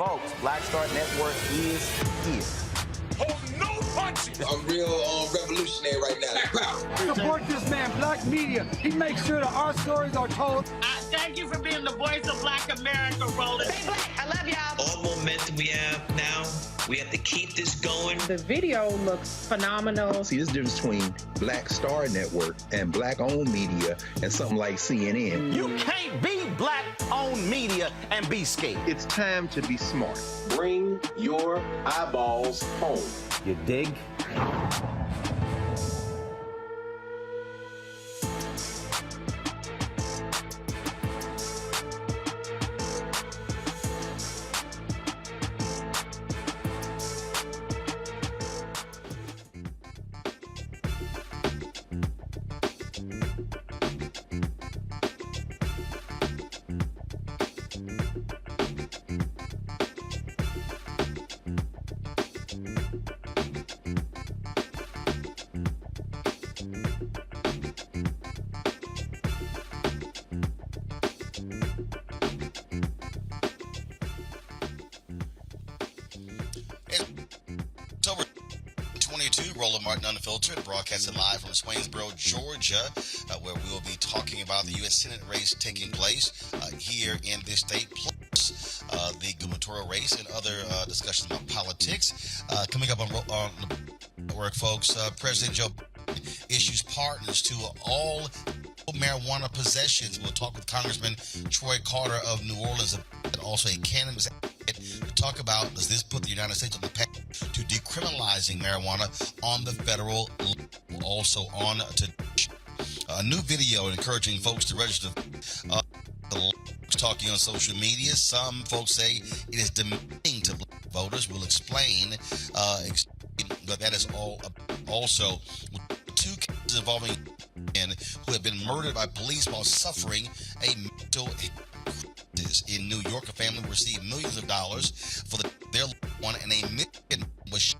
Folks, Black Star Network is here. Oh, no punches! I'm real revolutionary right now. Support this man, Black Media. He makes sure that our stories are told. Thank you for being the voice of Black America, Roland. Stay black. I love y'all. All momentum we have now, we have to keep this going. The video looks phenomenal. See, there's a difference between Black Star Network and Black-owned media and something like CNN. You can't be Black-owned media and be scared. It's time to be smart. Bring your eyeballs home. You dig? Roland Martin Unfiltered, broadcasting live from Swainsboro, Georgia, where we will be talking about the U.S. Senate race taking place here in this state, plus the gubernatorial race and other discussions about politics. Coming up on the network, folks, President Joe Biden issues partners to all marijuana possessions. We'll talk with Congressman Troy Carter of New Orleans, and also a cannabis advocate, to talk about, does this put the United States on the path to decriminalizing marijuana on the federal level? Also on to a new video encouraging folks to register. Talking on social media, some folks say it is demeaning to black voters. We'll explain, but that is all. Also, two cases involving men who have been murdered by police while suffering a mental crisis. In New York, a family received millions of dollars for their loved one, and a Michigan was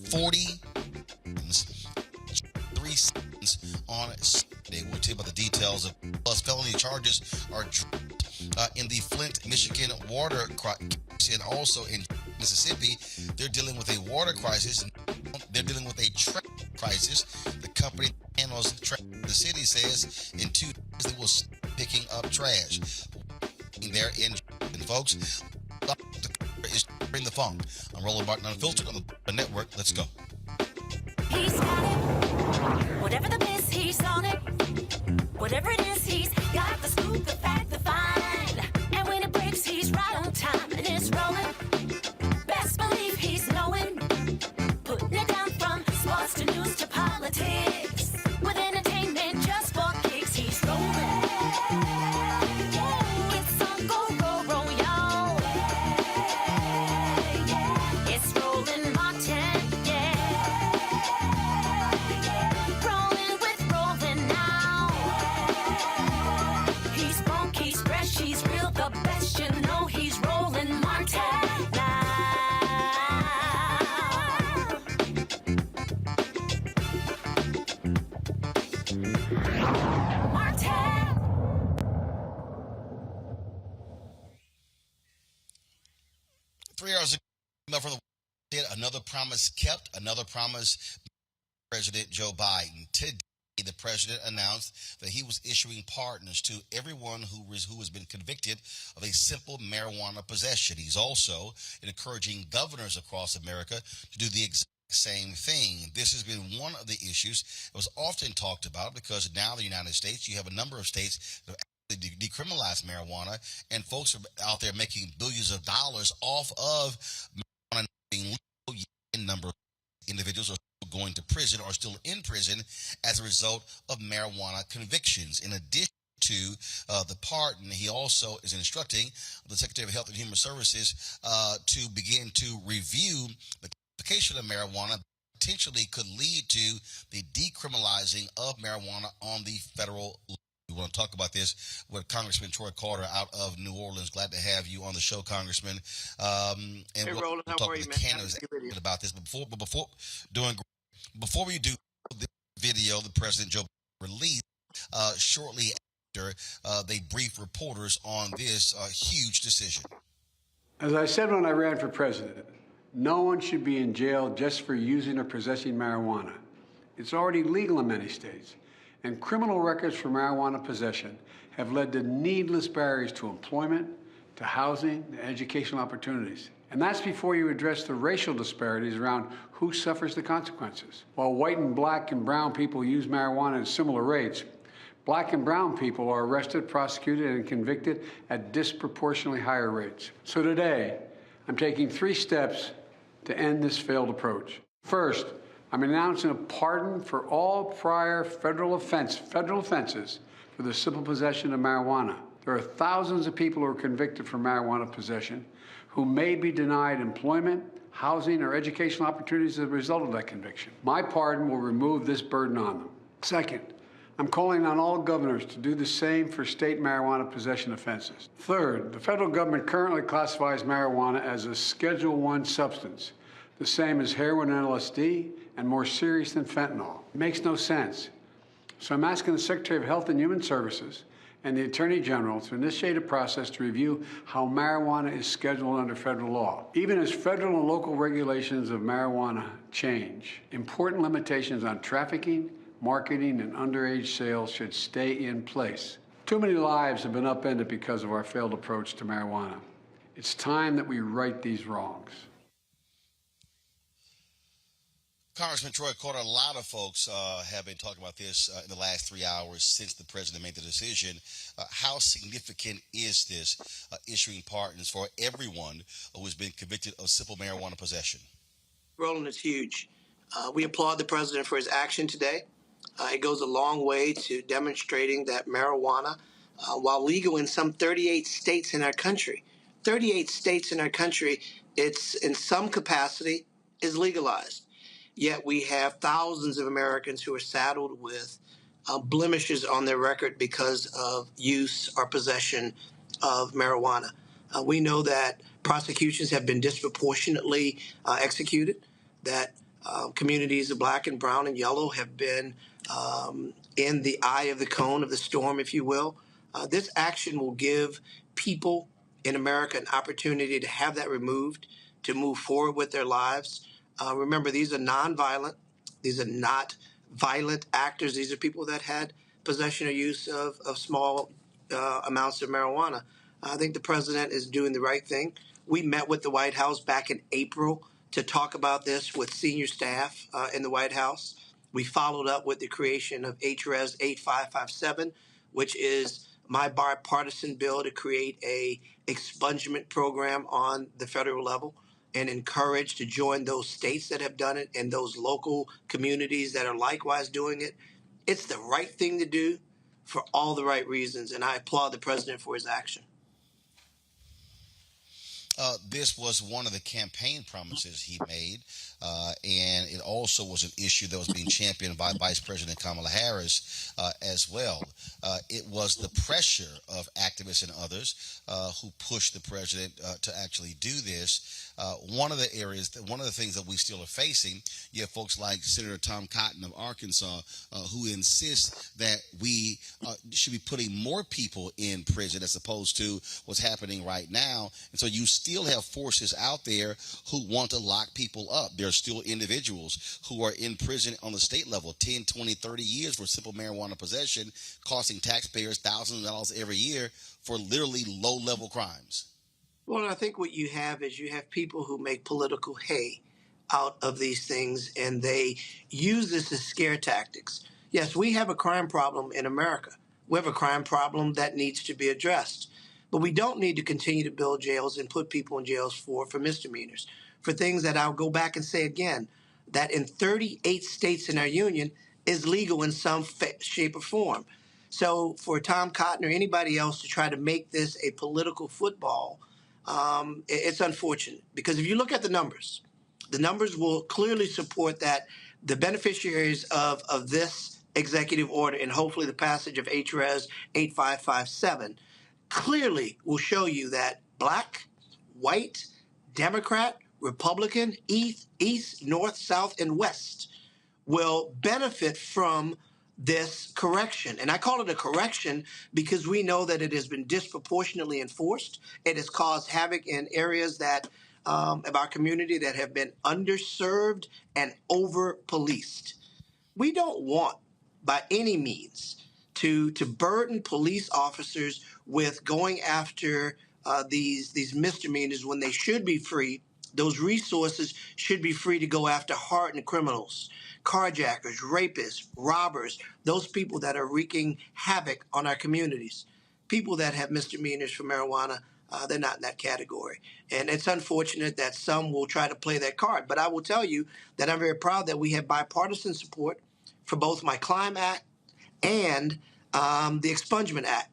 43 seconds on Sunday. We'll tell you about the details of plus felony charges are in the Flint, Michigan water crisis, and also in Mississippi. They're dealing with a water crisis. They're dealing with a trash crisis. The company that handles trash, the city says, in 2 days they will start picking up trash. There in folks, is bring the funk. I'm Roland Martin Unfiltered on the network. Let's go. He's got it. Whatever the miss, he's on it. Whatever it is, he's got the scoop, the fact, the find. And when it breaks, he's right on time and it's rolling. Best believe he's knowing. Putting it down from sports to news to politics. With entertainment just for kicks, he's rolling. It's on go, y'all. It's Roland Martin, Rolling with Roland now. He's funk, he's fresh, he's real, the best, you know he's Roland Martin now. Martin. 3 hours ago, from the another promise kept, another promise. President Joe Biden. Today, the president announced that he was issuing pardons to everyone who has been convicted of a simple marijuana possession. He's also encouraging governors across America to do the exact same thing. This has been one of the issues that was often talked about, because now in the United States, you have a number of states that have actually decriminalized marijuana, and folks are out there making billions of dollars off of marijuana being legal. A number of individuals are going to prison or still in prison as a result of marijuana convictions. In addition to the pardon, he also is instructing the Secretary of Health and Human Services to begin to review the classification of marijuana. Potentially could lead to the decriminalizing of marijuana on the federal level. We want to talk about this with Congressman Troy Carter out of New Orleans. Glad to have you on the show, Congressman. And Hey, we'll Roland, how talk are with you, the man? candidates about this. But before we do the video, the President Joe Biden released shortly after they briefed reporters on this huge decision. As I said when I ran for president, no one should be in jail just for using or possessing marijuana. It's already legal in many states, and criminal records for marijuana possession have led to needless barriers to employment, to housing, and educational opportunities. And that's before you address the racial disparities around who suffers the consequences. While white and black and brown people use marijuana at similar rates, black and brown people are arrested, prosecuted, and convicted at disproportionately higher rates. So today, I'm taking 3 steps to end this failed approach. First, I'm announcing a pardon for all prior federal offenses for the simple possession of marijuana. There are thousands of people who are convicted for marijuana possession who may be denied employment, housing, or educational opportunities as a result of that conviction. My pardon will remove this burden on them. Second, I'm calling on all governors to do the same for state marijuana possession offenses. Third, the federal government currently classifies marijuana as a Schedule I substance, the same as heroin and LSD, and more serious than fentanyl. It makes no sense. So I'm asking the Secretary of Health and Human Services and the Attorney General to initiate a process to review how marijuana is scheduled under federal law. Even as federal and local regulations of marijuana change, important limitations on trafficking, marketing, and underage sales should stay in place. Too many lives have been upended because of our failed approach to marijuana. It's time that we right these wrongs. Congressman Troy Carter, a lot of folks have been talking about this in the last 3 hours since the president made the decision. How significant is this issuing pardons for everyone who has been convicted of simple marijuana possession? Roland, it's huge. We applaud the president for his action today. It goes a long way to demonstrating that marijuana, while legal in some 38 states in our country, it's in some capacity is legalized. Yet we have thousands of Americans who are saddled with blemishes on their record because of use or possession of marijuana. We know that prosecutions have been disproportionately executed, that communities of black and brown and yellow have been in the eye of the cone of the storm, if you will. This action will give people in America an opportunity to have that removed, to move forward with their lives. Remember, these are nonviolent. These are not violent actors. These are people that had possession or use of small amounts of marijuana. I think the president is doing the right thing. We met with the White House back in April to talk about this with senior staff in the White House. We followed up with the creation of HRES 8557, which is my bipartisan bill to create a expungement program on the federal level, and encouraged to join those states that have done it and those local communities that are likewise doing it. It's the right thing to do for all the right reasons, and I applaud the president for his action. This was one of the campaign promises he made, and it also was an issue that was being championed by Vice President Kamala Harris as well. It was the pressure of activists and others who pushed the president to actually do this. One of the things that we still are facing, you have folks like Senator Tom Cotton of Arkansas who insist that we should be putting more people in prison as opposed to what's happening right now. And so you still have forces out there who want to lock people up. There are still individuals who are in prison on the state level, 10, 20, 30 years for simple marijuana possession, costing taxpayers thousands of dollars every year for literally low-level crimes. Well, I think what you have is you have people who make political hay out of these things, and they use this as scare tactics. Yes, we have a crime problem in America. We have a crime problem that needs to be addressed. But we don't need to continue to build jails and put people in jails for misdemeanors, for things that I'll go back and say again, that in 38 states in our union is legal in some shape or form. So for Tom Cotton or anybody else to try to make this a political football, it's unfortunate. Because if you look at the numbers will clearly support that the beneficiaries of this executive order and hopefully the passage of HRES 8557 clearly will show you that black, white, Democrat, Republican, East, North, South, and West will benefit from this correction. And I call it a correction because we know that it has been disproportionately enforced. It has caused havoc in areas that of our community that have been underserved and over-policed. We don't want, by any means, to burden police officers with going after these misdemeanors when they should be free. Those resources should be free to go after hardened criminals, carjackers, rapists, robbers, those people that are wreaking havoc on our communities. People that have misdemeanors for marijuana, they're not in that category. And it's unfortunate that some will try to play that card. But I will tell you that I'm very proud that we have bipartisan support for both my Climb Act and the Expungement Act.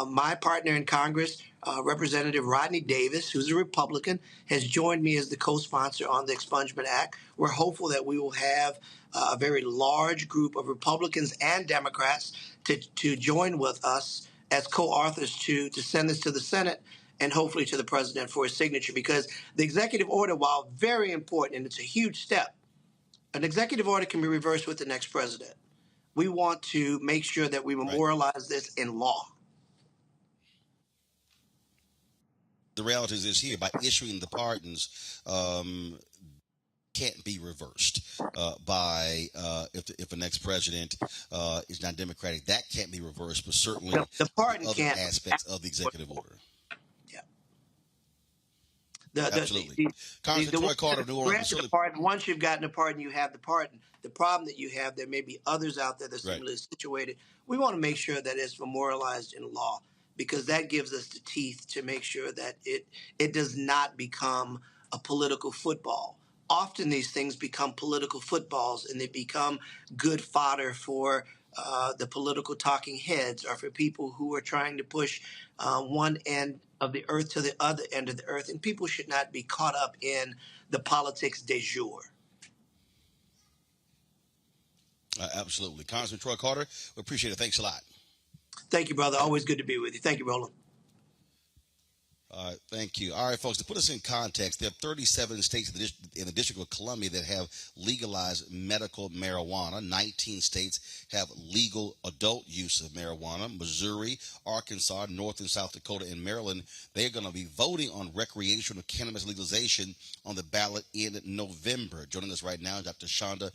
My partner in Congress, Representative Rodney Davis, who's a Republican, has joined me as the co-sponsor on the Expungement Act. We're hopeful that we will have a very large group of Republicans and Democrats to join with us as co-authors to send this to the Senate and hopefully to the president for his signature, because the executive order, while very important, and it's a huge step, an executive order can be reversed with the next president. We want to make sure that we memorialize this in law. the reality is this here: by issuing the pardons, can't be reversed by if the next president is not Democratic. That can't be reversed, but certainly the pardon other can't. aspects of the executive order. Yeah. Absolutely. Congressman Troy Carter of New Orleans. The pardon. Once you've gotten a pardon, you have the pardon. The problem that you have, there may be others out there that are similarly situated. We want to make sure that it's memorialized in law, because that gives us the teeth to make sure that it does not become a political football. Often these things become political footballs, and they become good fodder for the political talking heads, or for people who are trying to push one end of the earth to the other end of the earth. And people should not be caught up in the politics du jour. Absolutely. Congressman Troy Carter, we appreciate it. Thanks a lot. Thank you, brother. Always good to be with you. Thank you, Roland. Thank you. All right, folks, to put us in context, there are 37 states in the District of Columbia that have legalized medical marijuana. 19 states have legal adult use of marijuana. Missouri, Arkansas, North and South Dakota, and Maryland, they're going to be voting on recreational cannabis legalization on the ballot in November. Joining us right now is Dr. Shonda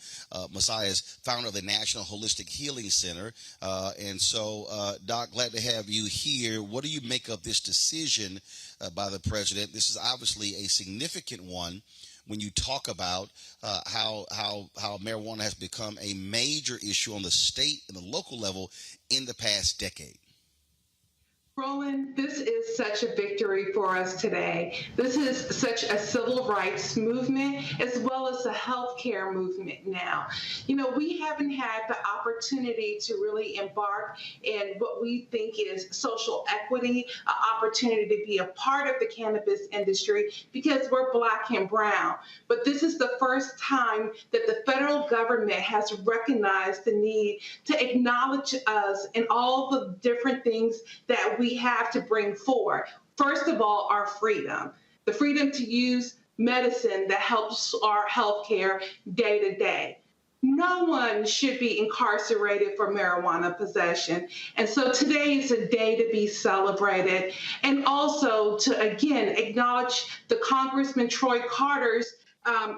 Messias, founder of the National Holistic Healing Center. And so, Doc, glad to have you here. What do you make of this decision by the president? This is obviously a significant one when you talk about how marijuana has become a major issue on the state and the local level in the past decade. Roland, this is such a victory for us today. This is such a civil rights movement as well as a healthcare movement now. You know, we haven't had the opportunity to really embark in what we think is social equity, an opportunity to be a part of the cannabis industry because we're Black and brown. But this is the first time that the federal government has recognized the need to acknowledge us and all the different things that we have to bring forward. First of all, our freedom, the freedom to use medicine that helps our healthcare day to day. No one should be incarcerated for marijuana possession. And so today is a day to be celebrated, and also to, again, acknowledge the Congressman Troy Carter's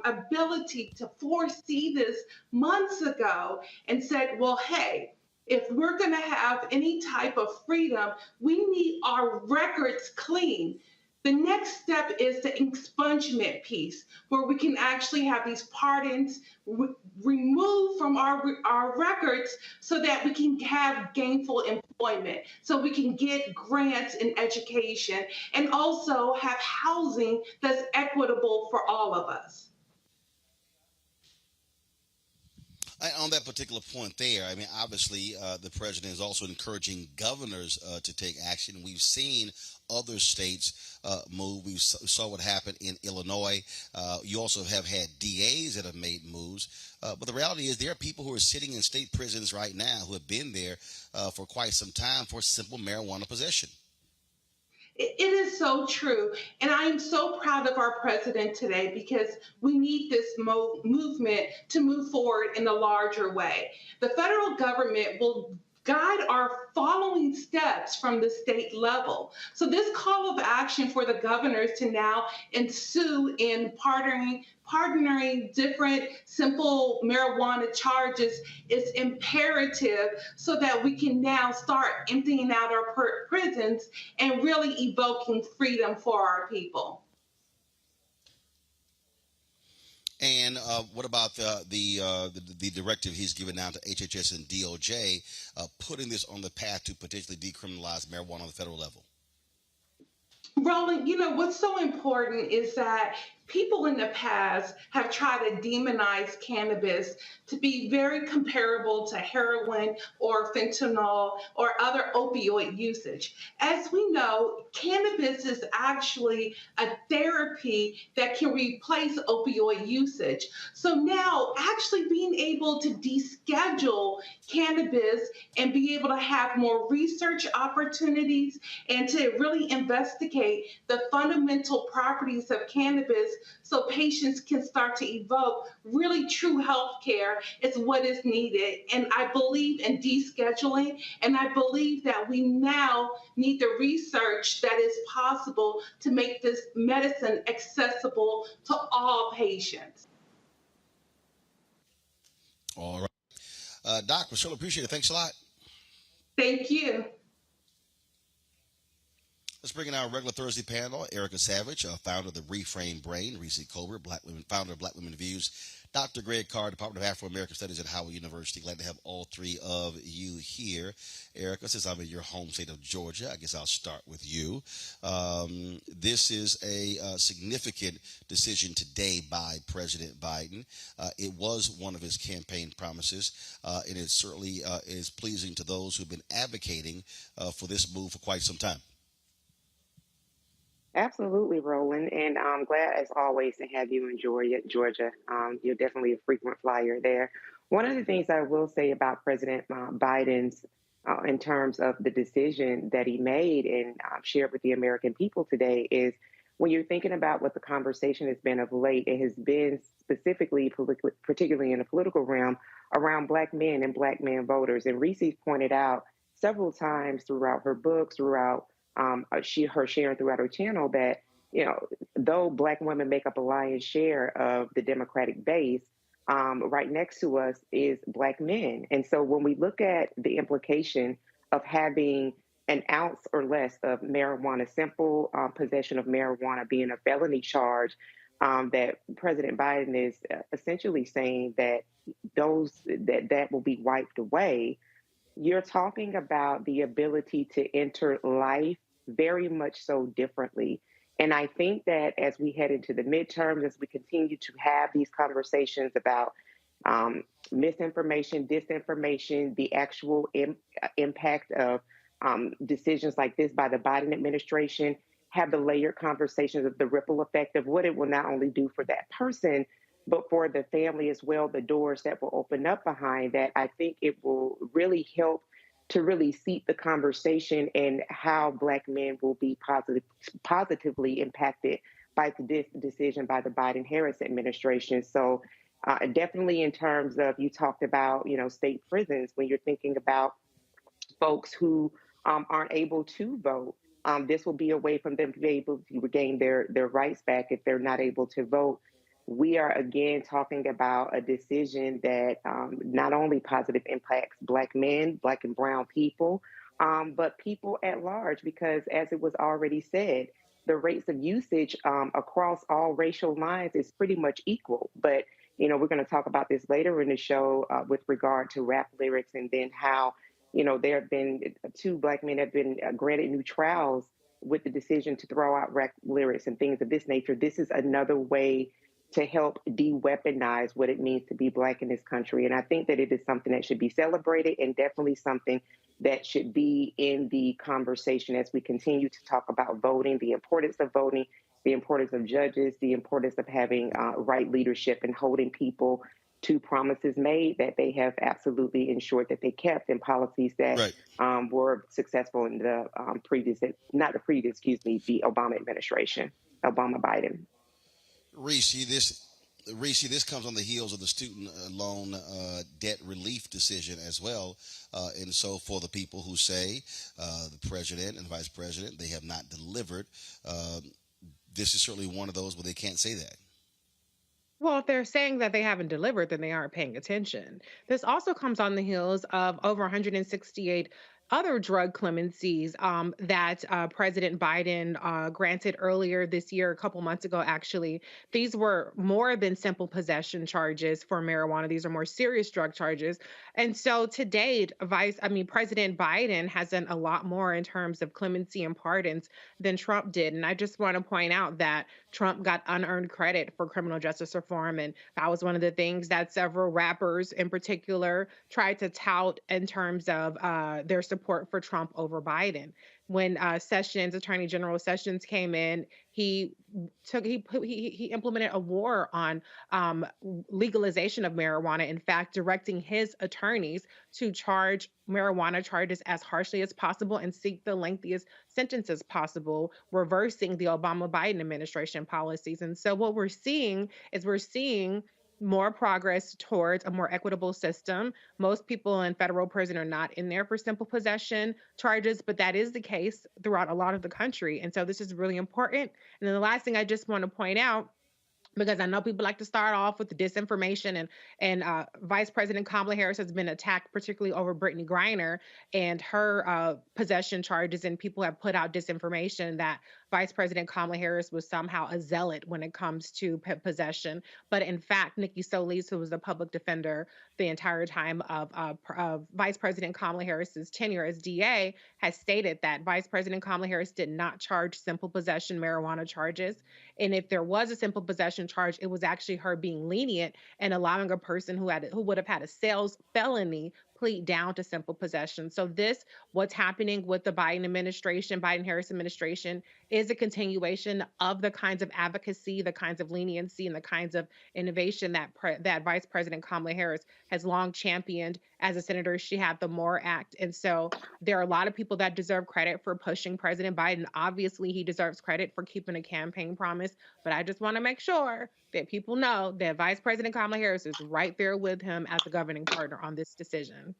ability to foresee this months ago and said, well, hey, if we're going to have any type of freedom, we need our records clean. The next step is the expungement piece, where we can actually have these pardons removed from our records so that we can have gainful employment, so we can get grants in education, and also have housing that's equitable for all of us. On that particular point there, I mean, obviously, the president is also encouraging governors to take action. We've seen other states move. We saw what happened in Illinois. You also have had DAs that have made moves. But the reality is there are people who are sitting in state prisons right now who have been there for quite some time for simple marijuana possession. It is so true. And I am so proud of our president today because we need this movement to move forward in a larger way. The federal government will guide our following steps from the state level. So this call of action for the governors to now ensue in pardoning different simple marijuana charges is imperative so that we can now start emptying out our prisons and really evoking freedom for our people. And what about the directive he's given now to HHS and DOJ, putting this on the path to potentially decriminalize marijuana on the federal level? Roland, you know, what's so important is that people in the past have tried to demonize cannabis to be very comparable to heroin or fentanyl or other opioid usage. As we know, cannabis is actually a therapy that can replace opioid usage. So now actually being able to deschedule cannabis and be able to have more research opportunities and to really investigate the fundamental properties of cannabis so patients can start to evoke really true health care is what is needed. And I believe in descheduling, and I believe that we now need the research that is possible to make this medicine accessible to all patients. All right. Doc, we sure appreciate it. Thanks a lot. Thank you. Let's bring in our regular Thursday panel. Erica Savage, founder of the Reframe Brain, Reese Colbert, founder of Black Women Views, Dr. Greg Carr, Department of Afro-American Studies at Howard University. Glad to have all three of you here. Erica, since I'm in your home state of Georgia, I guess I'll start with you. This is a significant decision today by President Biden. It was one of his campaign promises, and it certainly is pleasing to those who've been advocating for this move for quite some time. Absolutely, Roland, and I'm glad, as always, to have you in Georgia. You're definitely a frequent flyer there. One of the things I will say about President Biden's, in terms of the decision that he made and shared with the American people today, is when you're thinking about what the conversation has been of late, it has been specifically, particularly in the political realm, around Black men and Black man voters. And Reese's pointed out several times throughout her books, throughout her sharing throughout her channel, that, you know, though Black women make up a lion's share of the Democratic base, right next to us is Black men. And so when we look at the implication of having an ounce or less of marijuana, simple possession of marijuana being a felony charge, that President Biden is essentially saying that that will be wiped away. You're talking about the ability to enter life very much so differently. And I think that as we head into the midterms, as we continue to have these conversations about misinformation, disinformation, the actual impact of decisions like this by the Biden administration, have the layered conversations of the ripple effect of what it will not only do for that person, but for the family as well, the doors that will open up behind that. I think it will really help to really seat the conversation and how Black men will be positively impacted by this decision by the Biden-Harris administration. So definitely in terms of, you talked about, you know, state prisons, when you're thinking about folks who aren't able to vote, this will be a way for them to be able to regain their rights back if they're not able to vote. We are again talking about a decision that not only positive impacts Black men, Black and brown people, but people at large, because as it was already said, the rates of usage across all racial lines is pretty much equal. But, you know, we're going to talk about this later in the show with regard to rap lyrics, and then how, you know, there have been 2 Black men have been granted new trials with the decision to throw out rap lyrics and things of this nature. This is another way to help de-weaponize what it means to be Black in this country. And I think that it is something that should be celebrated, and definitely something that should be in the conversation as we continue to talk about voting, the importance of voting, the importance of judges, the importance of having right leadership and holding people to promises made that they have absolutely ensured that they kept, in policies that were successful in the the Obama administration, Obama-Biden. Reese, this comes on the heels of the student loan debt relief decision as well. And so for the people who say the president and vice president, they have not delivered, this is certainly one of those where they can't say that. Well, if they're saying that they haven't delivered, then they aren't paying attention. This also comes on the heels of over 168 other drug clemencies that President Biden granted earlier this year, a couple months ago, actually. These were more than simple possession charges for marijuana. These are more serious drug charges. And so to date, President Biden has done a lot more in terms of clemency and pardons than Trump did. And I just want to point out that Trump got unearned credit for criminal justice reform. And that was one of the things that several rappers in particular tried to tout in terms of their support for Trump over Biden. when Attorney General Sessions came in, he he implemented a war on legalization of marijuana. In fact, directing his attorneys to charge marijuana charges as harshly as possible and seek the lengthiest sentences possible, reversing the Obama Biden administration policies. And so what we're seeing more progress towards a more equitable system. Most people in federal prison are not in there for simple possession charges, but that is the case throughout a lot of the country. And so this is really important. And then the last thing I just want to point out, because I know people like to start off with the disinformation, and Vice President Kamala Harris has been attacked, particularly over Brittany Griner and her possession charges, and people have put out disinformation that Vice President Kamala Harris was somehow a zealot when it comes to possession. But in fact, Nikki Solis, who was the public defender the entire time of Vice President Kamala Harris's tenure as DA, has stated that Vice President Kamala Harris did not charge simple possession marijuana charges. And if there was a simple possession charge, it was actually her being lenient and allowing a person who would have had a sales felony plead down to simple possession. So what's happening with the Biden-Harris administration, is a continuation of the kinds of advocacy, the kinds of leniency, and the kinds of innovation that Vice President Kamala Harris has long championed. As a senator, she had the MORE Act. And so there are a lot of people that deserve credit for pushing President Biden. Obviously, he deserves credit for keeping a campaign promise. But I just want to make sure that people know that Vice President Kamala Harris is right there with him as a governing partner on this decision.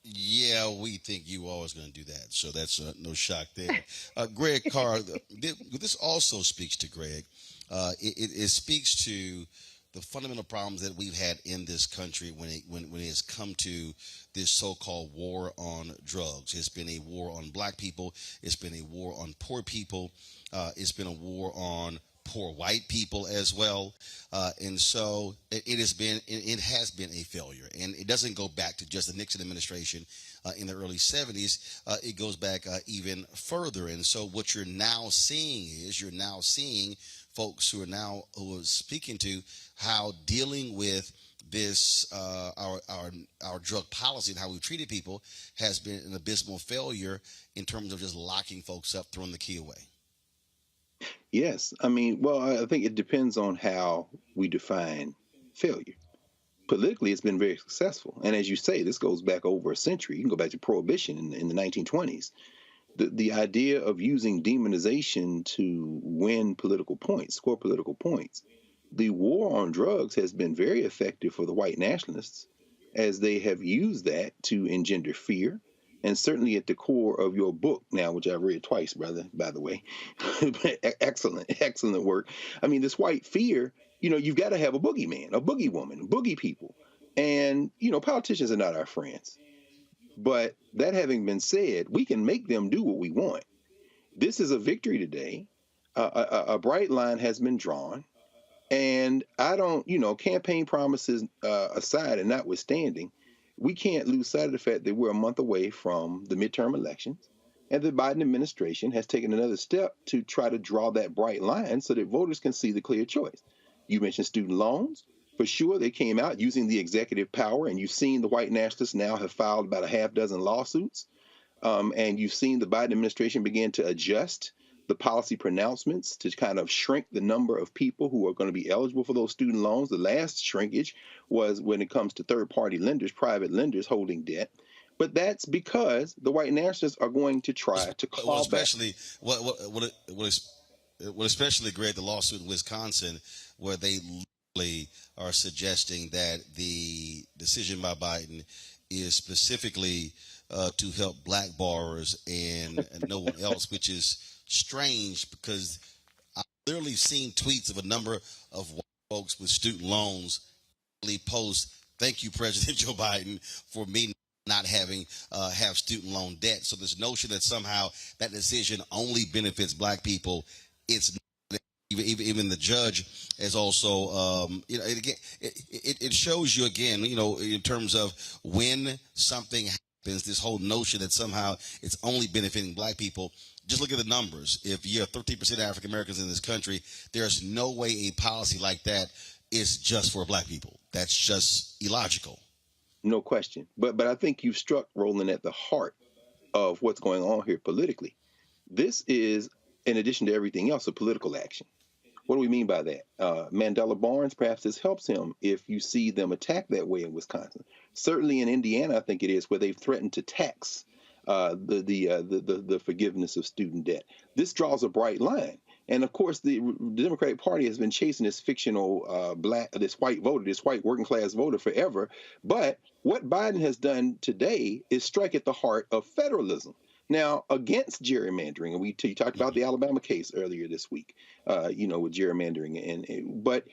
Yeah, we think you always going to do that, so that's no shock there. Greg Carr, this also speaks to Greg. It speaks to the fundamental problems that we've had in this country when it has come to this so-called war on drugs. It's been a war on black people. It's been a war on poor people. It's been a war on poor white people as well. And so it has been a failure. And it doesn't go back to just the Nixon administration in the early 70s. It goes back even further. And so what you're now seeing folks who are speaking to how dealing with this our drug policy and how we treated people has been an abysmal failure in terms of just locking folks up, throwing the key away. Yes. I mean, well, I think it depends on how we define failure. Politically, it's been very successful. And as you say, this goes back over a century. You can go back to Prohibition in the 1920s. The idea of using demonization to win political points, score political points. The war on drugs has been very effective for the white nationalists, as they have used that to engender fear. And certainly at the core of your book now, which I've read twice, brother, by the way, excellent work. I mean, this white fear, you've got to have a boogeyman, a boogie woman, boogie people. And, politicians are not our friends. But that having been said, we can make them do what we want. This is a victory today. A bright line has been drawn. And I don't, campaign promises aside and notwithstanding, we can't lose sight of the fact that we're a month away from the midterm elections, and the Biden administration has taken another step to try to draw that bright line so that voters can see the clear choice. You mentioned student loans. For sure, they came out using the executive power, and you've seen the white nationalists now have filed about a half dozen lawsuits, and you've seen the Biden administration begin to adjust the policy pronouncements to kind of shrink the number of people who are going to be eligible for those student loans. The last shrinkage was when it comes to third-party lenders, private lenders holding debt. But that's because the white nationalists are going to try to claw especially back. What especially, Greg, the lawsuit in Wisconsin, where they literally are suggesting that the decision by Biden is specifically to help black borrowers and no one else, which is strange because I've literally seen tweets of a number of white folks with student loans post, "Thank you, President Joe Biden, for me not having have student loan debt." So this notion that somehow that decision only benefits black people, it's not. Even the judge is also, it shows you again, in terms of when something happens, this whole notion that somehow it's only benefiting black people. Just look at the numbers. If you have 13% African Americans in this country, there's no way a policy like that is just for black people. That's just illogical. No question. But I think you've struck, Roland, at the heart of what's going on here politically. This is, in addition to everything else, a political action. What do we mean by that? Mandela Barnes, perhaps this helps him if you see them attack that way in Wisconsin. Certainly in Indiana, I think it is, where they've threatened to tax the forgiveness of student debt. This draws a bright line. And of course, the Democratic Party has been chasing this fictional this white voter, this white working class voter forever. But what Biden has done today is strike at the heart of federalism. Now, against gerrymandering, and you talked about the Alabama case earlier this week, with gerrymandering, but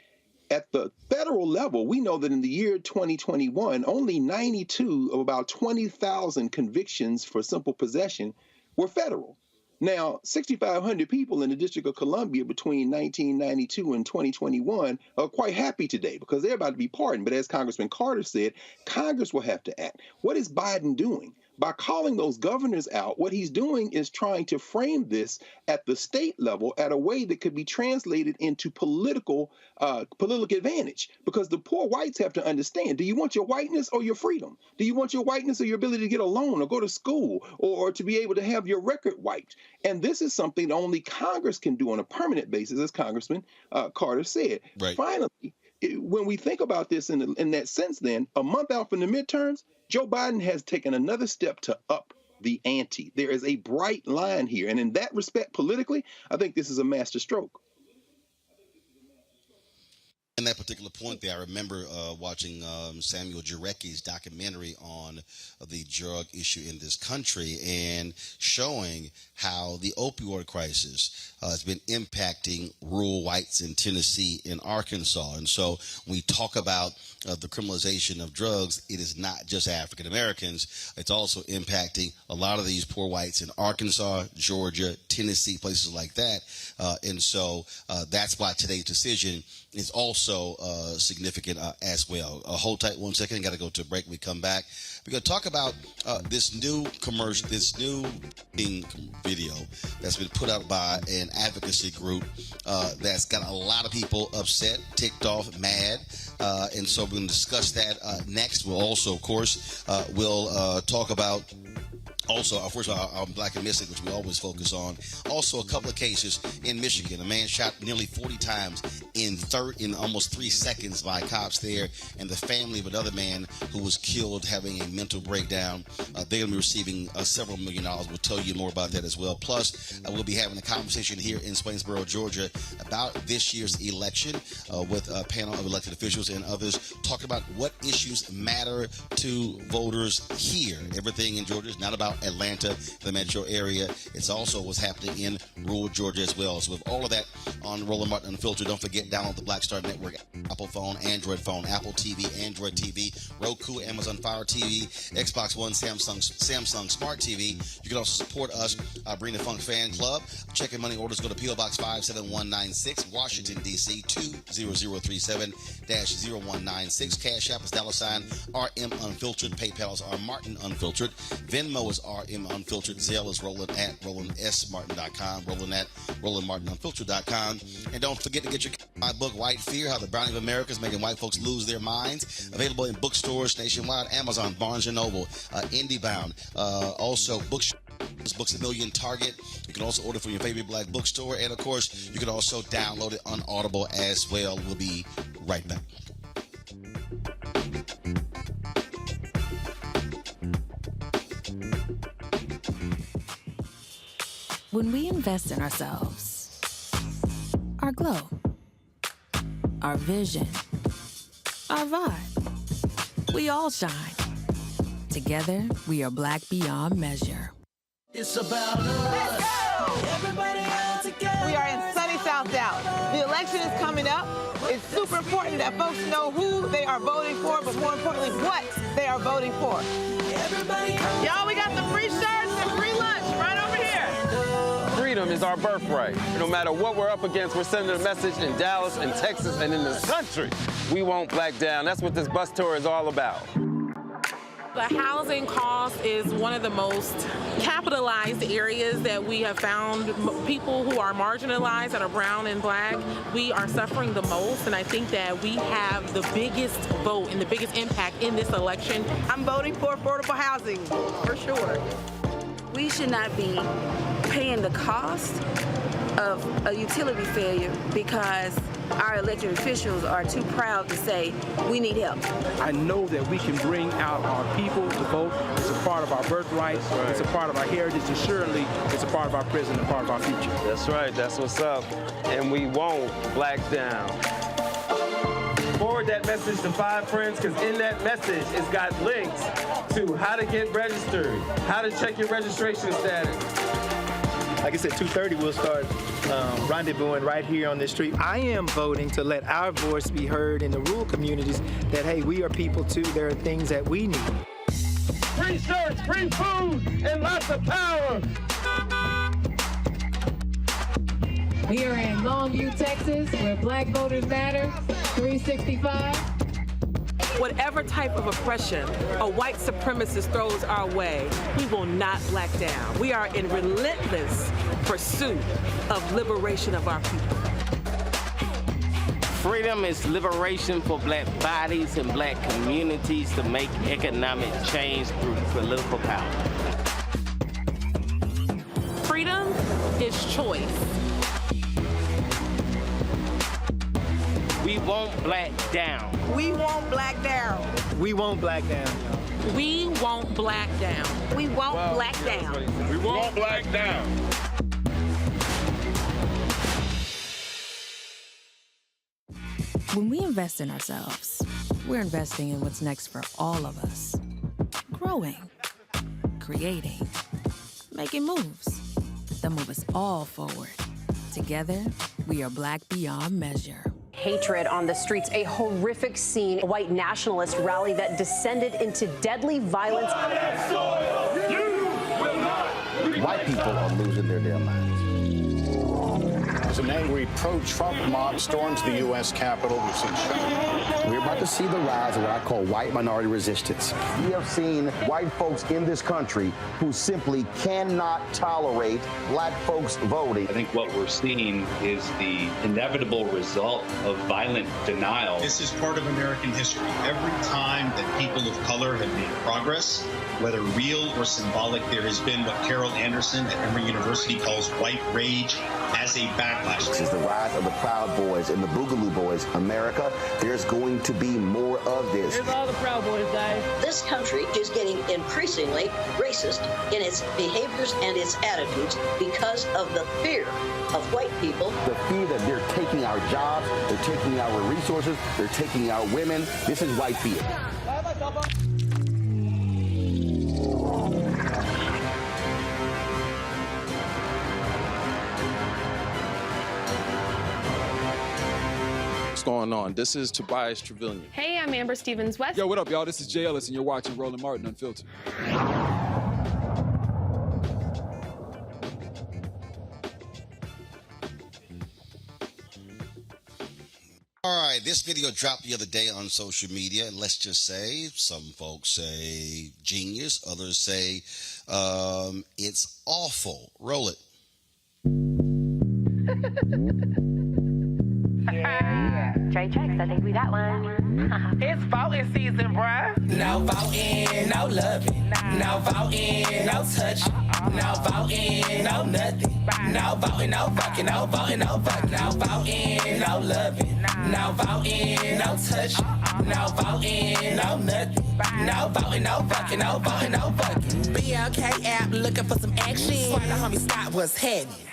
at the federal level, we know that in the year 2021, only 92 of about 20,000 convictions for simple possession were federal. Now, 6,500 people in the District of Columbia between 1992 and 2021 are quite happy today because they're about to be pardoned. But as Congressman Carter said, Congress will have to act. What is Biden doing? By calling those governors out, what he's doing is trying to frame this at the state level at a way that could be translated into political advantage. Because the poor whites have to understand, do you want your whiteness or your freedom? Do you want your whiteness or your ability to get a loan or go to school or to be able to have your record wiped? And this is something that only Congress can do on a permanent basis, as Congressman Carter said. Right. Finally, when we think about this in that sense, then, a month out from the midterms, Joe Biden has taken another step to up the ante. There is a bright line here. And in that respect, politically, I think this is a master stroke. In that particular point there, I remember watching Samuel Jarecki's documentary on the drug issue in this country and showing how the opioid crisis has been impacting rural whites in Tennessee and Arkansas. And so when we talk about the criminalization of drugs, it is not just African Americans. It's also impacting a lot of these poor whites in Arkansas, Georgia, Tennessee, places like that. And so that's why today's decision is also significant as well. Hold tight 1 second. Got to go to a break. We come back. We're going to talk about this new commercial, this new video that's been put out by an advocacy group that's got a lot of people upset, ticked off, mad. And so we're going to discuss that next. We'll also, of course, talk about also, first of all, our Black and Missing, which we always focus on. Also, a couple of cases in Michigan. A man shot nearly 40 times in almost 3 seconds by cops there, and the family of another man who was killed having a mental breakdown. They're going to be receiving several $1 million. We'll tell you more about that as well. Plus, we'll be having a conversation here in Swainsboro, Georgia, about this year's election with a panel of elected officials and others talking about what issues matter to voters here. Everything in Georgia is not about Atlanta, the metro area. It's also what's happening in rural Georgia as well. So with all of that on Roland Martin Unfiltered, don't forget, download the Black Star Network, Apple phone, Android phone, Apple TV, Android TV, Roku, Amazon Fire TV, Xbox One, Samsung Smart TV. You can also support us, Bring the Funk Fan Club. Check and money orders, go to P.O. Box 57196, Washington, D.C. 20037-0196. Cash App is $RM Unfiltered. PayPal is R Martin Unfiltered. Venmo is RM Unfiltered. Zelle is Roland at RolandSMartin.com. Roland at RolandMartinUnfiltered.com. And don't forget to get my book, White Fear, How the Browning of America is Making White Folks Lose Their Minds. Available in bookstores nationwide, Amazon, Barnes & Noble, IndieBound. Also, Books a Million, Target. You can also order from your favorite black bookstore. And, of course, you can also download it on Audible as well. We'll be right back. When we invest in ourselves, our glow, our vision, our vibe, we all shine. Together, we are black beyond measure. It's about us. Everybody out together. We are in sunny South Dallas. The election is coming up. It's super important that folks know who they are voting for, but more importantly, what they are voting for. Everybody, y'all, we got the free shirts and free lunch right over here. Freedom is our birthright. No matter what we're up against, we're sending a message in Dallas and Texas and in this country. We won't back down. That's what this bus tour is all about. The housing cost is one of the most capitalized areas that we have found. People who are marginalized, that are brown and black, we are suffering the most, and I think that we have the biggest vote and the biggest impact in this election. I'm voting for affordable housing, for sure. We should not be paying the cost of a utility failure because our elected officials are too proud to say, we need help. I know that we can bring out our people to vote. It's a part of our birthright. Right. It's a part of our heritage, and surely it's a part of our present and part of our future. That's right. That's what's up. And we won't black down. Forward that message to 5 friends, because in that message, it's got links to how to get registered, how to check your registration status. Like I said, 2:30 we'll start rendezvousing right here on this street. I am voting to let our voice be heard in the rural communities that, hey, we are people too. There are things that we need. Free shirts, free food, and lots of power. We are in Longview, Texas, where Black Voters Matter, 365. Whatever type of oppression a white supremacist throws our way, we will not black down. We are in relentless pursuit of liberation of our people. Freedom is liberation for black bodies and black communities to make economic change through political power. Freedom is choice. We won't black down. We won't black down. We won't black down. We won't black down. We won't black down. We won't black down. When we invest in ourselves, we're investing in what's next for all of us. Growing, creating, making moves that move us all forward. Together, we are Black beyond measure. Hatred on the streets, a horrific scene, a white nationalist rally that descended into deadly violence. White people are losing their damn minds. As an angry pro-Trump mob storms the U.S. Capitol, we've seen we're about to see the rise of what I call white minority resistance. We have seen white folks in this country who simply cannot tolerate black folks voting. I think what we're seeing is the inevitable result of violent denial. This is part of American history. Every time that people of color have made progress, whether real or symbolic, there has been what Carol Anderson at Emory University calls white rage as a backlash. This is the rise of the Proud Boys and the Boogaloo Boys. America, there's going to be more of this. Here's all the Proud Boys, guys. This country is getting increasingly racist in its behaviors and its attitudes because of the fear of white people. The fear that they're taking our jobs, they're taking our resources, they're taking our women. This is white fear. What's going on? This is Tobias Trevelyan. Hey, I'm Amber Stevens-West. Yo, what up, y'all? This is Jay Ellis, and you're watching Roland Martin Unfiltered. All right, this video dropped the other day on social media. Let's just say, some folks say genius, others say it's awful. Roll it. Yeah. Trey checks, I think we got one. It's voting season, bruh. No voting, no loving. No voting, no touching. No voting, no nothing. No voting, no fucking, no voting, no fucking. No voting, no loving. No voting, no touching. No voting, no nothing. No voting, no fucking, no voting, no fucking. BLK app looking for some action. Swear the homie stop what's happening.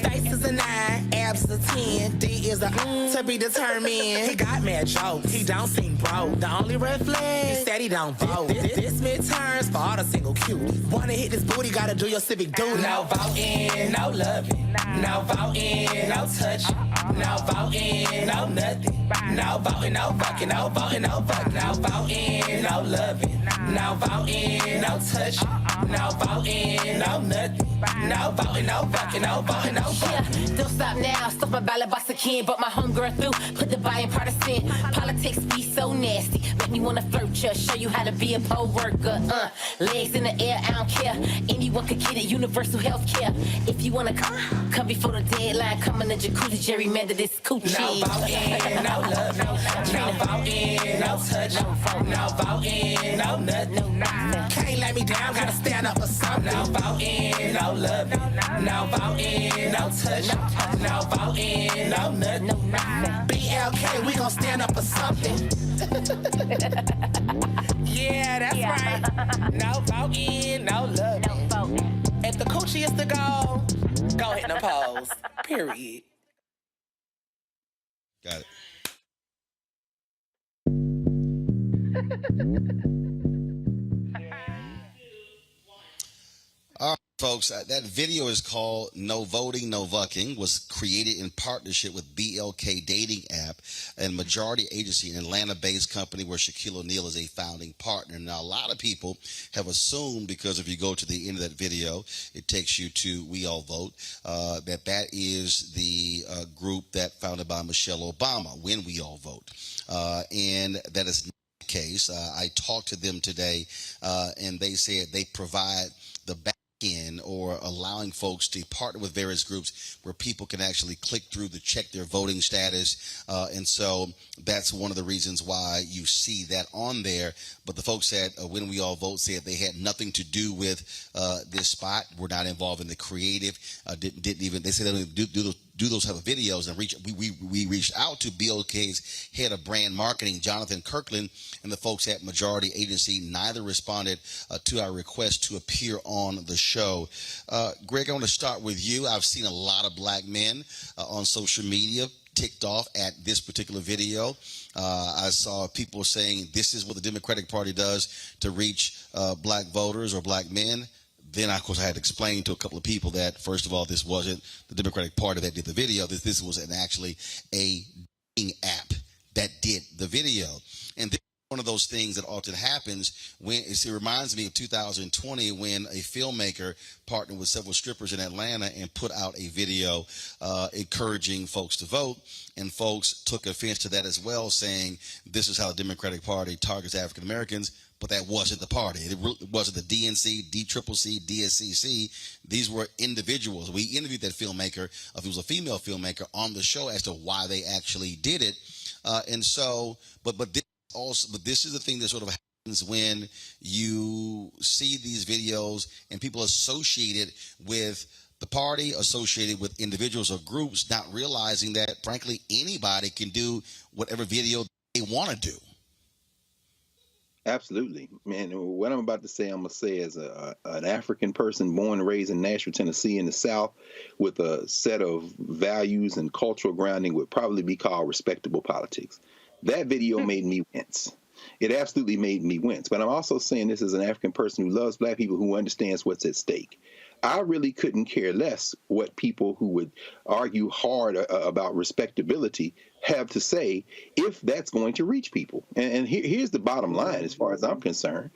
Face is a 9, abs is a 10, D is a to be determined. He got mad jokes, he don't seem broke. The only red flag, he said he don't vote. This midterms for all the single cuties. Wanna hit this booty, gotta do your civic duty. No voting, no loving. No voting, no touching. No voting, no nothing. No voting, no fucking, no voting, no fucking. No voting, no loving. No voting, no touching. No voting, no nothing. No voting, no fucking, no voting, no fucking. Yeah, don't stop now. Stop my ballot box again. But my homegirl through. Put the buy in partisan. Politics be so nasty. Make me wanna flirt ya. Show you how to be a poll worker. Legs in the air, I don't care. Anyone could get it. Universal health care. If you wanna come before the deadline. Come in the jacuzzi. Gerrymander this coochie. No voting, no love. No voting, no touch. No voting, no nothing. Can't let me down. Gotta stand up for something. No voting, no loving. No voting, no touching. No voting, no nothing. BLK, we gon' stand up for something. Yeah, that's right. No voting, no loving. If the coochie is the goal, go hit the polls. Period. Got it. All right, folks, that video is called No Voting, No Vucking, was created in partnership with BLK Dating App and majority agency, an Atlanta-based company where Shaquille O'Neal is a founding partner. Now, a lot of people have assumed, because if you go to the end of that video, it takes you to We All Vote, that is the group that founded by Michelle Obama, When We All Vote. And that is not the case. I talked to them today, and they said they provide the back end, or allowing folks to partner with various groups where people can actually click through to check their voting status. And so that's one of the reasons why you see that on there. But the folks at When We All Vote said they had nothing to do with this spot. We're not involved in the creative. Didn't even, they said they don't do those type of videos, and we reached out to BLK's head of brand marketing, Jonathan Kirkland, and the folks at Majority Agency. Neither responded to our request to appear on the show. Greg, I want to start with you. I've seen a lot of black men on social media ticked off at this particular video. I saw people saying this is what the Democratic Party does to reach black voters or black men. Then, of course, I had to explain to a couple of people that, first of all, this wasn't the Democratic Party that did the video. This was actually a dating app that did the video. And this is one of those things that often happens when it reminds me of 2020 when a filmmaker partnered with several strippers in Atlanta and put out a video encouraging folks to vote. And folks took offense to that as well, saying this is how the Democratic Party targets African Americans. But that wasn't the party. It wasn't the DNC, DCCC, DSCC. These were individuals. We interviewed that filmmaker, if it was a female filmmaker, on the show as to why they actually did it. And so, but this is the thing that sort of happens when you see these videos and people associated with the party, associated with individuals or groups, not realizing that, frankly, anybody can do whatever video they want to do. Absolutely, man. What I'm about to say, I'm gonna say as an African person born and raised in Nashville, Tennessee, in the South, with a set of values and cultural grounding, would probably be called respectable politics. That video made me wince. It absolutely made me wince. But I'm also saying this as an African person who loves black people, who understands what's at stake. I really couldn't care less what people who would argue hard about respectability have to say if that's going to reach people. And here's the bottom line, as far as I'm concerned.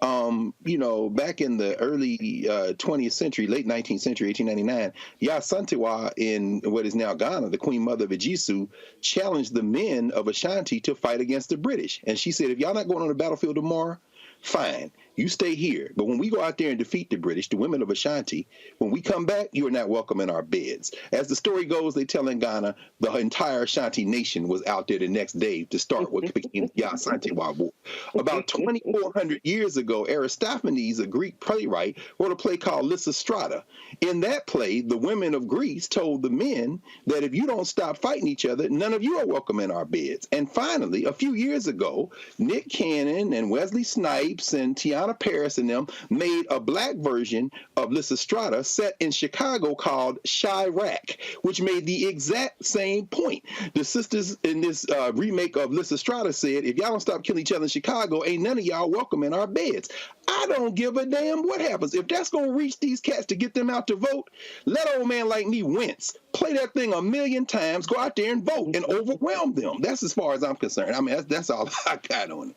Back in the early 20th century, late 19th century, 1899, Yasantewa in what is now Ghana, the Queen Mother of Ejisu, challenged the men of Ashanti to fight against the British. And she said, if y'all not going on the battlefield tomorrow, fine, you stay here. But when we go out there and defeat the British, the women of Ashanti, when we come back, you are not welcome in our beds. As the story goes, they tell in Ghana, the entire Ashanti nation was out there the next day to start what became the Yasantewa War. About 2,400 years ago, Aristophanes, a Greek playwright, wrote a play called Lysistrata. In that play, the women of Greece told the men that if you don't stop fighting each other, none of you are welcome in our beds. And finally, a few years ago, Nick Cannon and Wesley Snipes and Tiana Paris and them made a black version of Lysistrata set in Chicago called Chirac, which made the exact same point. The sisters in this remake of Lysistrata said, if y'all don't stop killing each other in Chicago, ain't none of y'all welcome in our beds. I don't give a damn what happens. If that's going to reach these cats to get them out to vote, let old man like me wince. Play that thing 1,000,000 times, go out there and vote and overwhelm them. That's as far as I'm concerned. I mean, that's all I got on it.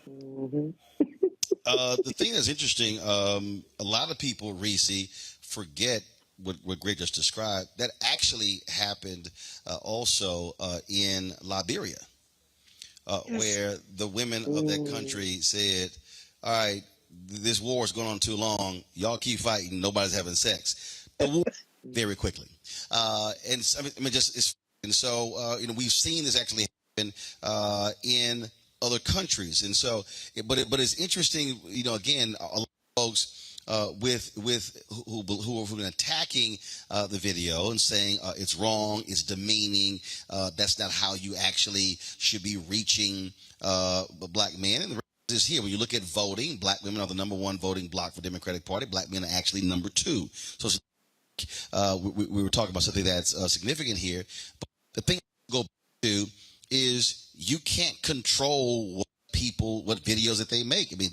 Mm-hmm. The thing that's interesting, a lot of people, Reese, forget what Greg just described. That actually happened also in Liberia, where the women of that country said, all right, this war is going on too long. Y'all keep fighting. Nobody's having sex. The war very quickly. And so we've seen this actually happen in other countries. And so, but it's interesting, again, a lot of folks who have been attacking the video and saying it's wrong, it's demeaning, that's not how you actually should be reaching black men. And the is here. When you look at voting, black women are the number one voting bloc for Democratic Party. Black men are actually number two. So we were talking about something that's significant here. But the thing to go back to is you can't control what videos that they make. I mean,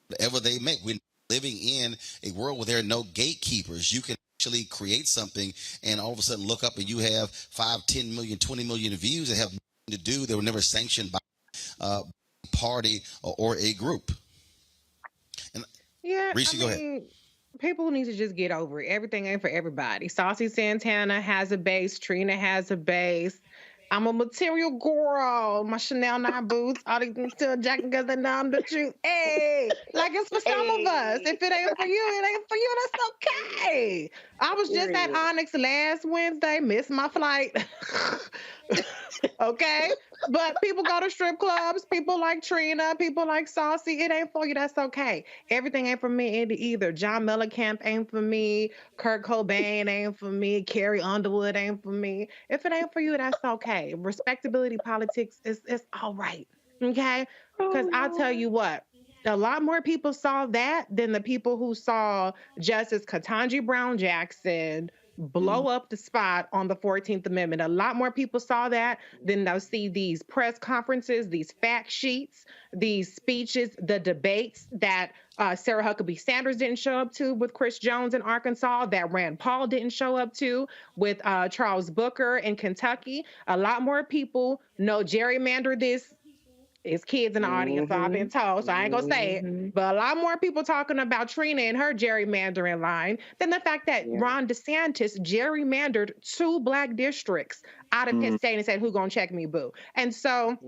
whatever they make. We're living in a world where there are no gatekeepers. You can actually create something and all of a sudden look up and you have 5, 10 million, 20 million views that have nothing to do. They were never sanctioned by party or a group. And yeah, Reese, go ahead. People need to just get over it. Everything ain't for everybody. Saucy Santana has a base. Trina has a base. I'm a material girl. My Chanel 9 boots, all these things still jacking because they know I'm the truth. Hey, like it's for some of us. If it ain't for you, it ain't for you. That's okay. I was just at Onyx last Wednesday, missed my flight. Okay? But people go to strip clubs, people like Trina, people like Saucy. It ain't for you, that's okay. Everything ain't for me either. John Mellencamp ain't for me. Kurt Cobain ain't for me. Carrie Underwood ain't for me. If it ain't for you, that's okay. Respectability politics is all right. Okay? Because I'll tell you what, a lot more people saw that than the people who saw Justice Ketanji Brown Jackson blow up the spot on the 14th Amendment. A lot more people saw that than they'll see these press conferences, these fact sheets, these speeches, the debates that Sarah Huckabee Sanders didn't show up to with Chris Jones in Arkansas, that Rand Paul didn't show up to with Charles Booker in Kentucky. A lot more people know gerrymander this. It's kids in the audience, so I've been told, so I ain't gonna say it. But a lot more people talking about Trina and her gerrymandering line than the fact that Ron DeSantis gerrymandered 2 black districts out of his state and said, who gonna check me, boo? And so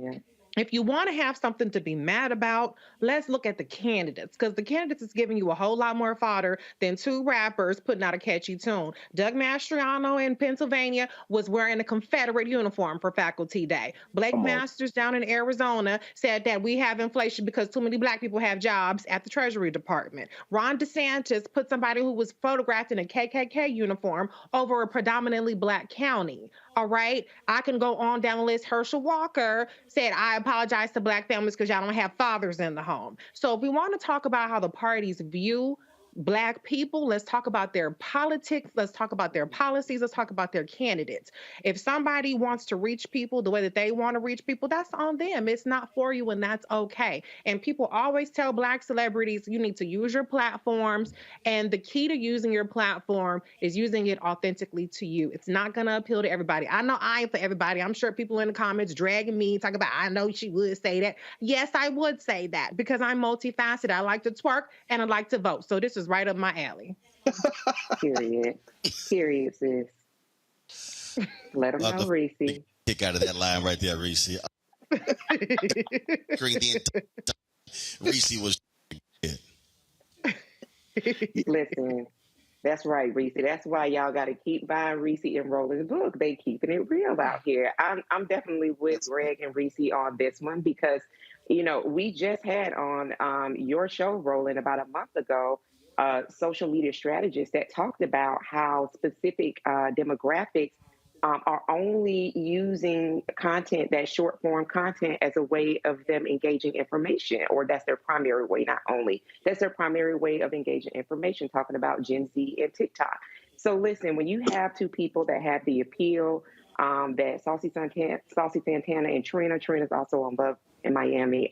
if you want to have something to be mad about, let's look at the candidates, because the candidates is giving you a whole lot more fodder than 2 rappers putting out a catchy tune. Doug Mastriano in Pennsylvania was wearing a Confederate uniform for Faculty Day. Blake Masters down in Arizona said that we have inflation because too many black people have jobs at the Treasury Department. Ron DeSantis put somebody who was photographed in a KKK uniform over a predominantly black county. All right. I can go on down the list. Herschel Walker said, I apologize to black families because y'all don't have fathers in the home. So if we want to talk about how the parties view black people, let's talk about their politics, let's talk about their policies, let's talk about their candidates. If somebody wants to reach people the way that they want to reach people, that's on them. It's not for you, and that's okay. And people always tell black celebrities, you need to use your platforms, and the key to using your platform is using it authentically to you. It's not going to appeal to everybody. I know I ain't for everybody. I'm sure people in the comments dragging me, talking about, I know she would say that. Yes, I would say that because I'm multifaceted. I like to twerk and I like to vote. So this is right up my alley. Period, sis. Let them know, Reese. Kick out of that line right there, Reese. Reese was. Listen, that's right, Reese. That's why y'all got to keep buying Reese and Roland's book. They keeping it real out here. I'm definitely with Greg and Reese on this one because, you know, we just had on your show, Roland, about a month ago, social media strategist that talked about how specific demographics are only using content, that short form content, as a way of them engaging information, or that's their primary way, not only. That's their primary way of engaging information, talking about Gen Z and TikTok. So listen, when you have 2 people that have the appeal, that Saucy Santana and Trina's also on Love in Miami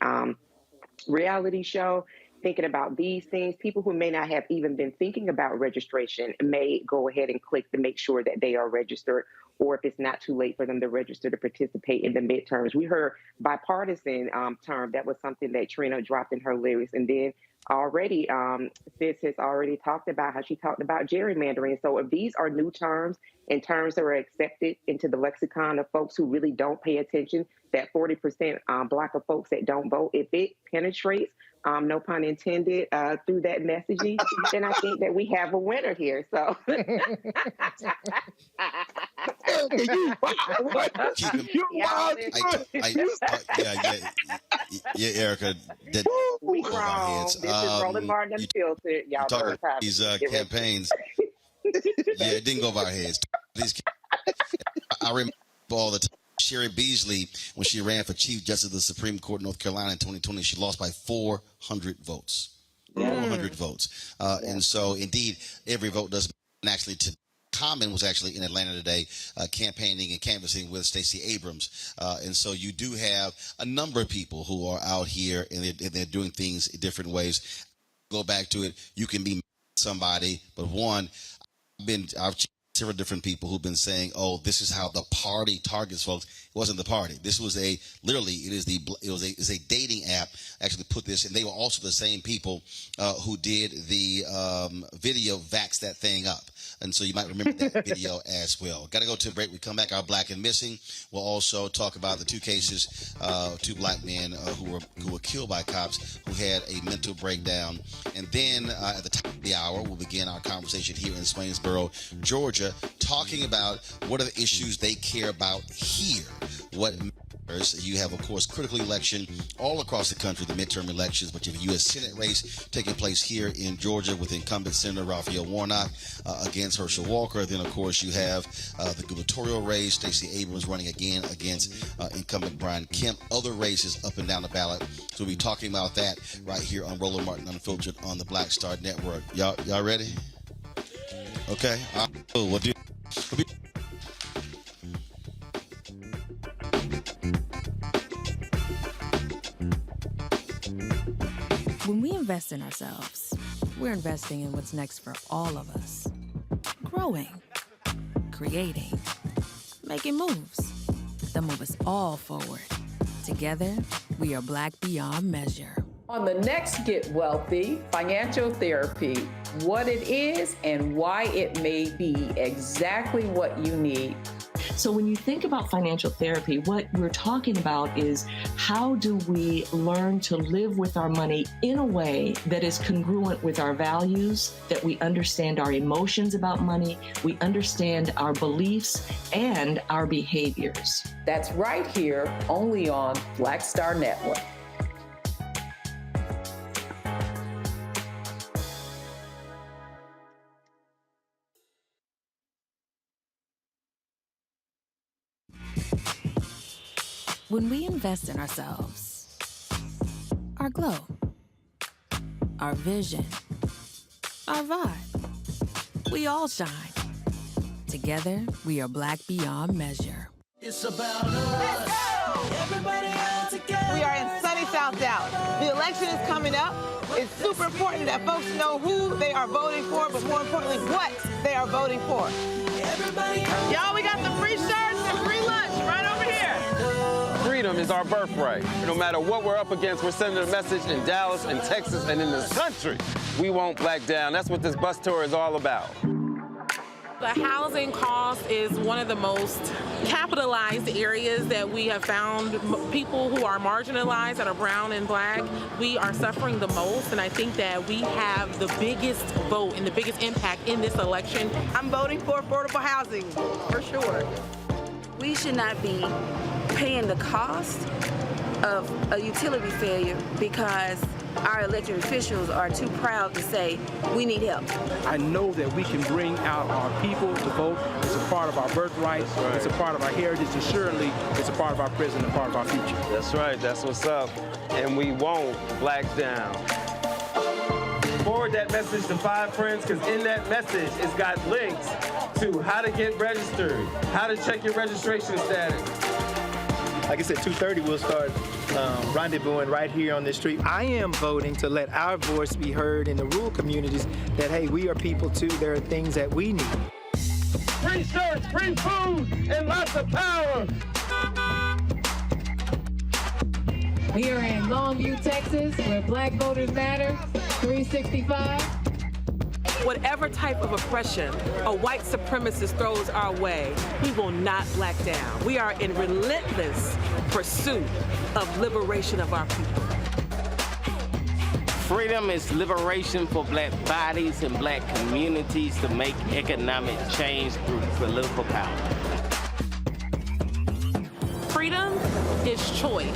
reality show, thinking about these things, people who may not have even been thinking about registration may go ahead and click to make sure that they are registered, or if it's not too late for them to register to participate in the midterms. We heard bipartisan term. That was something that Trina dropped in her lyrics. And then already, Sis has already talked about how she talked about gerrymandering. So if these are new terms and terms that are accepted into the lexicon of folks who really don't pay attention, that 40% block of folks that don't vote, if it penetrates, no pun intended, through that messaging, then I think that we have a winner here. So, Yeah, Erica. We grown. This is Roland Martin Unfiltered. Y'all know what time these campaigns. Yeah, it didn't go over our heads. I remember all the time. Sherry Beasley, when she ran for Chief Justice of the Supreme Court of North Carolina in 2020, she lost by 400 votes. 400 votes. And so, indeed, every vote does matter. Actually, Common was actually in Atlanta today campaigning and canvassing with Stacey Abrams. And so you do have a number of people who are out here and they're doing things in different ways. Go back to it. You can be somebody, but I've several different people who've been saying, "Oh, this is how the party targets folks." It wasn't the party. This was a dating app. Actually, put this, and they were also the same people who did the video "Vax That Thing Up." And so you might remember that video as well. Got to go to a break. We come back. Our Black and Missing. We'll also talk about the two cases, two black men who were killed by cops who had a mental breakdown. And then at the top of the hour, we'll begin our conversation here in Swainsboro, Georgia, talking about what are the issues they care about here. What matters. You have, of course, critical election all across the country, the midterm elections, but you have a U.S. Senate race taking place here in Georgia with incumbent Senator Raphael Warnock against Herschel Walker. Then, of course, you have the gubernatorial race, Stacey Abrams running again against incumbent Brian Kemp. Other races up and down the ballot. So we'll be talking about that right here on Roland Martin Unfiltered on the Black Star Network. Y'all ready? Okay. Cool. We'll be When we invest in ourselves, we're investing in what's next for all of us. Growing, creating, making moves that move us all forward. Together, we are Black beyond measure. On the next Get Wealthy, financial therapy, what it is and why it may be exactly what you need. So when you think about financial therapy, what we're talking about is how do we learn to live with our money in a way that is congruent with our values, that we understand our emotions about money, we understand our beliefs and our behaviors. That's right here, only on Black Star Network. When we invest in ourselves, our glow, our vision, our vibe, we all shine. Together, we are Black beyond measure. It's about us. Everybody out together. We are in sunny South Dallas. The election is coming up. It's super important that folks know who they are voting for, but more importantly, what they are voting for. Y'all, we got the free shirts and free lunch right over here. Freedom is our birthright. No matter what we're up against, we're sending a message in Dallas and Texas and in this country. We won't black down. That's what this bus tour is all about. The housing cost is one of the most capitalized areas that we have found. People who are marginalized, that are brown and black, we are suffering the most, and I think that we have the biggest vote and the biggest impact in this election. I'm voting for affordable housing, for sure. We should not be paying the cost of a utility failure because our elected officials are too proud to say, we need help. I know that we can bring out our people to vote. It's a part of our birthright. Right. It's a part of our heritage, and surely it's a part of our present and part of our future. That's right. That's what's up. And we won't black down. Forward that message to 5 friends, because in that message, it's got links to how to get registered, how to check your registration status. Like I said, 2:30 we'll start rendezvousing right here on this street. I am voting to let our voice be heard in the rural communities that, hey, we are people too. There are things that we need. Free shirts, free food, and lots of power. We are in Longview, Texas, where Black voters matter, 365. Whatever type of oppression a white supremacist throws our way, we will not black down. We are in relentless pursuit of liberation of our people. Freedom is liberation for black bodies and black communities to make economic change through political power. Freedom is choice.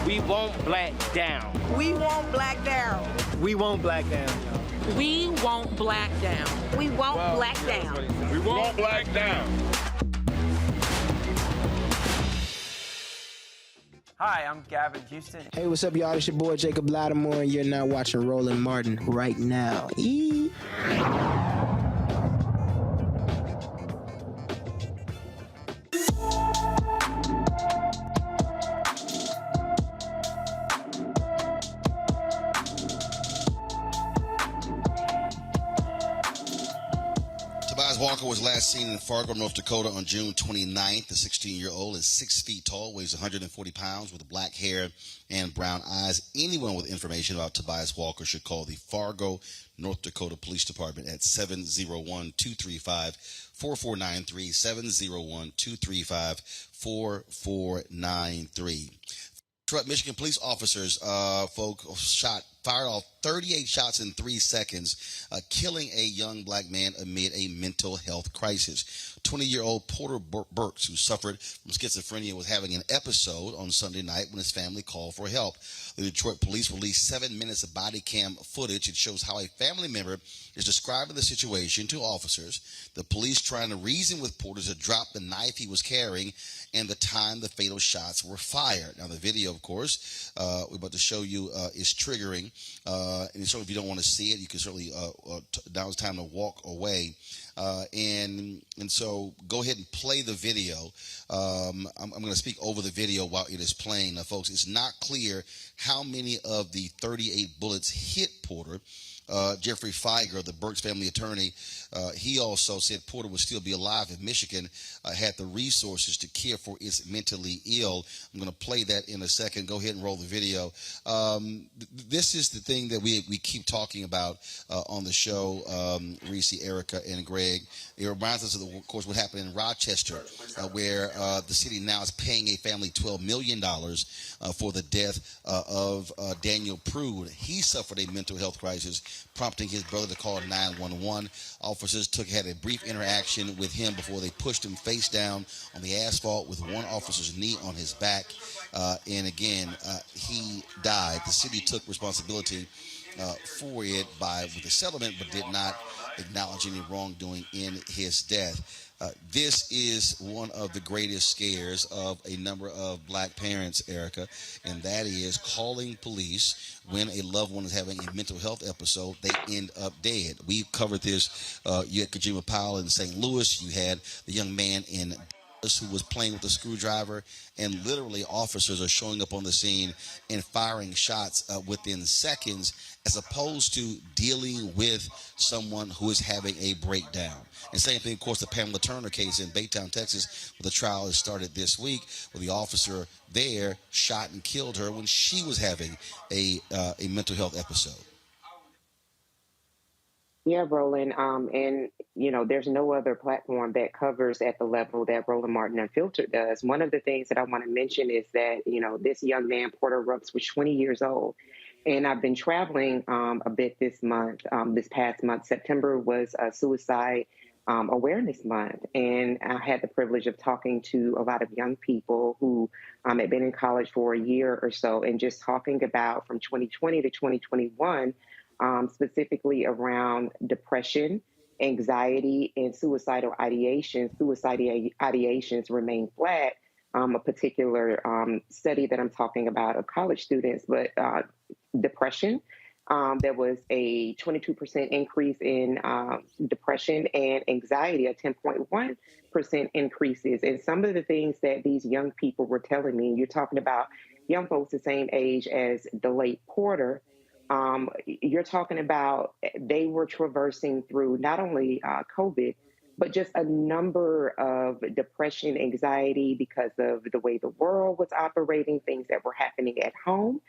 We won't black down. We won't black down. We won't black down, y'all. We won't black down. We won't black down. We won't black down. Hi, I'm Gavin Houston. Hey, what's up, y'all? It's your boy Jacob Lattimore, and you're now watching Roland Martin right now. Walker was last seen in Fargo, North Dakota on June 29th. The 16-year-old is 6 feet tall, weighs 140 pounds, with black hair and brown eyes. Anyone with information about Tobias Walker should call the Fargo, North Dakota Police Department at 701-235-4493, 701-235-4493. Michigan police officers, fired off 38 shots in 3 seconds, killing a young black man amid a mental health crisis. 20-year-old Porter Burks, who suffered from schizophrenia, was having an episode on Sunday night when his family called for help. The Detroit police released 7 minutes of body cam footage. It shows how a family member is describing the situation to officers. The police trying to reason with Porter to drop the knife he was carrying and the time the fatal shots were fired. Now, the video, of course, we're about to show you is triggering. And so if you don't want to see it, you can certainly, now it's time to walk away. And so go ahead and play the video. I'm going to speak over the video while it is playing. Now, folks, it's not clear how many of the 38 bullets hit Porter. Jeffrey Feiger, the Burks family attorney, he also said Porter would still be alive if Michigan had the resources to care for its mentally ill. I'm going to play that in a second. Go ahead and roll the video. This is the thing that we keep talking about on the show, Reese, Erica, and Greg. It reminds us of course, what happened in Rochester, where the city now is paying a family $12 million for the death of Daniel Prude. He suffered a mental health crisis, prompting his brother to call 911. Officers had a brief interaction with him before they pushed him face down on the asphalt with one officer's knee on his back. And again, he died. The city took responsibility for it with a settlement, but did not acknowledge any wrongdoing in his death. This is one of the greatest scares of a number of black parents, Erica, and that is calling police when a loved one is having a mental health episode. They end up dead. We covered this. You had Kajima Powell in St. Louis. You had the young man in who was playing with a screwdriver, and literally officers are showing up on the scene and firing shots within seconds, as opposed to dealing with someone who is having a breakdown. And same thing, of course, the Pamela Turner case in Baytown, Texas, where the trial has started this week, where the officer there shot and killed her when she was having a mental health episode. Yeah, Roland. And, there's no other platform that covers at the level that Roland Martin Unfiltered does. One of the things that I want to mention is that, this young man, Porter Rooks, was 20 years old. And I've been traveling a bit this past month. September was Suicide Awareness Month. And I had the privilege of talking to a lot of young people who had been in college for a year or so, and just talking about from 2020 to 2021, specifically around depression, anxiety, and suicidal ideations. Suicidal ideations remain flat. A particular study that I'm talking about of college students, but depression, there was a 22% increase in depression, and anxiety, a 10.1% increases. And some of the things that these young people were telling me, you're talking about young folks the same age as the late Porter, you're talking about they were traversing through not only COVID, but just a number of depression, anxiety because of the way the world was operating, things that were happening at home.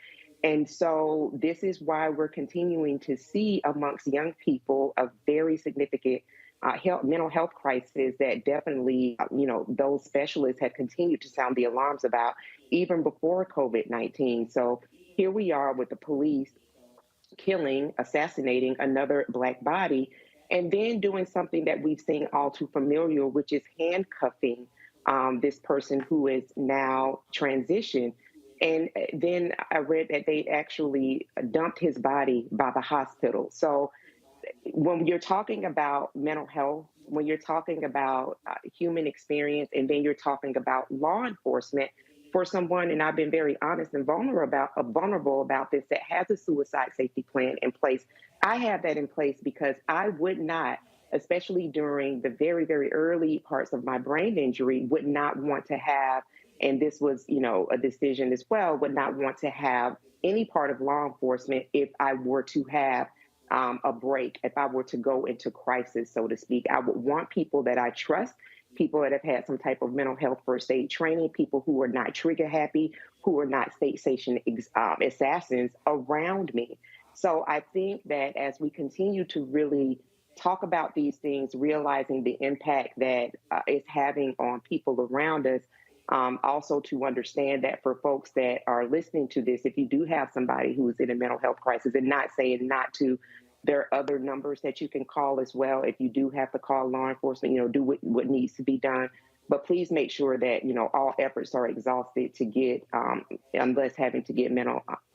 And so this is why we're continuing to see amongst young people a very significant mental health crisis that definitely, those specialists had continued to sound the alarms about even before COVID-19. So here we are with the police assassinating another Black body, and then doing something that we've seen all too familiar, which is handcuffing this person who is now transitioned. And then I read that they actually dumped his body by the hospital. So when you're talking about mental health, when you're talking about human experience, and then you're talking about law enforcement for someone, and I've been very honest and vulnerable about this, that has a suicide safety plan in place. I have that in place because I would not, especially during the very, very early parts of my brain injury, would not want to have, and this was, a decision as well, would not want to have any part of law enforcement if I were to have a break, if I were to go into crisis, so to speak. I would want people that I trust, people that have had some type of mental health first aid training, people who are not trigger happy, who are not state station assassins around me. So I think that as we continue to really talk about these things, realizing the impact that it's having on people around us, also to understand that for folks that are listening to this, if you do have somebody who is in a mental health crisis, and not saying not to, there are other numbers that you can call as well. If you do have to call law enforcement, do what needs to be done. But please make sure that, all efforts are exhausted to get, unless having to get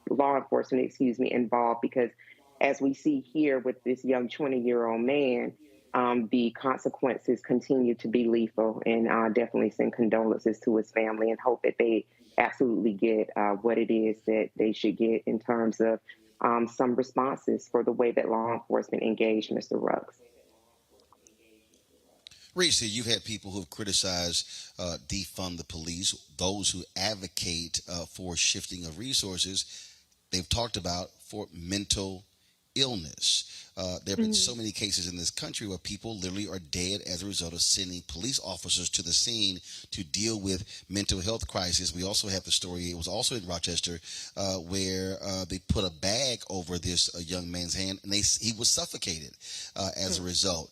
law enforcement, involved, because as we see here with this young 20-year-old man, the consequences continue to be lethal, and definitely send condolences to his family and hope that they absolutely get what it is that they should get in terms of some responses for the way that law enforcement engaged Mr. Ruggs. Reese, you've had people who have criticized defund the police, those who advocate for shifting of resources. They've talked about for mental illness. There have been so many cases in this country where people literally are dead as a result of sending police officers to the scene to deal with mental health crisis. We also have the story, it was also in Rochester, where they put a bag over this young man's hand and he was suffocated as a result.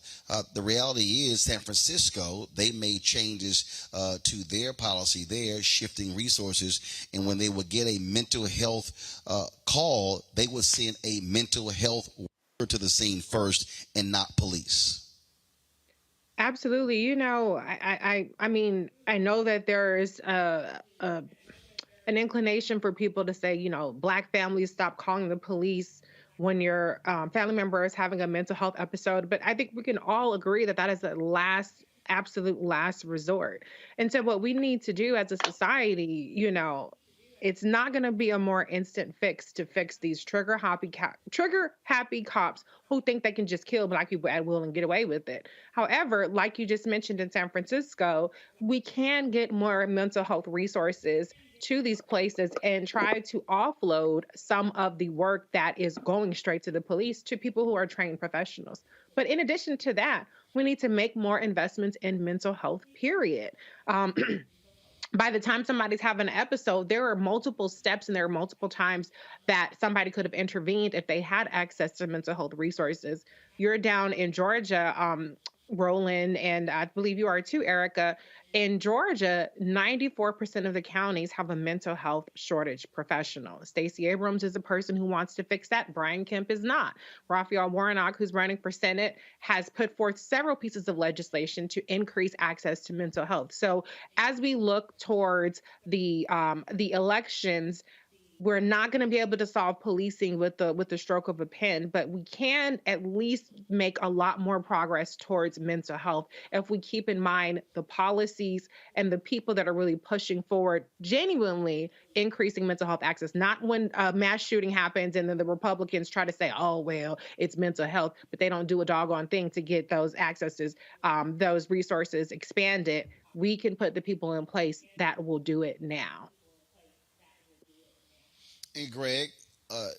The reality is San Francisco, they made changes to their policy there, shifting resources, and when they would get a mental health call, they would send a mental health worker to the scene first and not police. Absolutely. I mean, I know that there's an inclination for people to say, Black families, stop calling the police when your family member is having a mental health episode. But I think we can all agree that that is the absolute last resort. And so what we need to do as a society, it's not going to be a more instant fix to fix these trigger happy cops who think they can just kill Black people at will and get away with it. However, like you just mentioned in San Francisco, we can get more mental health resources to these places and try to offload some of the work that is going straight to the police to people who are trained professionals. But in addition to that, we need to make more investments in mental health, period. By the time somebody's having an episode, there are multiple steps and there are multiple times that somebody could have intervened if they had access to mental health resources. You're down in Georgia, Roland, and I believe you are too, Erica. In Georgia, 94% of the counties have a mental health shortage professional. Stacey Abrams is a person who wants to fix that. Brian Kemp is not. Raphael Warnock, who's running for Senate, has put forth several pieces of legislation to increase access to mental health. So as we look towards the elections, we're not going to be able to solve policing with the stroke of a pen, but we can at least make a lot more progress towards mental health if we keep in mind the policies and the people that are really pushing forward, genuinely increasing mental health access, not when a mass shooting happens and then the Republicans try to say, oh, well, it's mental health, but they don't do a doggone thing to get those accesses, those resources expanded. We can put the people in place that will do it now. Hey, Greg,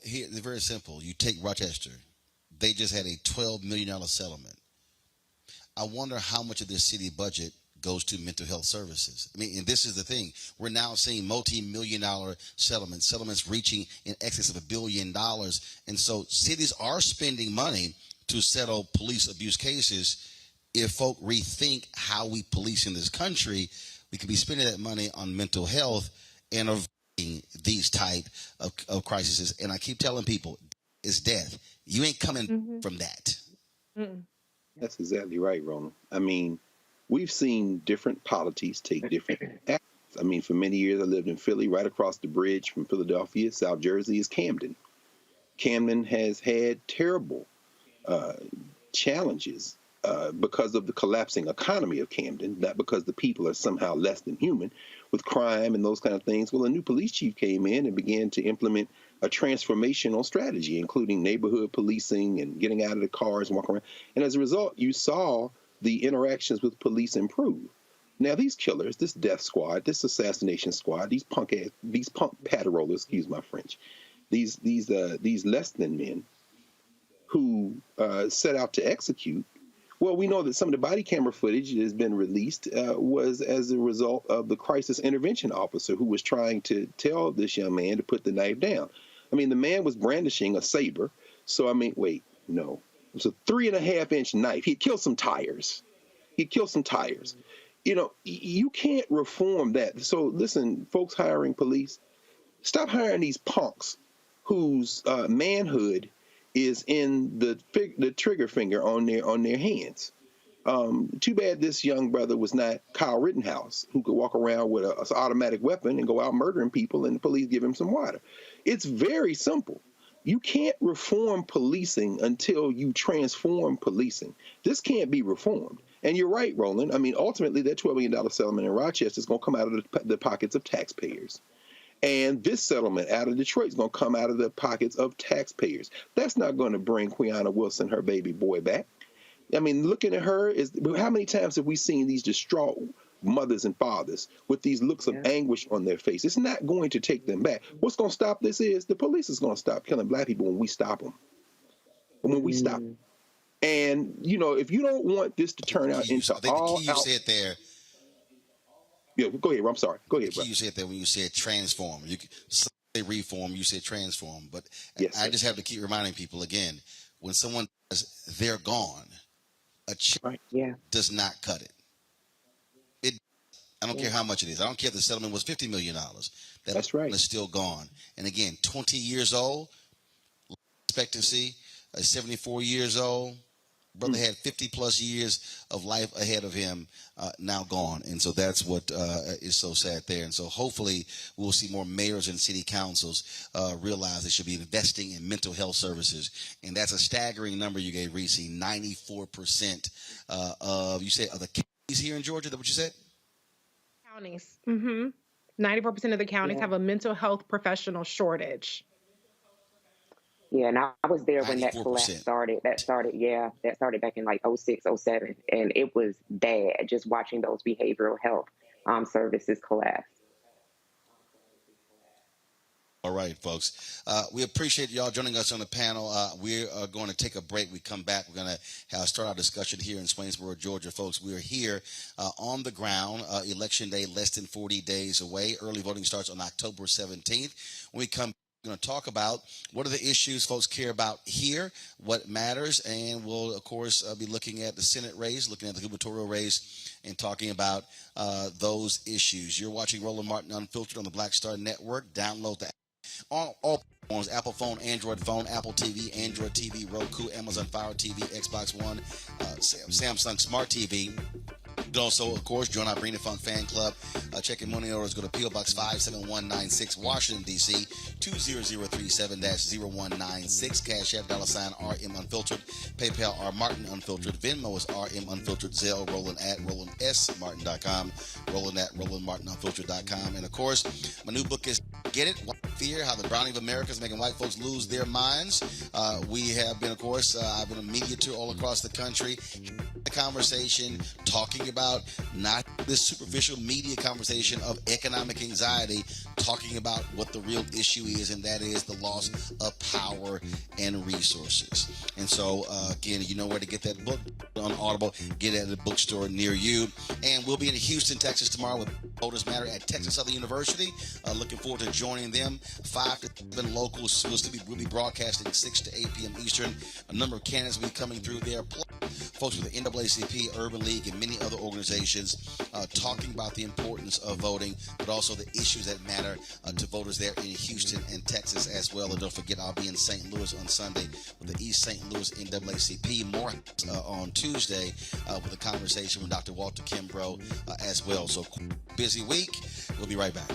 here it's very simple. You take Rochester. They just had a $12 million settlement. I wonder how much of their city budget goes to mental health services. I mean, and this is the thing. We're now seeing multi-million-dollar settlements reaching in excess of $1 billion. And so cities are spending money to settle police abuse cases. If folk rethink how we police in this country, we could be spending that money on mental health and these type of crises. And I keep telling people, it's death. You ain't coming from that. That's exactly right, Roland. I mean, we've seen different polities take different actions. I mean, for many years I lived in Philly. Right across the bridge from Philadelphia, South Jersey, is Camden. Camden has had terrible challenges because of the collapsing economy of Camden, not because the people are somehow less than human, with crime and those kind of things. Well, a new police chief came in and began to implement a transformational strategy, including neighborhood policing and getting out of the cars and walking around. And as a result, you saw the interactions with police improve. Now, these killers, this death squad, this assassination squad, these punk paterolers, excuse my French, these less than men who set out to execute. Well, we know that some of the body camera footage that has been released was as a result of the crisis intervention officer who was trying to tell this young man to put the knife down. I mean, the man was brandishing a saber. So, I mean, wait, no. It was a 3.5-inch knife. He'd killed some tires. You know, you can't reform that. So, listen, folks hiring police, stop hiring these punks whose manhood is in the trigger finger on their hands. Too bad this young brother was not Kyle Rittenhouse, who could walk around with an automatic weapon and go out murdering people and the police give him some water. It's very simple. You can't reform policing until you transform policing. This can't be reformed. And you're right, Roland. I mean, ultimately, that $12 million settlement in Rochester is going to come out of the pockets of taxpayers. And this settlement out of Detroit is going to come out of the pockets of taxpayers. That's not going to bring Quiana Wilson, her baby boy, back. I mean, looking at her, how many times have we seen these distraught mothers and fathers with these looks of anguish on their face? It's not going to take them back. What's going to stop this is the police is going to stop killing black people when we stop them. When we stop them. And, you know, if you don't want this to turn out into all you said there. Yeah, go ahead. I'm sorry. Go ahead, bro. You said that when you said transform. You say reform, you said transform. But yes, I just have to keep reminding people again, when someone says they're gone, a check does not cut it. I don't care how much it is. I don't care if the settlement was $50 million. That's right. It's still gone. And again, 20 years old, expectancy, 74 years old. Brother had 50 plus years of life ahead of him, now gone. And so that's what is so sad there. And so hopefully we'll see more mayors and city councils realize they should be investing in mental health services. And that's a staggering number you gave, Reese. 94% of the counties here in Georgia. Is that what you said? Counties. 94% of the counties have a mental health professional shortage. Yeah, and I was there when that collapse started. That started back in like 06, 07. And it was bad just watching those behavioral health services collapse. All right, folks. We appreciate y'all joining us on the panel. We are going to take a break. We come back. We're going to start our discussion here in Swainsboro, Georgia, folks. We are here on the ground. Election day less than 40 days away. Early voting starts on October 17th. When we come, we're going to talk about what are the issues folks care about here, what matters, and we'll, of course, be looking at the Senate race, looking at the gubernatorial race, and talking about those issues. You're watching Roland Martin Unfiltered on the Black Star Network. Download the app on all platforms: Apple phone, Android phone, Apple TV, Android TV, Roku, Amazon Fire TV, Xbox One, Samsung Smart TV. You can also, of course, join our Bring the Funk fan club. Check-in money orders. Go to P.O. Box 57196, Washington, D.C., 20037-0196. Cash App, $RM Unfiltered. PayPal, R Martin Unfiltered. Venmo is RM Unfiltered. Zelle, Roland at RolandSMartin.com. Roland at RolandMartinUnfiltered.com. And, of course, my new book is Get It, White Fear, How the Browning of America is Making White Folks Lose Their Minds. We have been, of course, I've been a media tour all across the country. The conversation, talking about not this superficial media conversation of economic anxiety, talking about what the real issue is, and that is the loss of power and resources. And so, again, you know where to get that book on Audible. Get it at a bookstore near you. And we'll be in Houston, Texas tomorrow with Voters Matter at Texas Southern University. Looking forward to joining them. 5 to 7 locals. We'll be broadcasting 6 to 8 p.m. Eastern. A number of candidates will be coming through there. Plus, folks with the NAACP, Urban League, and many other organizations talking about the importance of voting, but also the issues that matter to voters there in Houston and Texas as well. And don't forget, I'll be in St. Louis on Sunday with the East St. Louis NAACP. More on Tuesday with a conversation with Dr. Walter Kimbrough as well. So busy week. We'll be right back.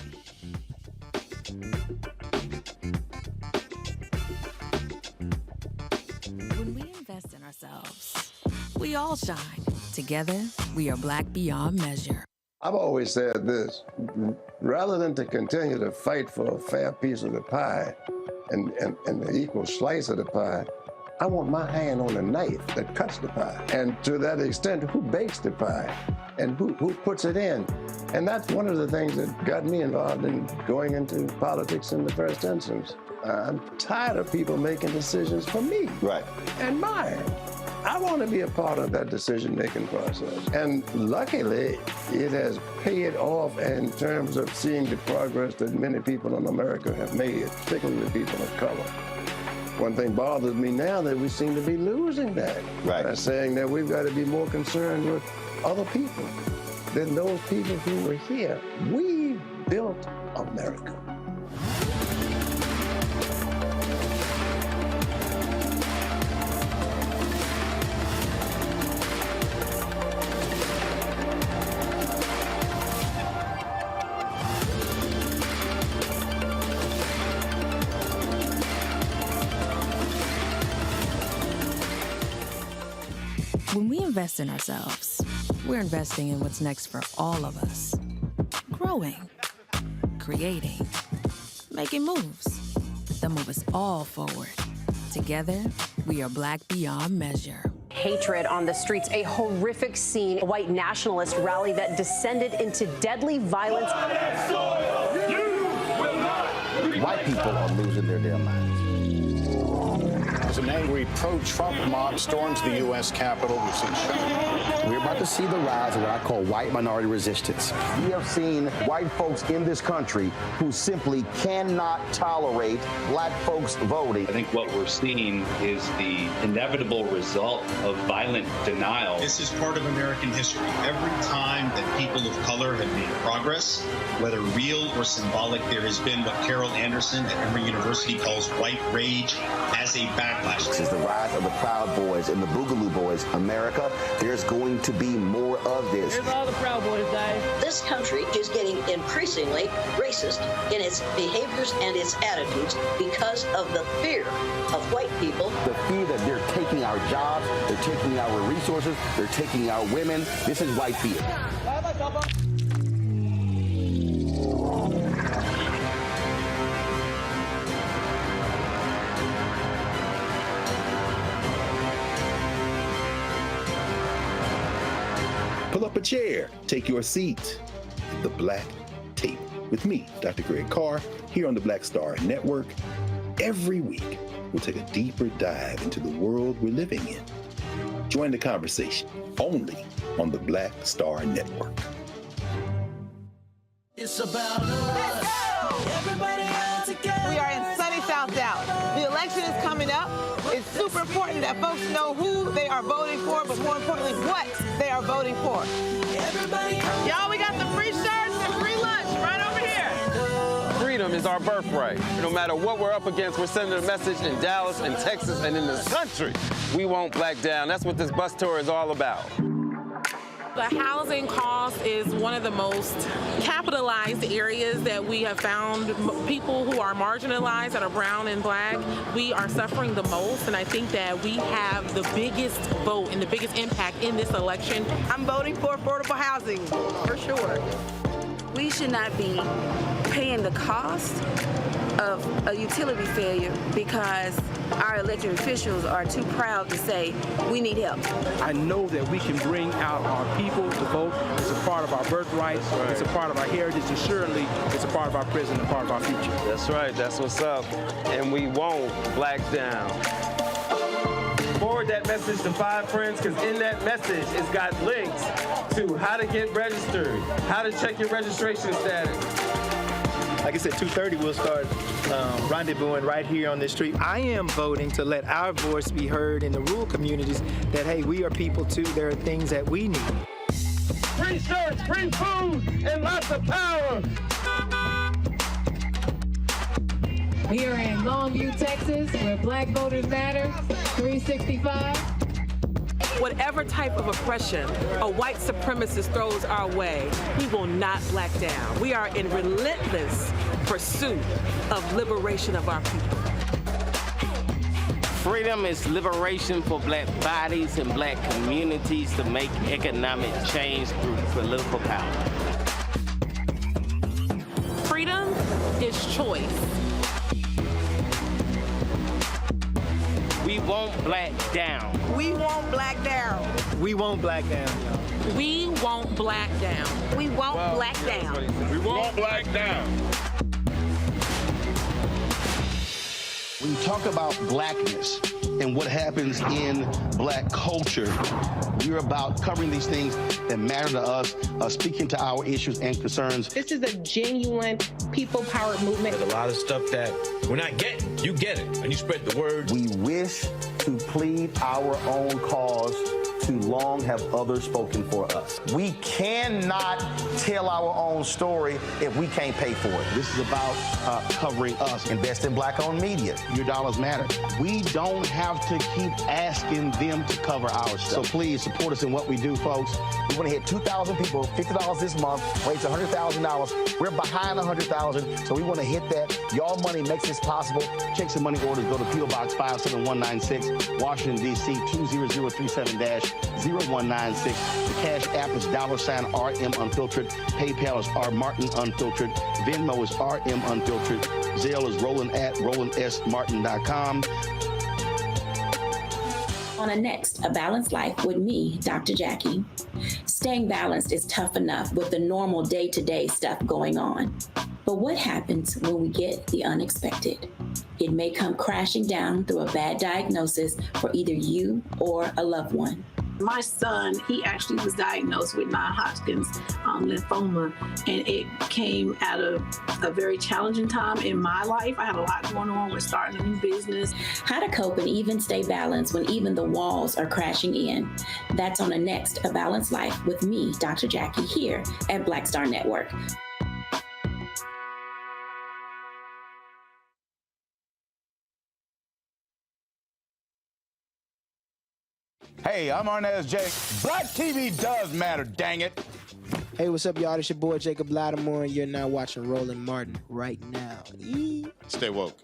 When we invest in ourselves, we all shine. Together, we are black beyond measure. I've always said this, rather than to continue to fight for a fair piece of the pie and the equal slice of the pie, I want my hand on the knife that cuts the pie. And to that extent, who bakes the pie and who puts it in? And that's one of the things that got me involved in going into politics in the first instance. I'm tired of people making decisions for me and mine. I want to be a part of that decision-making process. And luckily, it has paid off in terms of seeing the progress that many people in America have made, particularly the people of color. One thing bothers me now that we seem to be losing that. By saying that we've got to be more concerned with other people than those people who were here. We built America. When we invest in ourselves, we're investing in what's next for all of us. Growing, creating, making moves that move us all forward. Together, we are black beyond measure. Hatred on the streets, a horrific scene, a white nationalist rally that descended into deadly violence. White people are losing their damn minds. As an angry pro-Trump mob storms the U.S. Capitol, we've seen shootings. We're about to see the rise of what I call white minority resistance. We have seen white folks in this country who simply cannot tolerate black folks voting. I think what we're seeing is the inevitable result of violent denial. This is part of American history. Every time that people of color have made progress, whether real or symbolic, there has been what Carol Anderson at Emory University calls white rage as a backlash. This is the rise of the Proud Boys and the Boogaloo Boys. America, there's going to be more of this. Here's all the Proud Boys, guys. This country is getting increasingly racist in its behaviors and its attitudes because of the fear of white people. The fear that they're taking our jobs, they're taking our resources, they're taking our women. This is white fear. Pull up a chair, take your seat at the Black Table with me, Dr. Greg Carr, here on the Black Star Network. Every week, we'll take a deeper dive into the world we're living in. Join the conversation only on the Black Star Network. It's about us. Everybody all together. We are in sunny South Dallas. The election is coming up. It's super important that folks know who they are voting for, but more importantly, what they are voting for. Y'all, we got the free shirts and free lunch right over here. Freedom is our birthright. No matter what we're up against, we're sending a message in Dallas and Texas and in this country. We won't black down. That's what this bus tour is all about. The housing cost is one of the most capitalized areas that we have found. People who are marginalized, that are brown and black, we are suffering the most, and I think that we have the biggest vote and the biggest impact in this election. I'm voting for affordable housing, for sure. We should not be paying the cost of a utility failure because our elected officials are too proud to say we need help. I know that we can bring out our people to vote. It's a part of our birthright. Right. It's a part of our heritage, and surely it's a part of our present and part of our future. That's right. That's what's up. And we won't black down. Forward that message to 5 friends, because in that message, it's got links to how to get registered, how to check your registration status. like I said, 2:30, we'll start rendezvousing right here on this street. I am voting to let our voice be heard in the rural communities that, hey, we are people too. There are things that we need. Free shirts, free food, and lots of power. We are in Longview, Texas, where Black Voters Matter, 365. Whatever type of oppression a white supremacist throws our way, we will not back down. We are in relentless pursuit of liberation of our people. Freedom is liberation for black bodies and black communities to make economic change through political power. Freedom is choice. We won't black down. We won't black down. We won't black down, y'all. We won't black down. We won't black down. We won't black down. When you talk about blackness and what happens in black culture, we're about covering these things that matter to us, speaking to our issues and concerns. This is a genuine people-powered movement. There's a lot of stuff that we're not getting. You get it, and you spread the word. We wish to plead our own cause. Too long have others spoken for us. We cannot tell our own story if we can't pay for it. This is about covering us. Invest in black-owned media. Your dollars matter. We don't have to keep asking them to cover our stuff. So please support us in what we do, folks. We want to hit 2,000 people, $50 this month, raise $100,000. We're behind 100,000, so we want to hit that. Y'all money makes this possible. Check some money orders. Go to P.O. Box 57196, Washington, D.C. 20037-0196. The Cash App is $RM Unfiltered. PayPal is R Martin Unfiltered. Venmo is RM Unfiltered. Zelle is Roland at RolandSMartin.com. On a next, A Balanced Life with me, Dr. Jackie. Staying balanced is tough enough with the normal day-to-day stuff going on. But what happens when we get the unexpected? It may come crashing down through a bad diagnosis for either you or a loved one. My son, he actually was diagnosed with non-Hodgkin's lymphoma, and it came at a very challenging time in my life. I had a lot going on with starting a new business. How to cope and even stay balanced when even the walls are crashing in. That's on the next A Balanced Life with me, Dr. Jackie, here at Black Star Network. Hey, I'm Arnaz J. Black TV does matter, dang it. Hey, what's up, y'all? It's your boy Jacob Lattimore, and you're now watching Roland Martin right now. Stay woke.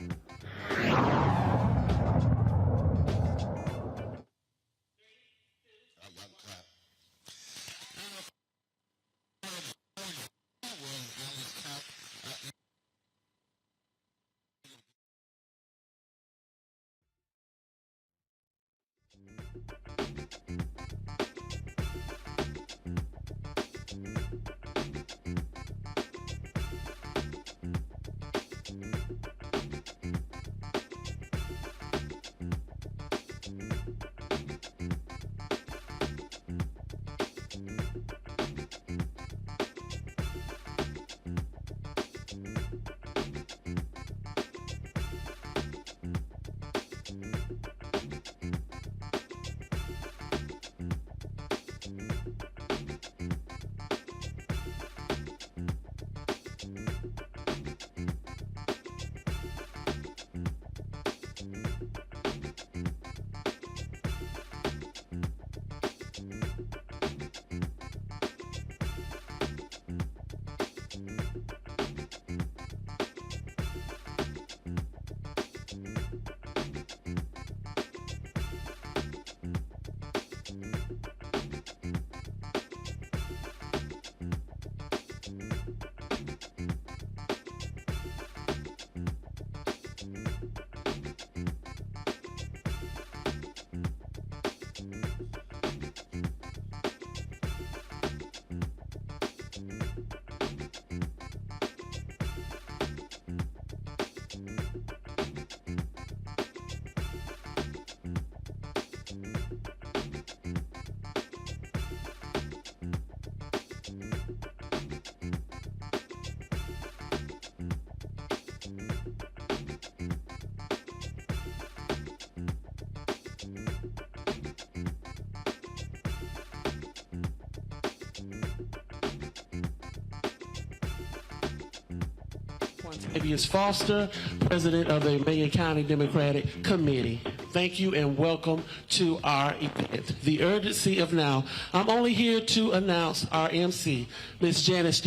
Fabius Foster, President of the Macon County Democratic Committee. Thank you and welcome to our event. The urgency of now. I'm only here to announce our MC, Miss Janet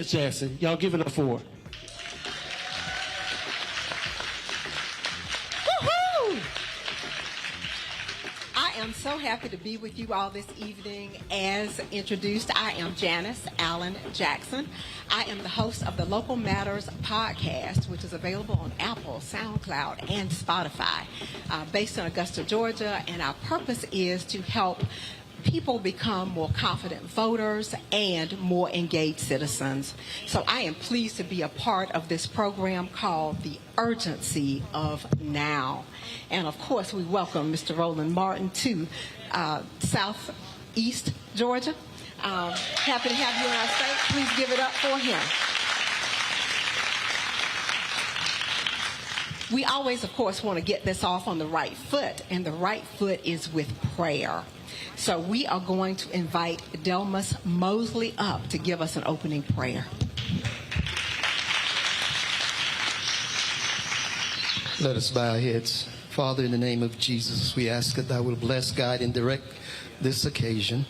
Jackson. Y'all give it up for her. I am so happy to be with you all this evening. As introduced, I am Janice Allen Jackson. I am the host of the Local Matters podcast, which is available on Apple, SoundCloud, and Spotify, based in Augusta, Georgia. And our purpose is to help people become more confident voters and more engaged citizens. So I am pleased to be a part of this program called The Urgency of Now. And of course, we welcome Mr. Roland Martin to Southeast Georgia. Happy to have you in our state. Please give it up for him. We always, of course, want to get this off on the right foot, and the right foot is with prayer. So we are going to invite Delmas Mosley up to give us an opening prayer. Let us bow our heads. Father, in the name of Jesus, we ask that thou will bless, guide, and direct this occasion.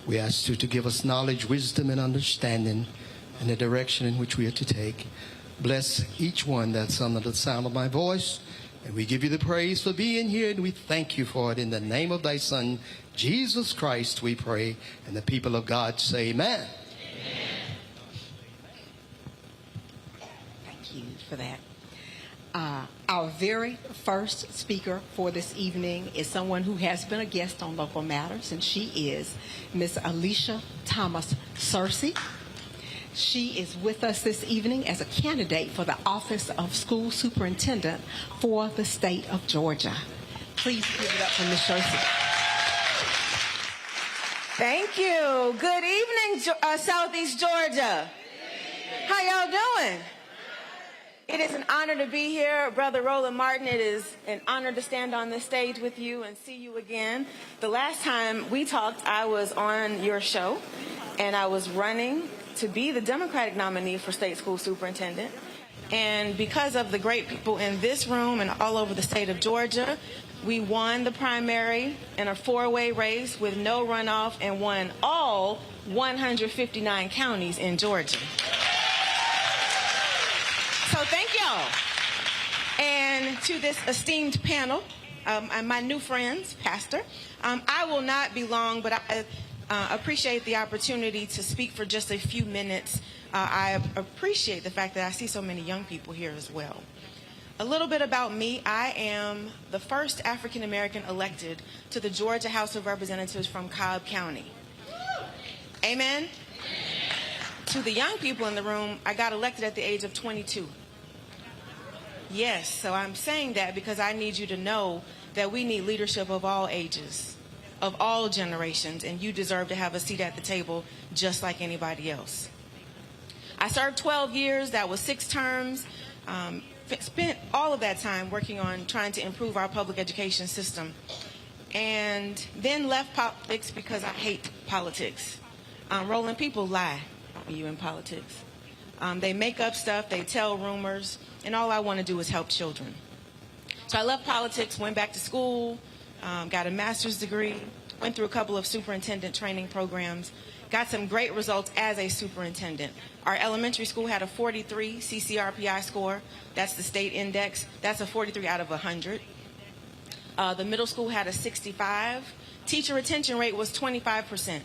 We ask you to give us knowledge, wisdom, and understanding in the direction in which we are to take. Bless each one that's under the sound of my voice. And we give you the praise for being here, and we thank you for it. In the name of thy Son, Jesus Christ, we pray. And the people of God say amen. Amen. Thank you for that. Our very first speaker for this evening is someone who has been a guest on Local Matters, and she is Miss Alicia Thomas Searcy. She is with us this evening as a candidate for the office of school superintendent for the state of Georgia. Please give it up for Ms. Searcy. Thank you. Good evening, Southeast Georgia. How y'all doing? It is an honor to be here, Brother Roland Martin. It is an honor to stand on this stage with you and see you again. The last time we talked, I was on your show, and I was running to be the Democratic nominee for state school superintendent. And because of the great people in this room and all over the state of Georgia, we won the primary in a four-way race with no runoff and won all 159 counties in Georgia. So thank y'all. And to this esteemed panel, and my new friends, Pastor, I will not be long, but I appreciate the opportunity to speak for just a few minutes. I appreciate the fact that I see so many young people here as well. A little bit about me. I am the first African American elected to the Georgia House of Representatives from Cobb County. Amen? To the young people in the room, I got elected at the age of 22. Yes, so I'm saying that because I need you to know that we need leadership of all ages, of all generations, and you deserve to have a seat at the table just like anybody else. I served 12 years. That was 6 terms. Spent all of that time working on trying to improve our public education system, and then left politics because I hate politics. Roland, people lie when you're in politics. They make up stuff, they tell rumors, and all I want to do is help children. So I left politics, went back to school, got a master's degree, went through a couple of superintendent training programs, got some great results as a superintendent. Our elementary school had a 43 CCRPI score. That's the state index. That's a 43 out of 100. The middle school had a 65. Teacher retention rate was 25%.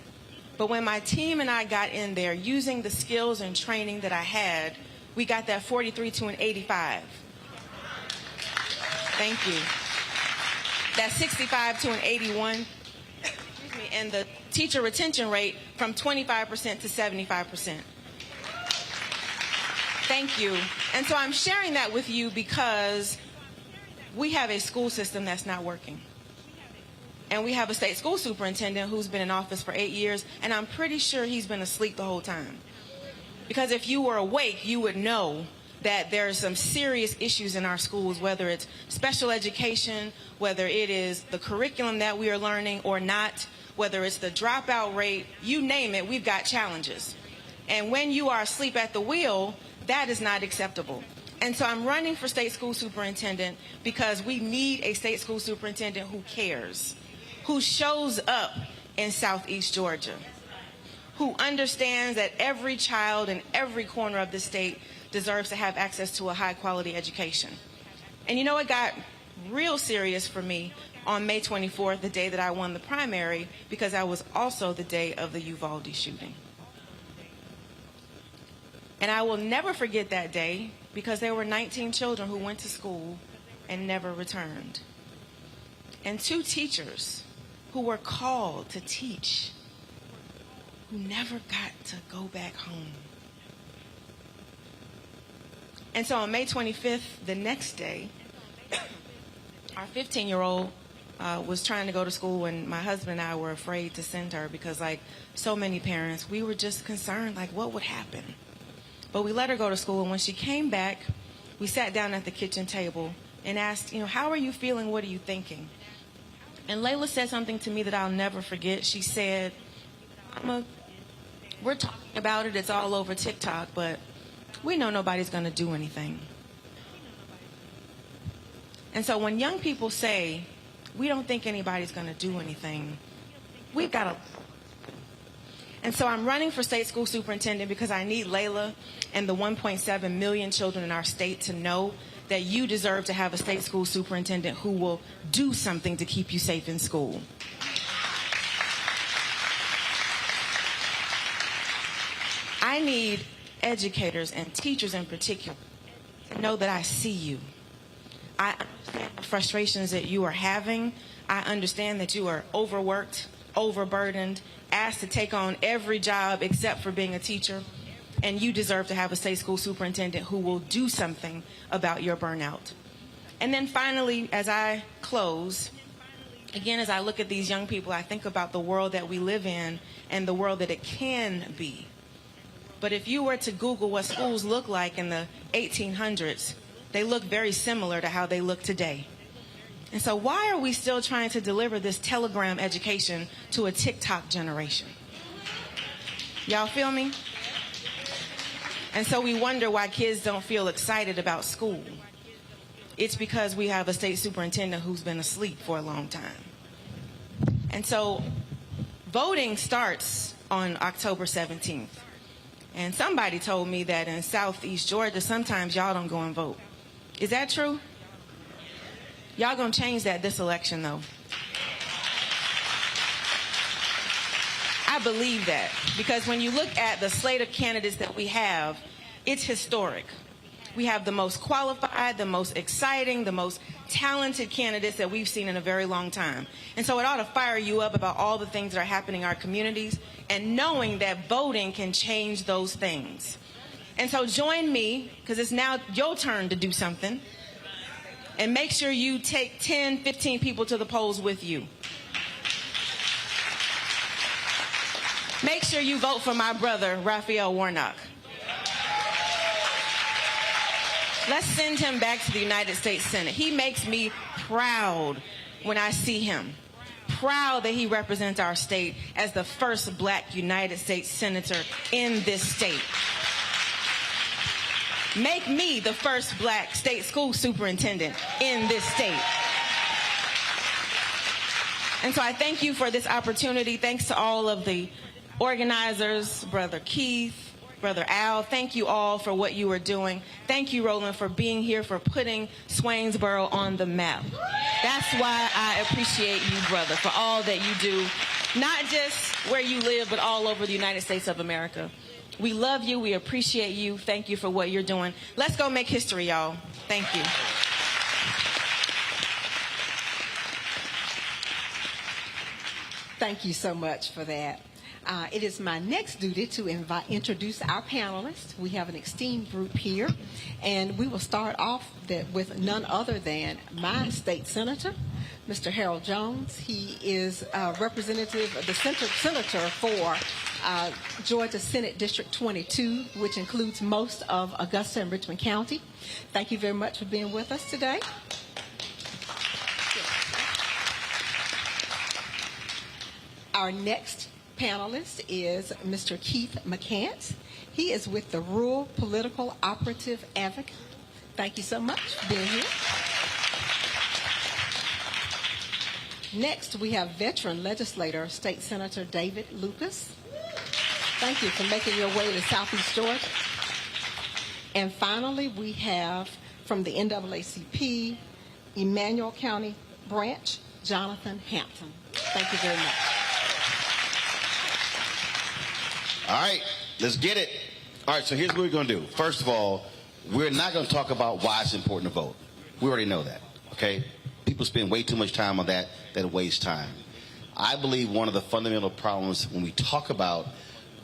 But when my team and I got in there using the skills and training that I had, we got that 43 to an 85. Thank you. That 65 to an 81. And the teacher retention rate from 25% to 75%. Thank you. And so I'm sharing that with you because we have a school system that's not working. And we have a state school superintendent who's been in office for 8 years, and I'm pretty sure he's been asleep the whole time. Because if you were awake, you would know that there are some serious issues in our schools, whether it's special education, whether it is the curriculum that we are learning or not, whether it's the dropout rate, you name it, we've got challenges. And when you are asleep at the wheel, That is not acceptable. And so I'm running for state school superintendent because we need a state school superintendent who cares, who shows up in Southeast Georgia, who understands that every child in every corner of the state deserves to have access to a high-quality education. And you know, it got real serious for me on May 24th, the day that I won the primary, because that was also the day of the Uvalde shooting. And I will never forget that day because there were 19 children who went to school and never returned. And 2 teachers who were called to teach who never got to go back home. And so on May 25th, the next day, our 15-year-old was trying to go to school, and my husband and I were afraid to send her because, like so many parents, we were just concerned, like, what would happen? But we let her go to school, and when she came back, we sat down at the kitchen table and asked, how are you feeling? What are you thinking? And Layla said something to me that I'll never forget. She said, we're talking about it. It's all over TikTok, but we know nobody's going to do anything. And so when young people say, we don't think anybody's going to do anything, we've got to. And so I'm running for state school superintendent because I need Layla and the 1.7 million children in our state to know that you deserve to have a state school superintendent who will do something to keep you safe in school. I need educators and teachers in particular to know that I see you. I understand the frustrations that you are having. I understand that you are overworked, overburdened, asked to take on every job except for being a teacher. And you deserve to have a state school superintendent who will do something about your burnout. And then finally, as I close, again, as I look at these young people, I think about the world that we live in and the world that it can be. But if you were to Google what schools look like in the 1800s, they look very similar to how they look today. And so why are we still trying to deliver this telegram education to a TikTok generation? Y'all feel me? And so we wonder why kids don't feel excited about school. It's because we have a state superintendent who's been asleep for a long time. And so voting starts on October 17th. And somebody told me that in Southeast Georgia, sometimes y'all don't go and vote. Is that true? Y'all gonna change that this election, though. I believe that, because when you look at the slate of candidates that we have, it's historic. We have the most qualified, the most exciting, the most talented candidates that we've seen in a very long time. And so it ought to fire you up about all the things that are happening in our communities and knowing that voting can change those things. And so join me, because it's now your turn to do something. And make sure you take 10, 15 people to the polls with you. Make sure you vote for my brother, Raphael Warnock. Let's send him back to the United States Senate. He makes me proud when I see him. Proud that he represents our state as the first black United States Senator in this state. Make me the first black state school superintendent in this state. And so I thank you for this opportunity. Thanks to all of the organizers, Brother Keith, Brother Al, thank you all for what you are doing. Thank you, Roland, for being here, for putting Swainsboro on the map. That's why I appreciate you, brother, for all that you do, not just where you live, but all over the United States of America. We love you. We appreciate you. Thank you for what you're doing. Let's go make history, y'all. Thank you. Thank you so much for that. It is my next duty to introduce our panelists. We have an esteemed group here, and we will start off with none other than my state senator, Mr. Harold Jones. He is a representative of the senator for Georgia Senate District 22, which includes most of Augusta and Richmond County. Thank you very much for being with us today. Our next panelist is Mr. Keith McCants. He is with the Rural Political Operative Advocate. Thank you so much for being here. Next, we have veteran legislator, State Senator David Lucas. Thank you for making your way to Southeast Georgia. And finally, we have from the NAACP, Emmanuel County Branch, Jonathan Hampton. Thank you very much. All right, let's get it. All right, so here's what we're going to do. First of all, we're not going to talk about why it's important to vote. We already know that, okay? People spend way too much time on that wastes time. I believe one of the fundamental problems when we talk about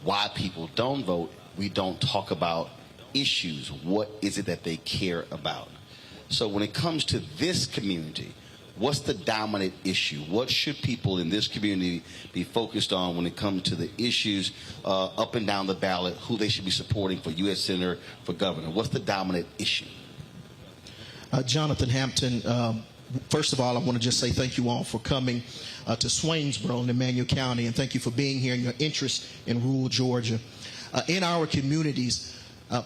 why people don't vote, we don't talk about issues. What is it that they care about? So when it comes to this community, what's the dominant issue? What should people in this community be focused on when it comes to the issues up and down the ballot, who they should be supporting for U.S. Senator, for governor? What's the dominant issue? Jonathan Hampton, first of all, I want to just say thank you all for coming to Swainsboro in Emmanuel County, and thank you for being here and your interest in rural Georgia. In our communities,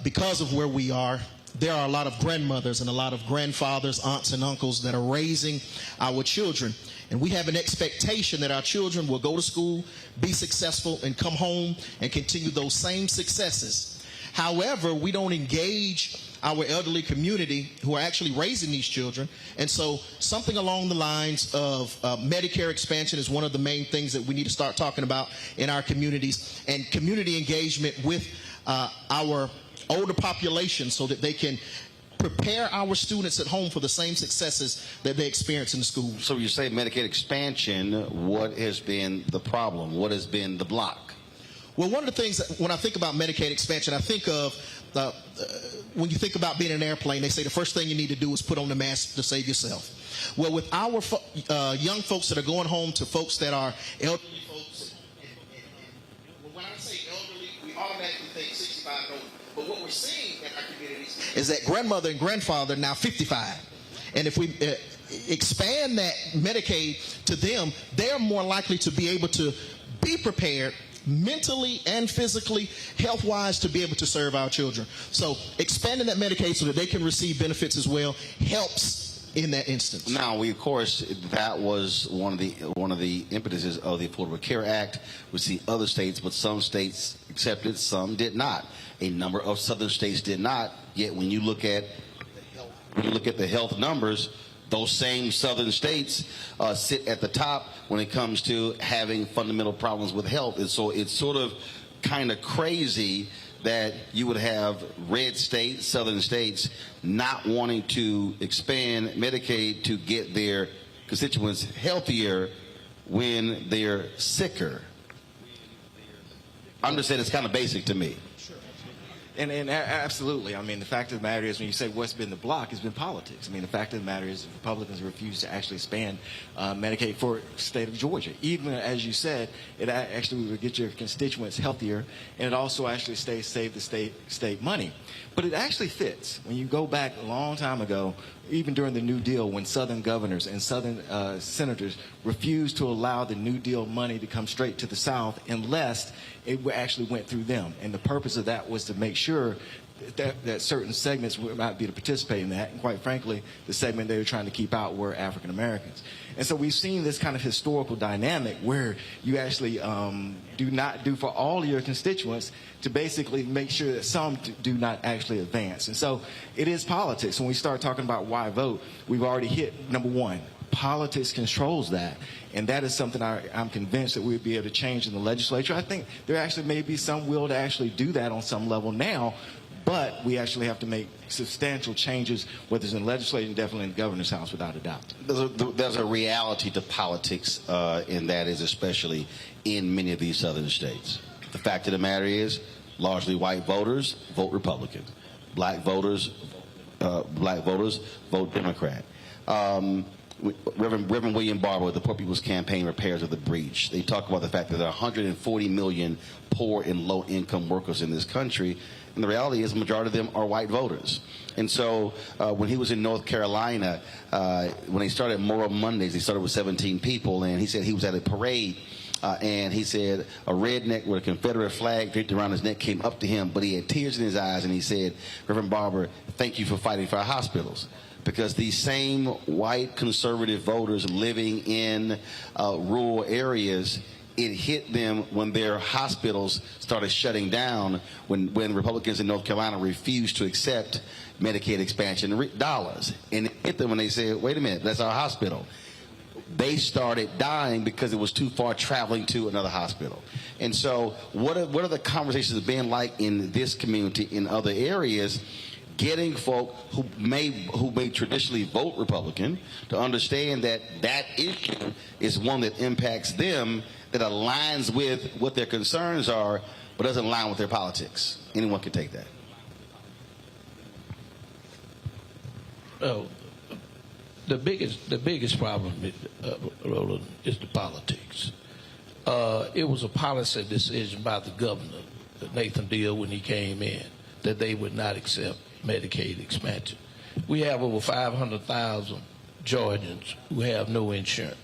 because of where we are, there are a lot of grandmothers and a lot of grandfathers, aunts and uncles that are raising our children. And we have an expectation that our children will go to school, be successful, and come home and continue those same successes. However, we don't engage our elderly community who are actually raising these children. And so something along the lines of Medicare expansion is one of the main things that we need to start talking about in our communities, and community engagement with our older population so that they can prepare our students at home for the same successes that they experience in the school. So you say Medicaid expansion, what has been the problem? What has been the block? Well, one of the things that when I think about Medicaid expansion, I think of when you think about being in an airplane, they say the first thing you need to do is put on the mask to save yourself. Well, with our young folks that are going home to folks that are elderly folks, and when I say elderly, we automatically think 65 and older. But what we're seeing in our communities is that grandmother and grandfather are now 55. And if we expand that Medicaid to them, they're more likely to be able to be prepared mentally and physically, health-wise, to be able to serve our children. So expanding that Medicaid so that they can receive benefits as well helps in that instance. Now, of course, that was one of the impetuses of the Affordable Care Act. We see other states, but some states accepted, some did not. A number of southern states did not. Yet when you look at the health numbers, those same southern states sit at the top when it comes to having fundamental problems with health. And so it's sort of kind of crazy that you would have red states, southern states, not wanting to expand Medicaid to get their constituents healthier when they're sicker. I'm just saying it's kind of basic to me. And absolutely. I mean, the fact of the matter is, when you say what's been the block, it's been politics. I mean, the fact of the matter is Republicans refuse to actually expand Medicaid for the state of Georgia. Even as you said, it actually would get your constituents healthier, and it also actually save the state money. But it actually fits. When you go back a long time ago, even during the New Deal, when Southern governors and Southern senators refused to allow the New Deal money to come straight to the South unless it actually went through them. And the purpose of that was to make sure that certain segments would not be to participate in that. And quite frankly, the segment they were trying to keep out were African Americans. And so we've seen this kind of historical dynamic where you actually do not do for all your constituents to basically make sure that some do not actually advance. And so it is politics. When we start talking about why vote, we've already hit number one. Politics controls that, and that is something I'm convinced that we'll be able to change in the legislature. I think there actually may be some will to actually do that on some level now, but we actually have to make substantial changes, whether it's in the legislature and definitely in the governor's house, without a doubt. There's a reality to politics, and that is especially in many of these southern states. The fact of the matter is, largely white voters vote Republican. Black voters vote Democrat. Reverend William Barber with the Poor People's Campaign repairs of the breach. They talk about the fact that there are 140 million poor and low-income workers in this country, and the reality is the majority of them are white voters. And so when he was in North Carolina, when they started Moral Mondays, they started with 17 people, and he said he was at a parade and he said a redneck with a Confederate flag draped around his neck came up to him, but he had tears in his eyes, and he said, "Reverend Barber, thank you for fighting for our hospitals." Because these same white conservative voters living in rural areas, it hit them when their hospitals started shutting down, when Republicans in North Carolina refused to accept Medicaid expansion dollars. And it hit them when they said, wait a minute, that's our hospital. They started dying because it was too far traveling to another hospital. And so what are the conversations been like in this community, in other areas, getting folk who may traditionally vote Republican to understand that that issue is one that impacts them, that aligns with what their concerns are, but doesn't align with their politics? Anyone can take that. Oh, the biggest problem, Roland, is the politics. It was a policy decision by the governor, Nathan Deal, when he came in, that they would not accept Medicaid expansion. We have over 500,000 Georgians who have no insurance.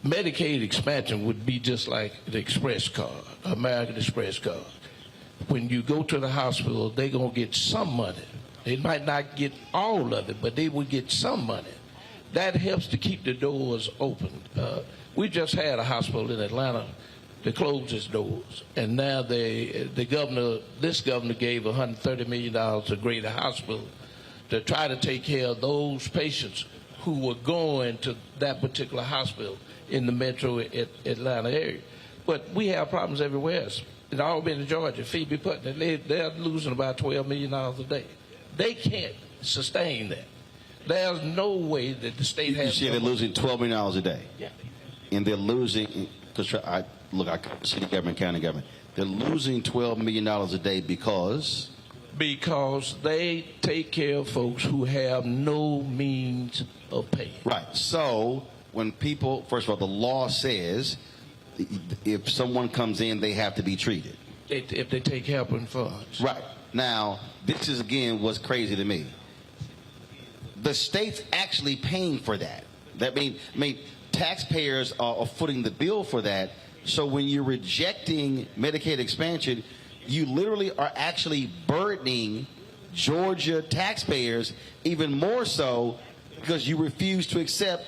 Medicaid expansion would be just like the Express card, American Express card. When you go to the hospital, they're going to get some money. They might not get all of it, but they will get some money. That helps to keep the doors open. We just had a hospital in Atlanta that closed its doors, and now this governor gave $130 million to Greater Hospital to try to take care of those patients who were going to that particular hospital in the metro Atlanta area. But we have problems everywhere else. In Albany, Georgia, Phoebe Putnam, they're losing about $12 million a day. They can't sustain that. There's no way that the state has. You see, they're losing $12 million a day. Yeah. And they're losing, because I cover city government, county government. They're losing $12 million a day because? Because they take care of folks who have no means of paying. Right. So when people, first of all, the law says if someone comes in, they have to be treated. If they take helping funds. Right. Now, this is, again, what's crazy to me. The state's actually paying for that. That mean taxpayers are footing the bill for that. So when you're rejecting Medicaid expansion, you literally are actually burdening Georgia taxpayers even more so because you refuse to accept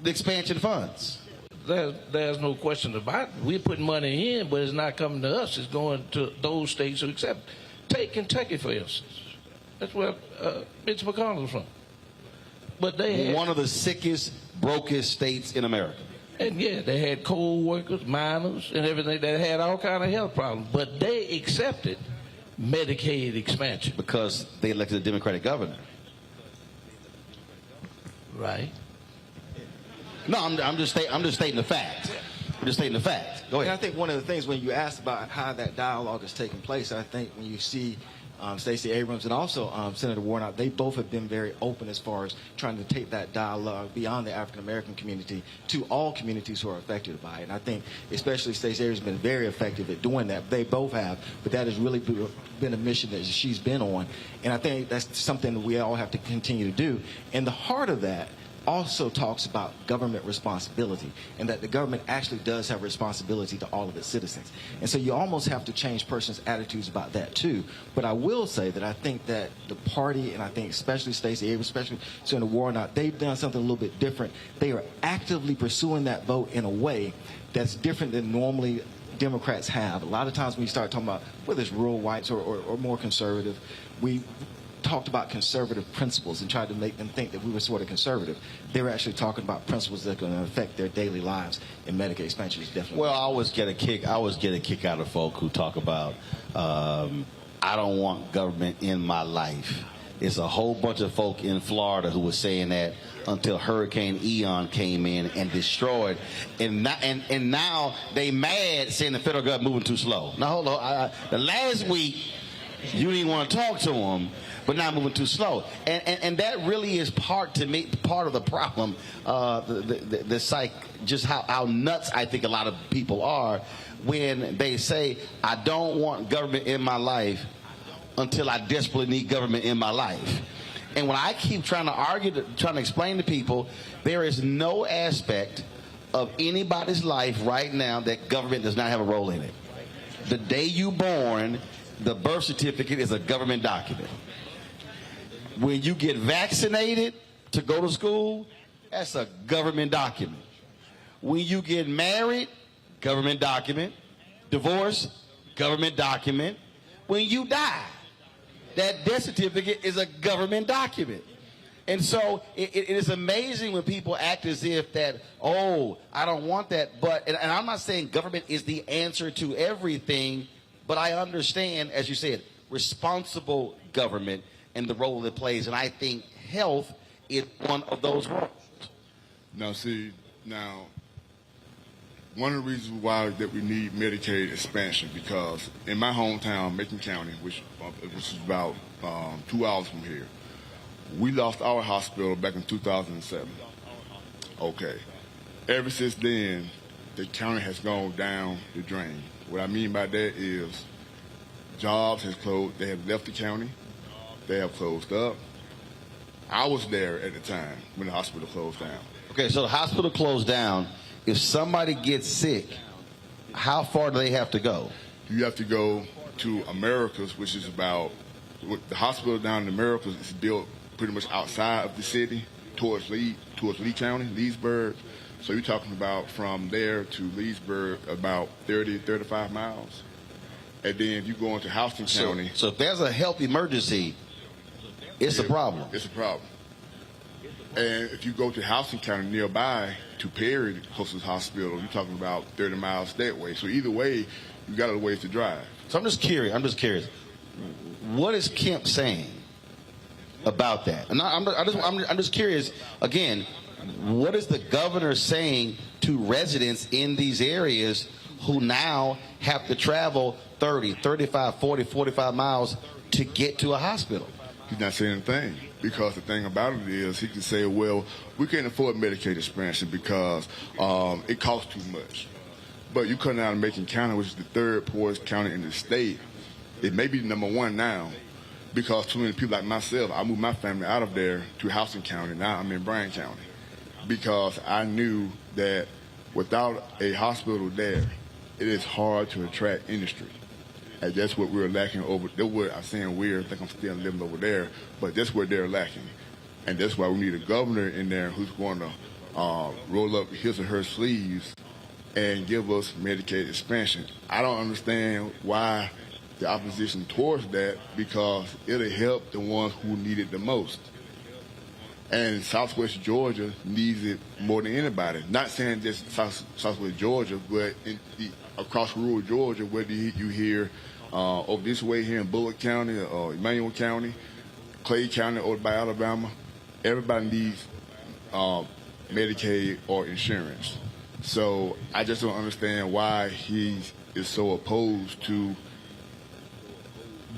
the expansion funds. There's no question about it. We're putting money in, but it's not coming to us. It's going to those states who accept. Take Kentucky, for instance. That's where Mitch McConnell's from. But they had, one of the sickest, brokest states in America. And yeah, they had coal workers, miners, and everything. They had all kind of health problems. But they accepted Medicaid expansion because they elected a Democratic governor. Right. No, I'm just stating the fact. I'm just stating the fact. Go ahead. And I think one of the things when you ask about how that dialogue is taking place, I think when you see Stacey Abrams and also Senator Warnock, they both have been very open as far as trying to take that dialogue beyond the African American community to all communities who are affected by it. And I think especially Stacey Abrams has been very effective at doing that. They both have, but that has really been a mission that she's been on. And I think that's something that we all have to continue to do. And the heart of that also talks about government responsibility and that the government actually does have responsibility to all of its citizens. And so you almost have to change persons' attitudes about that too. But I will say that I think that the party, and I think especially Stacey Abrams, especially Senator Warnock, they've done something a little bit different. They are actively pursuing that vote in a way that's different than normally Democrats have. A lot of times when you start talking about whether it's rural whites or more conservative, we talked about conservative principles and tried to make them think that we were sort of conservative. They were actually talking about principles that are going to affect their daily lives, and Medicaid expansion is definitely. Well, I always get a kick out of folk who talk about I don't want government in my life. It's a whole bunch of folk in Florida who was saying that until Hurricane Ian came in and destroyed, and now they mad saying the federal government moving too slow. Now hold on, the last week you didn't want to talk to them, but now moving too slow, and that really is part of the problem. The psych, just how nuts I think a lot of people are when they say I don't want government in my life until I desperately need government in my life. And when I keep trying to explain to people, there is no aspect of anybody's life right now that government does not have a role in it. The day you born, the birth certificate is a government document. When you get vaccinated to go to school, that's a government document. When you get married, government document. Divorce, government document. When you die, that death certificate is a government document. And so it is amazing when people act as if that, oh, I don't want that. But, and I'm not saying government is the answer to everything, but I understand, as you said, responsible government and the role it plays. And I think health is one of those roles. Now, one of the reasons why that we need Medicaid expansion, because in my hometown, Macon County, which is about 2 hours from here, we lost our hospital back in 2007. Okay. Ever since then, the county has gone down the drain. What I mean by that is jobs has closed. They have left the county. They have closed up. I was there at the time when the hospital closed down. Okay, so the hospital closed down. If somebody gets sick, how far do they have to go? You have to go to Americas, which is about, the hospital down in Americas is built pretty much outside of the city towards Lee County, Leesburg. So you're talking about from there to Leesburg about 30, 35 miles. And then if you go into Houston County. So if there's a health emergency, it's a problem. It's a problem. And if you go to Houston County nearby to Perry, the closest hospital, you're talking about 30 miles that way. So either way, you got a ways to drive. So I'm just curious. What is Kemp saying about that? And I'm just curious, again, what is the governor saying to residents in these areas who now have to travel 30, 35, 40, 45 miles to get to a hospital? He's not saying anything, because the thing about it is he can say, well, we can't afford Medicaid expansion because it costs too much. But you come out of Macon County, which is the third poorest county in the state. It may be number one now because too many people like myself, I moved my family out of there to Houston County. Now I'm in Bryan County because I knew that without a hospital there, it is hard to attract industry. And that's what we're lacking over. That's what I'm saying I think I'm still living over there, but that's what they're lacking. And that's why we need a governor in there who's going to roll up his or her sleeves and give us Medicaid expansion. I don't understand why the opposition towards that, because it'll help the ones who need it the most. And Southwest Georgia needs it more than anybody. Not saying just Southwest Georgia, but across rural Georgia, whether you hear over this way here in Bullock County or Emmanuel County, Clay County over by Alabama, everybody needs Medicaid or insurance. So I just don't understand why he is so opposed to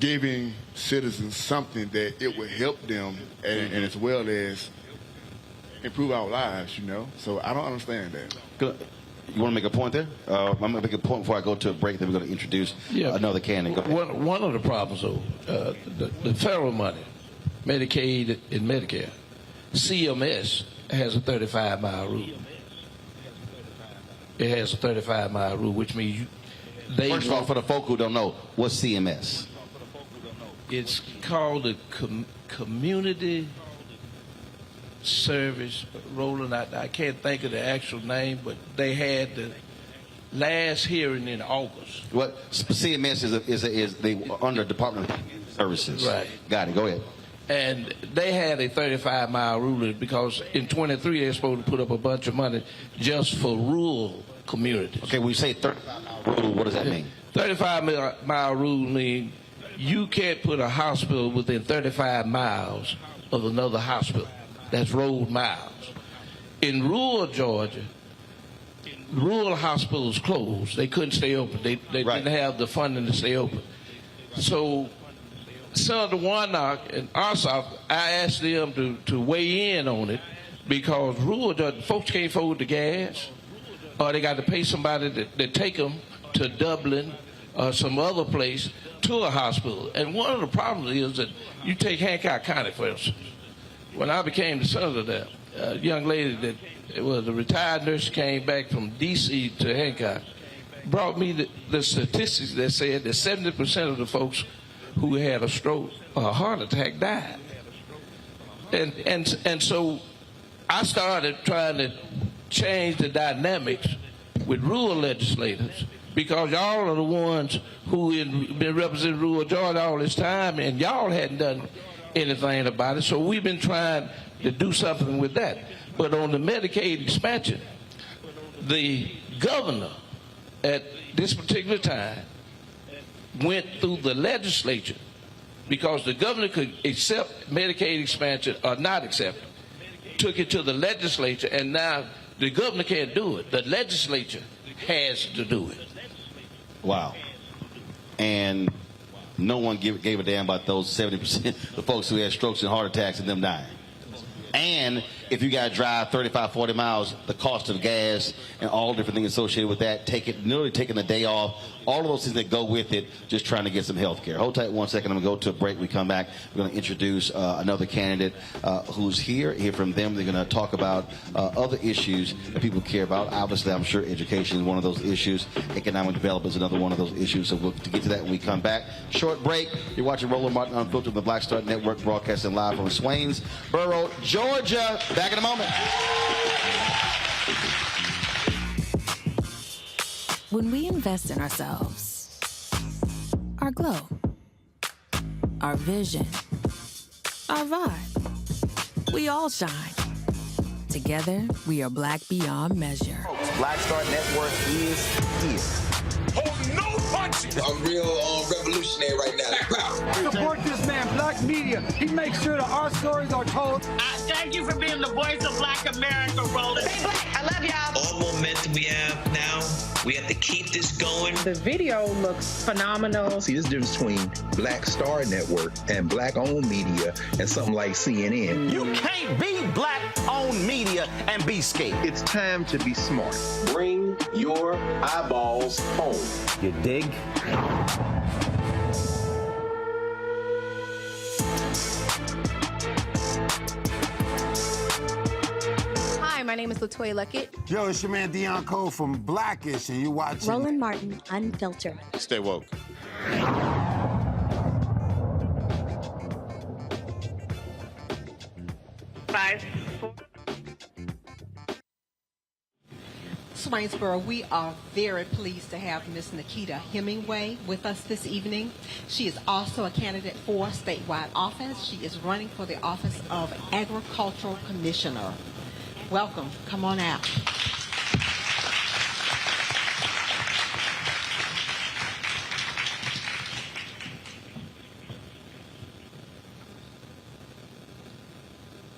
giving citizens something that it would help them and as well as improve our lives, you know. So I don't understand that. Good. You want to make a point there? I'm going to make a point before I go to a break. Then we're going to introduce another candidate. One of the problems, though, the federal money, Medicaid and Medicare, CMS has a 35-mile rule. It has a 35-mile rule, which means First of all, for the folk who don't know, what's CMS? It's called the Community Service. Roland, I can't think of the actual name, but they had the last hearing in August. What CMS is they under Department of Services. Right. Got it. Go ahead. And they had a 35-mile rule because in 23 they're supposed to put up a bunch of money just for rural communities. Okay, when you say 35-mile rule, what does that mean? 35-mile rule means you can't put a hospital within 35 miles of another hospital. That's road miles. In rural Georgia, rural hospitals closed. They couldn't stay open. They didn't have the funding to stay open. So Senator Warnock and Ossoff, I asked them to weigh in on it because rural Georgia, folks can't afford the gas, or they got to pay somebody to take them to Dublin or some other place to a hospital. And one of the problems is that you take Hancock County, for instance. When I became the senator there, a young lady that the retired nurse came back from D.C. to Hancock, brought me the statistics that said that 70% of the folks who had a stroke or a heart attack died. And so I started trying to change the dynamics with rural legislators, because y'all are the ones who have been representing rural Georgia all this time, and y'all hadn't done anything about it. So we've been trying to do something with that. But on the Medicaid expansion, the governor at this particular time went through the legislature, because the governor could accept Medicaid expansion or not accept it, took it to the legislature, and now the governor can't do it. The legislature has to do it. Wow. And no one gave a damn about those 70% of the folks who had strokes and heart attacks and them dying. And if you got to drive 35, 40 miles, the cost of gas and all different things associated with that, nearly taking the day off, all of those things that go with it, just trying to get some health care. Hold tight 1 second. I'm going to go to a break. When we come back, we're going to introduce another candidate who's here. Hear from them. They're going to talk about other issues that people care about. Obviously, I'm sure education is one of those issues. Economic development is another one of those issues. So we'll get to that when we come back. Short break. You're watching Roland Martin Unfiltered on the Black Star Network, broadcasting live from Swainsboro, Georgia. Back in a moment. When we invest in ourselves, our glow, our vision, our vibe, we all shine. Together, we are black beyond measure. Black Star Network is here. Oh, no punches! I'm real revolutionary right now. Support this man, Black Media. He makes sure that our stories are told. Thank you for being the voice of Black America, Roland. Stay black. I love y'all. All momentum we have now, we have to keep this going. The video looks phenomenal. See, this difference between Black Star Network and black-owned media and something like CNN. You can't be black-owned media and be scared. It's time to be smart. Bring your eyeballs home. You dig? Hi, my name is LaToya Luckett. Yo, it's your man Deion Cole from Blackish, and you watching Roland Martin Unfiltered. Stay woke. Swainsboro, we are very pleased to have Ms. Nikita Hemingway with us this evening. She is also a candidate for statewide office. She is running for the office of Agricultural Commissioner. Welcome. Come on out.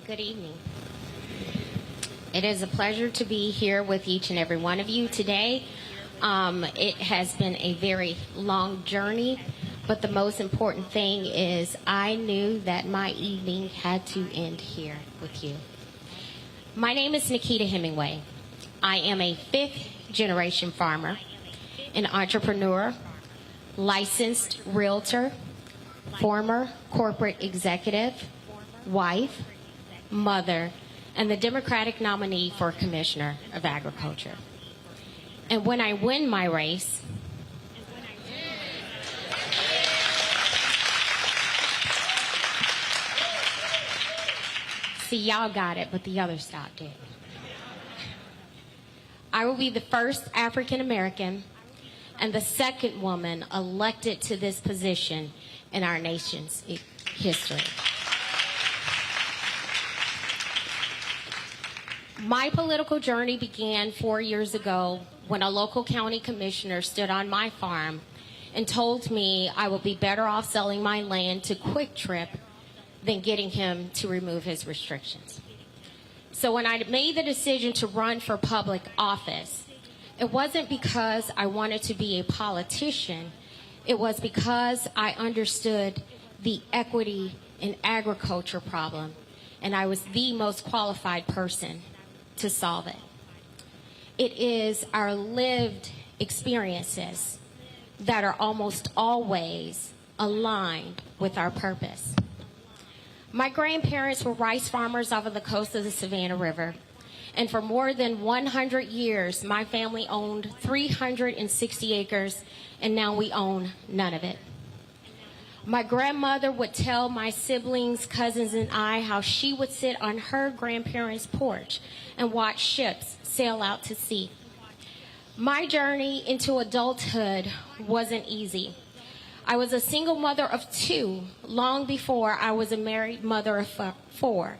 Good evening. It is a pleasure to be here with each and every one of you today. It has been a very long journey, but the most important thing is I knew that my evening had to end here with you. My name is Nikita Hemingway. I am a fifth-generation farmer, an entrepreneur, licensed realtor, former corporate executive, wife, mother, and the Democratic nominee for Commissioner of Agriculture. And when I win my race, see, y'all got it, but the other stopped didn't. I will be the first African American and the second woman elected to this position in our nation's history. My political journey began 4 years ago when a local county commissioner stood on my farm and told me I would be better off selling my land to Quick Trip than getting him to remove his restrictions. So when I made the decision to run for public office, it wasn't because I wanted to be a politician. It was because I understood the equity in agriculture problem, and I was the most qualified person to solve it. It is our lived experiences that are almost always aligned with our purpose. My grandparents were rice farmers off of the coast of the Savannah River, And for more than 100 years, my family owned 360 acres, and now we own none of it. My grandmother would tell my siblings, cousins, and I how she would sit on her grandparents' porch and watch ships sail out to sea. My journey into adulthood wasn't easy. I was a single mother of 2 long before I was a married mother of 4.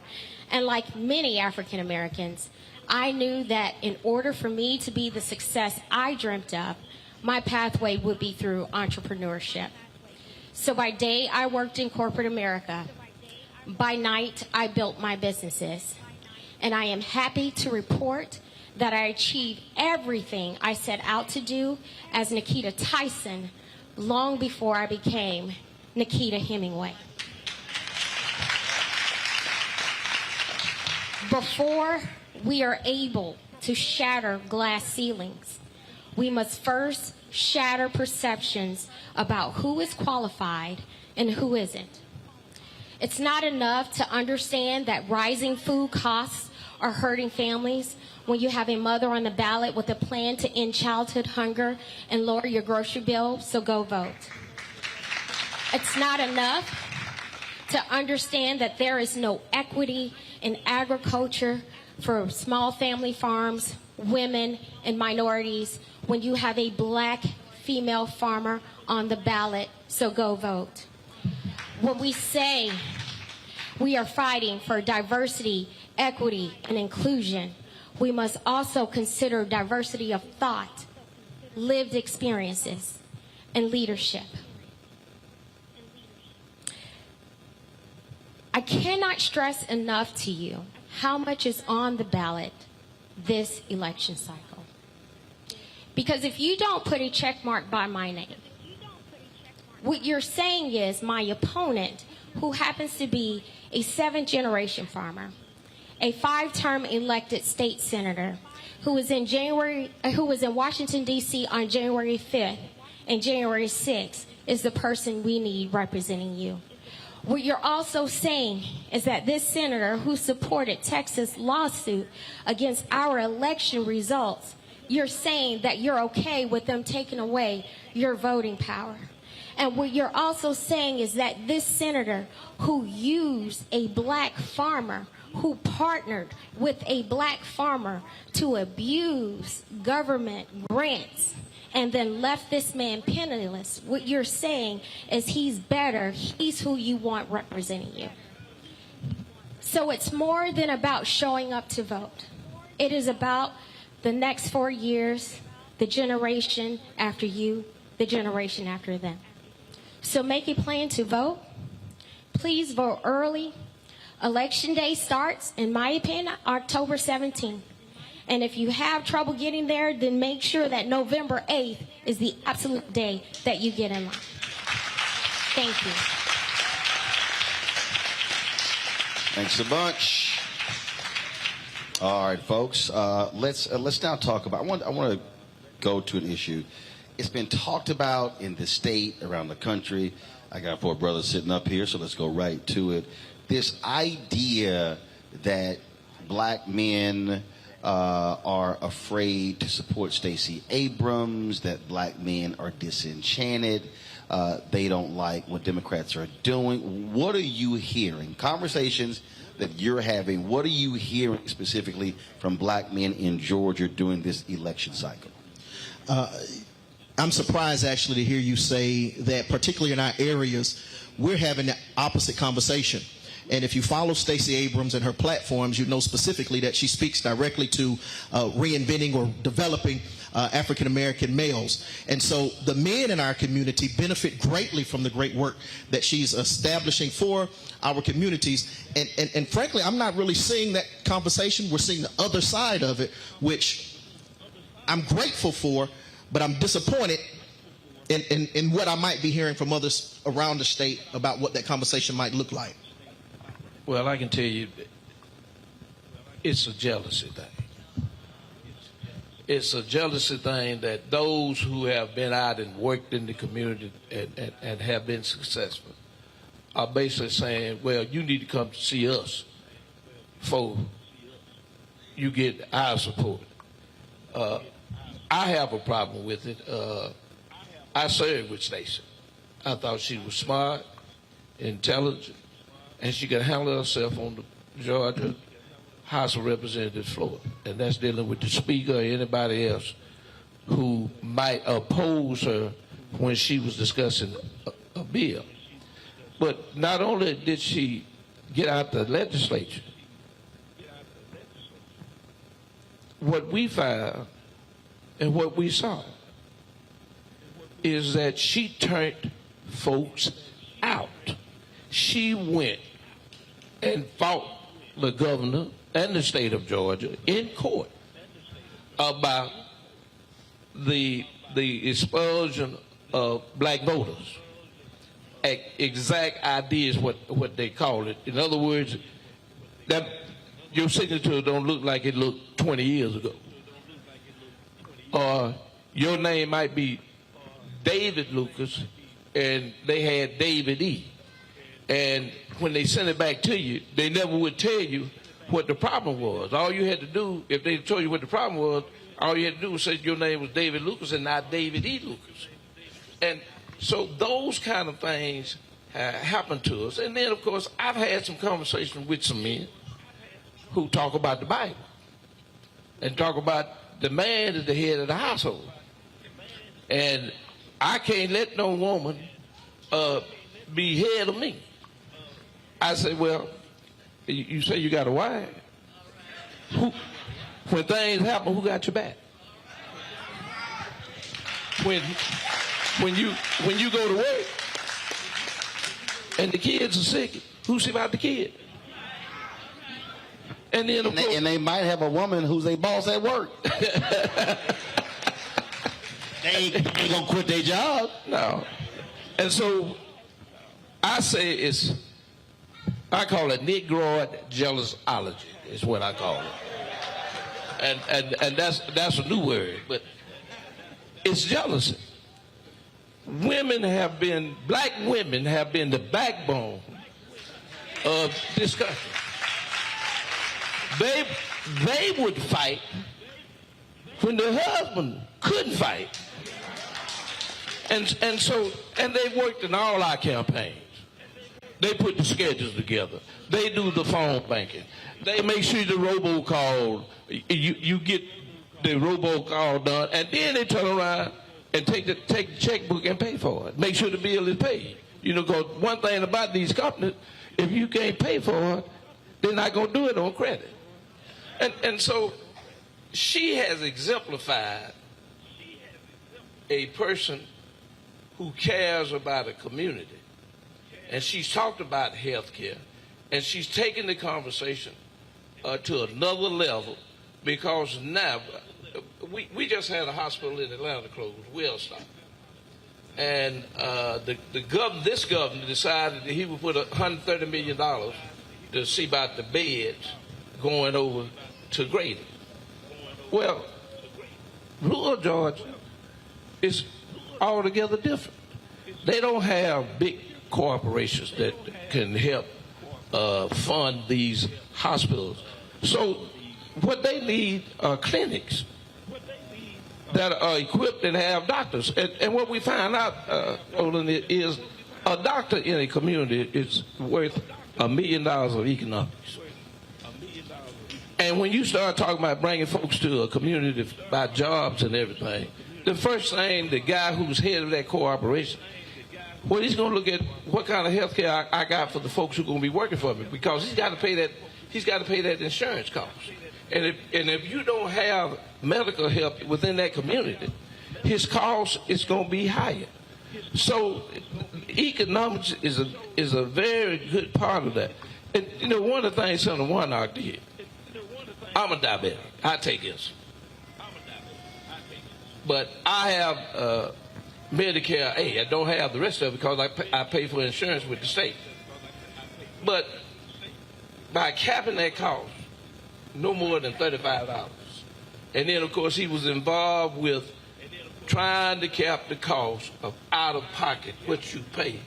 And like many African Americans, I knew that in order for me to be the success I dreamt of, my pathway would be through entrepreneurship. So by day, I worked in corporate America. By night, I built my businesses. And I am happy to report that I achieved everything I set out to do as Nikita Tyson long before I became Nikita Hemingway. Before we are able to shatter glass ceilings, we must first shatter perceptions about who is qualified and who isn't. It's not enough to understand that rising food costs are hurting families when you have a mother on the ballot with a plan to end childhood hunger and lower your grocery bill, so go vote. It's not enough to understand that there is no equity in agriculture for small family farms, women, and minorities when you have a black female farmer on the ballot, so go vote. When we say we are fighting for diversity, equity, and inclusion, we must also consider diversity of thought, lived experiences, and leadership. I cannot stress enough to you how much is on the ballot this election cycle. Because if you don't put a check mark by my name, what you're saying is my opponent, who happens to be a 7th-generation farmer, a 5-term elected state senator, who was in Washington, D.C. on January 5th and January 6th, is the person we need representing you. What you're also saying is that this senator who supported Texas' lawsuit against our election results, you're saying that you're okay with them taking away your voting power. And what you're also saying is that this senator who used a black farmer, who partnered with a black farmer to abuse government grants and then left this man penniless, what you're saying is he's better, he's who you want representing you. So it's more than about showing up to vote. It is about the next 4 years, the generation after you, the generation after them. So make a plan to vote. Please vote early. Election day starts, in my opinion, October 17th. And if you have trouble getting there, then make sure that November 8th is the absolute day that you get in line. Thank you. Thanks a bunch. All right, folks. Let's now talk about. I want to go to an issue. It's been talked about in the state, around the country. I got 4 brothers sitting up here, so let's go right to it. This idea that black men are afraid to support Stacey Abrams, that black men are disenchanted, they don't like what Democrats are doing. What are you hearing? Conversations that you're having, what are you hearing specifically from black men in Georgia during this election cycle? I'm surprised actually to hear you say that, particularly in our areas, we're having the opposite conversation. And if you follow Stacey Abrams and her platforms, you know specifically that she speaks directly to reinventing or developing African-American males. And so the men in our community benefit greatly from the great work that she's establishing for our communities. And frankly, I'm not really seeing that conversation. We're seeing the other side of it, which I'm grateful for, but I'm disappointed in what I might be hearing from others around the state about what that conversation might look like. Well, I can tell you, it's a jealousy thing. It's a jealousy thing that those who have been out and worked in the community and have been successful are basically saying, well, you need to come to see us before you get our support. I have a problem with it. I served with Stacey. I thought she was smart, intelligent, and she could handle herself on the Georgia House of Representatives floor. And that's dealing with the Speaker or anybody else who might oppose her when she was discussing a bill. But not only did she get out the legislature, what we found and what we saw is that she turned folks out. She went and fought the governor and the state of Georgia in court about the expulsion of black voters. Exact idea is what they call it. In other words, that your signature don't look like it looked 20 years ago. Or your name might be David Lucas and they had David E. And when they sent it back to you, they never would tell you what the problem was. All you had to do, if they told you what the problem was, all you had to do was say your name was David Lucas and not David E. Lucas. And so those kind of things happen to us. And then, of course, I've had some conversations with some men who talk about the Bible and talk about the man is the head of the household. And I can't let no woman be head of me. I say, well, you say you got a wife. When things happen, who got your back? When you go to work and the kids are sick, who see about the kid? And then and they might have a woman who's a boss at work. They ain't gonna quit their job. No. And so I say I call it Negroid jealousology is what I call it. And that's a new word, but it's jealousy. Black women have been the backbone of this country. They would fight when the husband couldn't fight. And they worked in all our campaigns. They put the schedules together. They do the phone banking. They make sure the robocall, you get the robocall done, and then they turn around and take the checkbook and pay for it. Make sure the bill is paid. You know, because one thing about these companies, if you can't pay for it, they're not going to do it on credit. And so she has exemplified a person who cares about a community. And she's talked about health care. And she's taken the conversation to another level because now, we just had a hospital in Atlanta closed, Wellstock. And this governor decided that he would put $130 million to see about the beds going over to Grady. Well, rural Georgia is altogether different. They don't have big corporations that can help fund these hospitals. So what they need are clinics that are equipped and have doctors. And what we find out, Roland, is a doctor in a community is worth $1 million of economics. And when you start talking about bringing folks to a community about jobs and everything, the first thing, the guy who's head of that corporation, well, he's going to look at what kind of health care I got for the folks who are going to be working for me, because he's got to pay that insurance cost. And if you don't have medical help within that community, his cost is going to be higher. So economics is a very good part of that. And you know, one of the things Senator Warnock did, I'm a diabetic. I take insulin. But I have Medicare A. I don't have the rest of it because I pay for insurance with the state. But by capping that cost, no more than $35. And then, of course, he was involved with trying to cap the cost of out-of-pocket, what you pay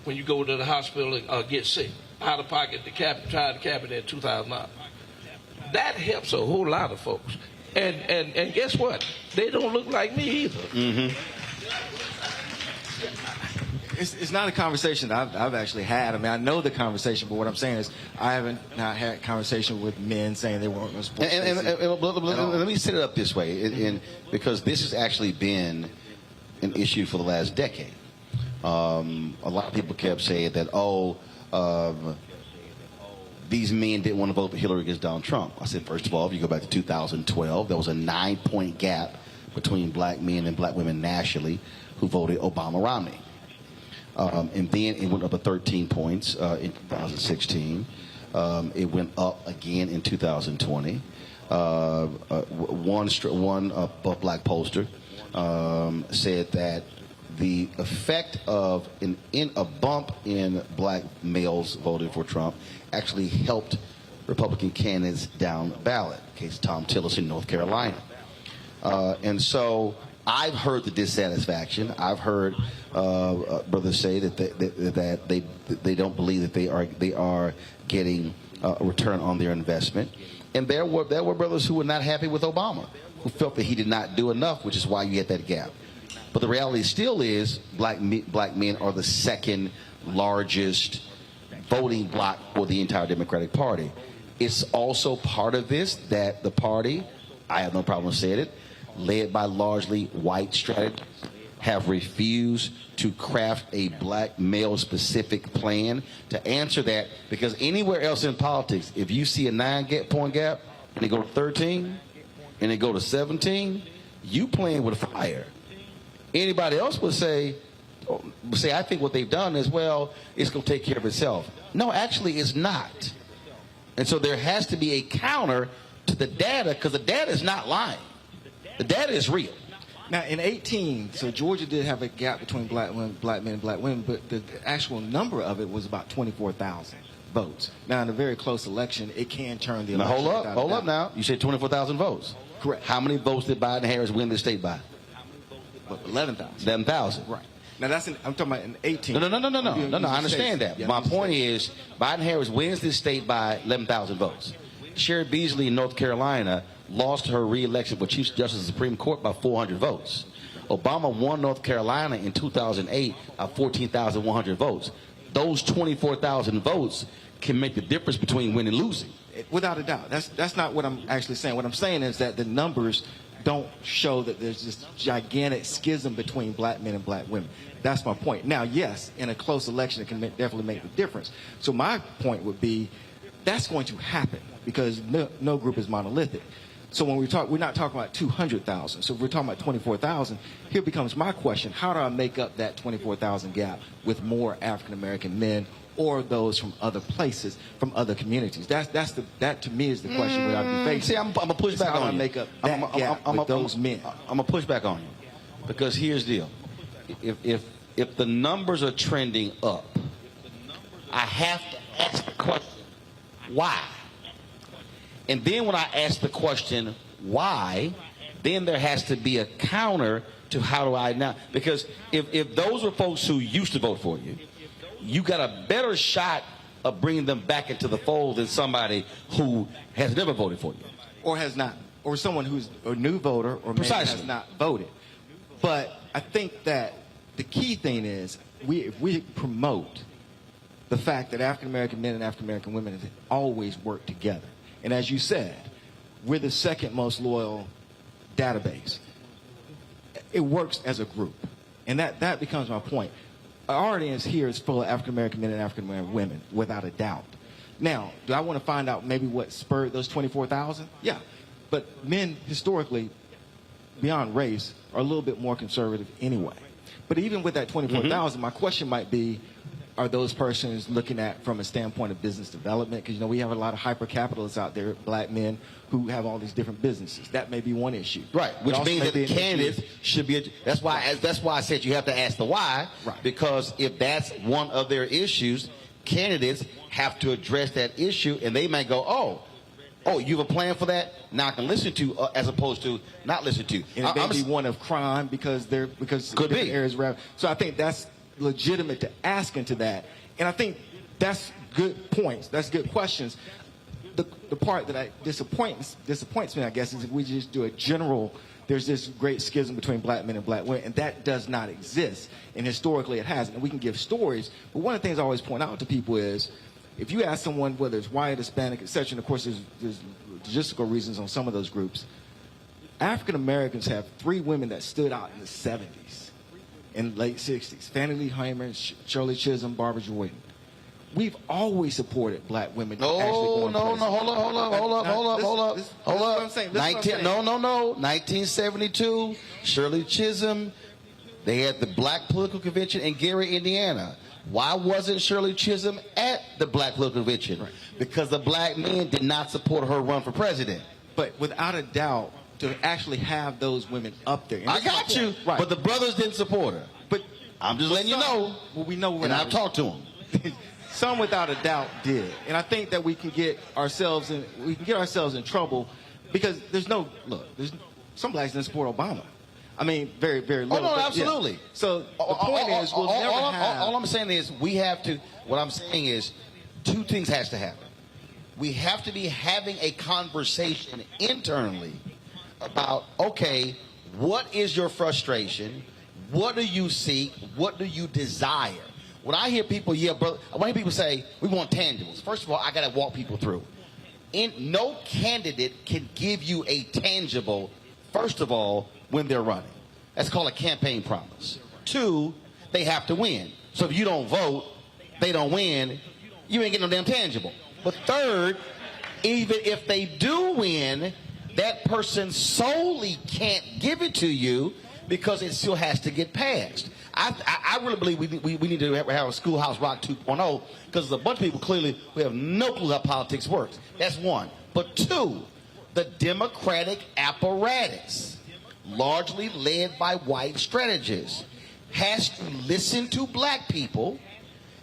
when you go to the hospital or get sick. Out-of-pocket, try to cap it at $2,000. that helps a whole lot of folks. And guess what? They don't look like me either. Mm-hmm. It's not a conversation that I've actually had. I mean, I know the conversation, but what I'm saying is I haven't not had a conversation with men saying they weren't going to support. Let me set it up this way, because this has actually been an issue for the last decade. A lot of people kept saying that, these men didn't want to vote for Hillary against Donald Trump. I said, first of all, if you go back to 2012, there was a 9-point gap between black men and black women nationally who voted Obama-Romney. And then it went up to 13 points in 2016. It went up again in 2020. One black pollster said that the effect of a bump in black males voting for Trump actually helped Republican candidates down ballot. Case Tom Tillis in North Carolina. And so I've heard the dissatisfaction. I've heard brothers say that they don't believe that they are getting a return on their investment. And there were brothers who were not happy with Obama, who felt that he did not do enough, which is why you had that gap. But the reality still is black men are the second largest voting bloc for the entire Democratic Party. It's also part of this that the party, I have no problem saying it, led by largely white strategists, have refused to craft a black male-specific plan to answer that, because anywhere else in politics, if you see a 9-point gap and they go to 13 and they go to 17, you playing with fire. Anybody else would say, I think what they've done is, well, it's going to take care of itself. No, actually, it's not. And so there has to be a counter to the data, because the data is not lying. The data is real. Now, in 18, so Georgia did have a gap between black men and black women, but the actual number of it was about 24,000 votes. Now, in a very close election, it can turn the election. Now, hold up now. You said 24,000 votes. Correct. How many votes did Biden-Harris win the state by? 11,000. 11,000. Right. Now, I'm talking about in 18. No, I understand that. Yeah, my point is, Biden-Harris wins this state by 11,000 votes. Sherry Beasley in North Carolina lost her re-election for Chief Justice of the Supreme Court by 400 votes. Obama won North Carolina in 2008 by 14,100 votes. Those 24,000 votes can make the difference between winning and losing. Without a doubt. That's not what I'm actually saying. What I'm saying is that the numbers don't show that there's this gigantic schism between black men and black women. That's my point. Now, yes, in a close election, it can definitely make the difference. So my point would be that's going to happen because no group is monolithic. So when we're not talking about 200,000. So if we're talking about 24,000, here becomes my question. How do I make up that 24,000 gap with more African-American men or those from other places, from other communities? That to me is the question we ought to be facing. See, I'm going to push back on you. How do I make up that gap with those men? I'm going to push back on you because here's the deal. If the numbers are trending up, I have to ask the question, why? And then when I ask the question, why, then there has to be a counter to how do I now? Because if those were folks who used to vote for you, you got a better shot of bringing them back into the fold than somebody who has never voted for you. Or has not. Or someone who's a new voter or maybe has not voted. But I think that the key thing is if we promote the fact that African-American men and African-American women have always worked together. And as you said, we're the second most loyal database. It works as a group. And that becomes my point. Our audience here is full of African-American men and African-American women, without a doubt. Now, do I want to find out maybe what spurred those 24,000? Yeah. But men, historically, beyond race, are a little bit more conservative anyway. But even with that 24,000, my question might be, are those persons looking at from a standpoint of business development? Because, we have a lot of hyper-capitalists out there, black men, who have all these different businesses. That may be one issue. Right, which means that the candidates should be, that's why I said you have to ask the why, right. Because if that's one of their issues, candidates have to address that issue, and they might go, oh, you have a plan for that? Now I can listen to, as opposed to not listen to. And it may be one of crime because could be areas around. So I think that's legitimate to ask into that, and I think that's good points. That's good questions. the part that disappoints me, I guess, is if we just do a general. There's this great schism between black men and black women, and that does not exist. And historically, it hasn't. And we can give stories, but one of the things I always point out to people is, if you ask someone whether it's white, Hispanic, etc., and of course there's logistical reasons on some of those groups. African Americans have 3 women that stood out in the 70s and late 60s: Fannie Lee Hamer, Shirley Chisholm, Barbara Jordan. We've always supported black women. No, hold up. 1972, Shirley Chisholm, they had the Black Political Convention in Gary, Indiana. Why wasn't Shirley Chisholm at the Black Political Convention? Right. Because the black men did not support her run for president. But without a doubt, to actually have those women up there. I got you, right. But the brothers didn't support her. But I'm just letting you know. Well, we know, and I've talked to them. Some without a doubt did, and I think that we can get ourselves in trouble because there's some blacks didn't support Obama. I mean, very, very little. Oh no, absolutely. Yeah. So the point is, we'll never have. All I'm saying is, we have to. What I'm saying is, 2 things has to happen. We have to be having a conversation internally about, okay, what is your frustration? What do you seek? What do you desire? When I hear people, brother, when I hear people say, we want tangibles, first of all, I got to walk people through. No candidate can give you a tangible, first of all, when they're running. That's called a campaign promise. 2, they have to win. So if you don't vote, they don't win, you ain't getting no damn tangible. But 3rd, even if they do win, that person solely can't give it to you because it still has to get passed. I really believe we need to have a Schoolhouse Rock 2.0 because there's a bunch of people clearly who have no clue how politics works. That's 1. But 2, the Democratic apparatus, largely led by white strategists, has to listen to black people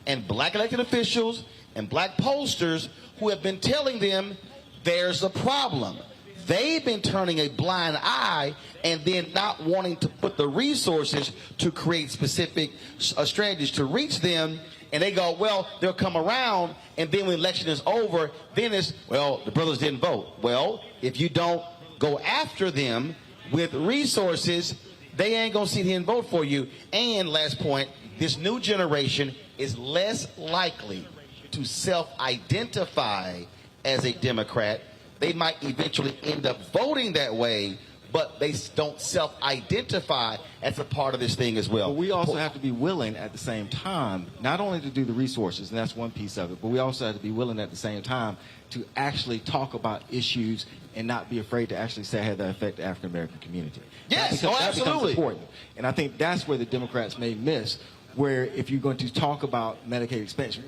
and black elected officials and black pollsters who have been telling them there's a problem. They've been turning a blind eye and then not wanting to put the resources to create specific strategies to reach them. And they go, well, they'll come around, and then when the election is over, then it's, well, the brothers didn't vote. Well, if you don't go after them with resources, they ain't going to sit here and vote for you. And last point, this new generation is less likely to self-identify as a Democrat. They might eventually end up voting that way, but they don't self-identify as a part of this thing as well. But we also have to be willing at the same time, not only to do the resources, and that's one piece of it, but we also have to be willing at the same time to actually talk about issues and not be afraid to actually say how that affect the African American community. Yes, that absolutely. becomes important. And I think that's where the Democrats may miss, where if you're going to talk about Medicaid expansion,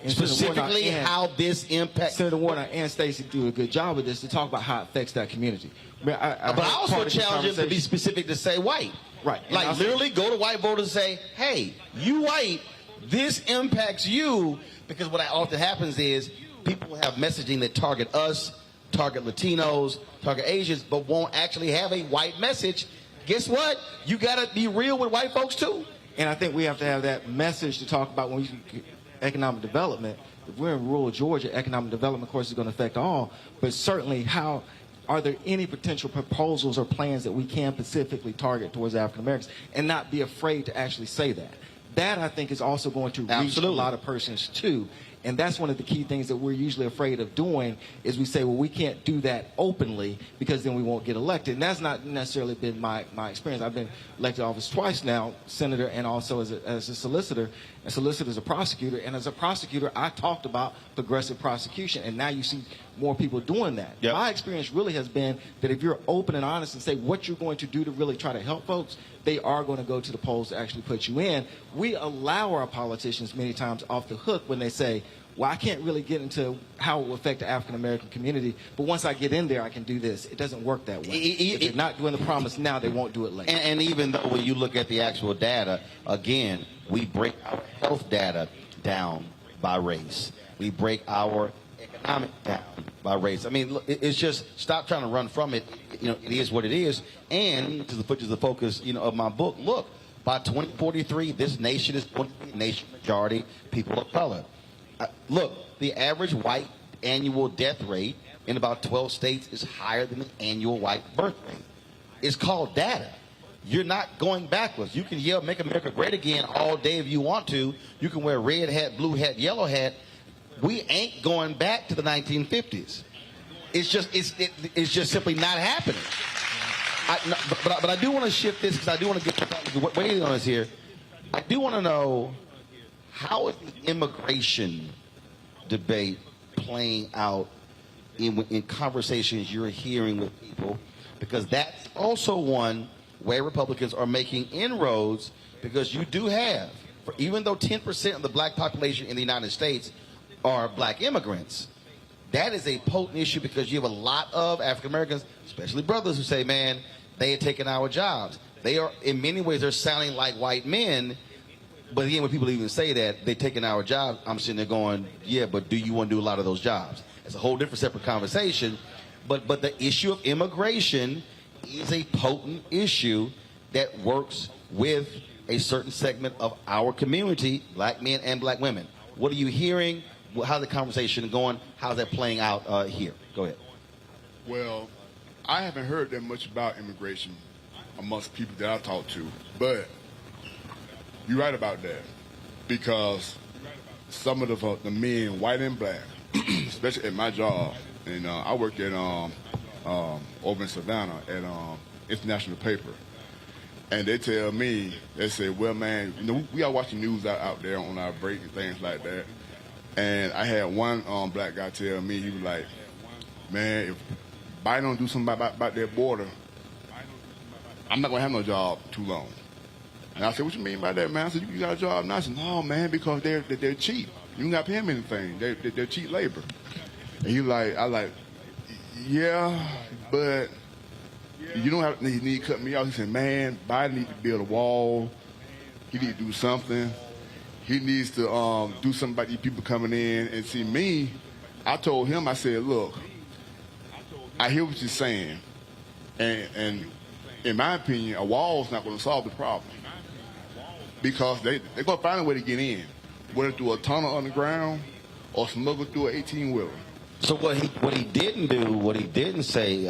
specifically how this impacts. Senator Warner and Stacey do a good job of this to talk about how it affects that community. But I also challenge them to be specific to say white. Right. Like literally go to white voters and say, hey, you white, this impacts you, because what often happens is people have messaging that target us, target Latinos, target Asians, but won't actually have a white message. Guess what? You got to be real with white folks too. And I think we have to have that message to talk about when we economic development. If we're in rural Georgia, economic development, of course, is going to affect all. But certainly, are there any potential proposals or plans that we can specifically target towards African Americans and not be afraid to actually say that? That, I think, is also going to reach a lot of persons, too. And that's one of the key things that we're usually afraid of doing is we say, well, we can't do that openly because then we won't get elected. And that's not necessarily been my experience. I've been elected to office twice now, senator, and also as a solicitor. A solicitor is a prosecutor. And as a prosecutor, I talked about progressive prosecution. And now you see more people doing that. Yep. My experience really has been that if you're open and honest and say what you're going to do to really try to help folks, they are going to go to the polls to actually put you in. We allow our politicians many times off the hook when they say, well, I can't really get into how it will affect the African-American community, but once I get in there, I can do this. It doesn't work that way. If they're not doing the promise now, they won't do it later. And even though when you look at the actual data, again, we break our health data down by race. We break our economic down by race. I mean, it's just stop trying to run from it. You know, it is what it is. And to the focus, of my book, look, by 2043, this nation is going to be a nation majority people of color. Look, the average white annual death rate in about 12 states is higher than the annual white birth rate. It's called data. You're not going backwards. You can yell, "Make America Great Again" all day if you want to. You can wear red hat, blue hat, yellow hat. We ain't going back to the 1950s. It's just simply not happening. But I do want to shift this because I do want to get waiting on us here. I do want to know, how is the immigration debate playing out in conversations you're hearing with people? Because that's also one where Republicans are making inroads, because you do have, even though 10% of the black population in the United States are black immigrants, that is a potent issue, because you have a lot of African Americans, especially brothers, who say, man, they are taking our jobs. They are, in many ways, they're sounding like white men. But again, when people even say that, they're taking our jobs, I'm sitting there going, yeah, but do you want to do a lot of those jobs? It's a whole different separate conversation. But the issue of immigration is a potent issue that works with a certain segment of our community, black men and black women. What are you hearing? How's the conversation going? How's that playing out here? Go ahead. Well, I haven't heard that much about immigration amongst people that I talk to, but you're right about that, because some of the men, white and black, especially at my job, and I work at over in Savannah at International Paper, and they tell me, they say, well, man, you know, we are watching news out there on our break and things like that, and I had one black guy tell me, he was like, man, if Biden don't do something about that border, I'm not going to have no job too long. And I said, what you mean by that, man? I said, you got a job now? I said, no, man, because they're cheap. You don't got to pay them anything. They're cheap labor. And he like, yeah, but you don't have, he need to cut me off. He said, man, Biden need to build a wall. He need to do something. He needs to do something about these people coming in. And see, me, I told him, I said, look, I hear what you're saying. And in my opinion, a wall's not going to solve the problem. Because they're going to find a way to get in, whether through a tunnel underground or smuggle through an 18-wheeler. So what he didn't say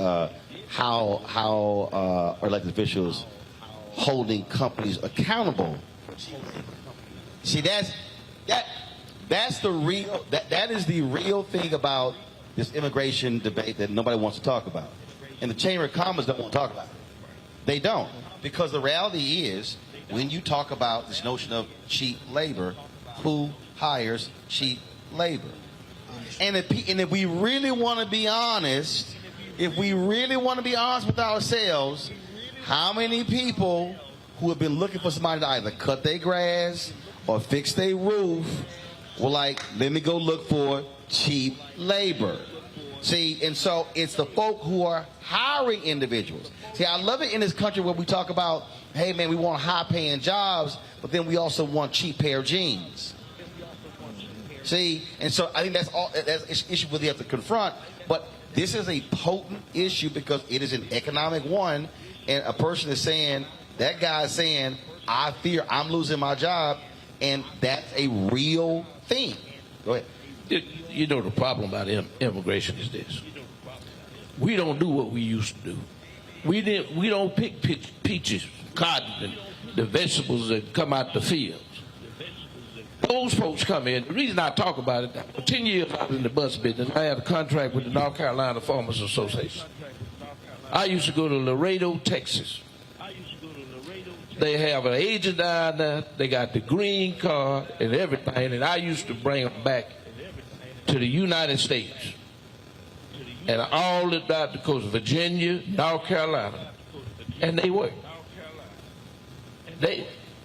how elected officials holding companies accountable. See, that is the real thing about this immigration debate that nobody wants to talk about, and the Chamber of Commerce don't want to talk about it. They don't, because the reality is, when you talk about this notion of cheap labor, who hires cheap labor? And if we really want to be honest, with ourselves, how many people who have been looking for somebody to either cut their grass or fix their roof were like, let me go look for cheap labor? See, and so it's the folk who are hiring individuals. See, I love it in this country where we talk about, hey, man, we want high-paying jobs, but then we also want cheap pair of jeans. See, and so I think that's an issue we have to confront. But this is a potent issue because it is an economic one, and a person is saying, that guy is saying, I fear I'm losing my job, and that's a real thing. Go ahead. You know, the problem about immigration is this: we don't do what we used to do. We don't pick peaches, cotton, and the vegetables that come out the fields. Those folks come in. The reason I talk about it, for 10 years I was in the bus business. I had a contract with the North Carolina Farmers Association. I used to go to Laredo, Texas. They have an agent down there. They got the green card and everything, and I used to bring them back to the United States. And all about the coast of Virginia, North Carolina, and they worked.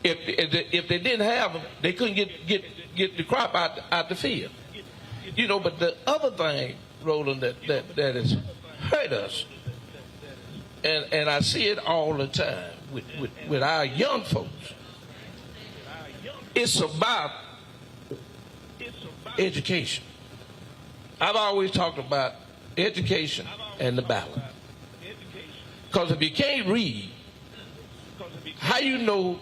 If they didn't have them, they couldn't get the crop out the field. You know, but the other thing, Roland, that has hurt us, and I see it all the time with our young folks, it's about education. I've always talked about education and the ballot. Because if you can't read, how you know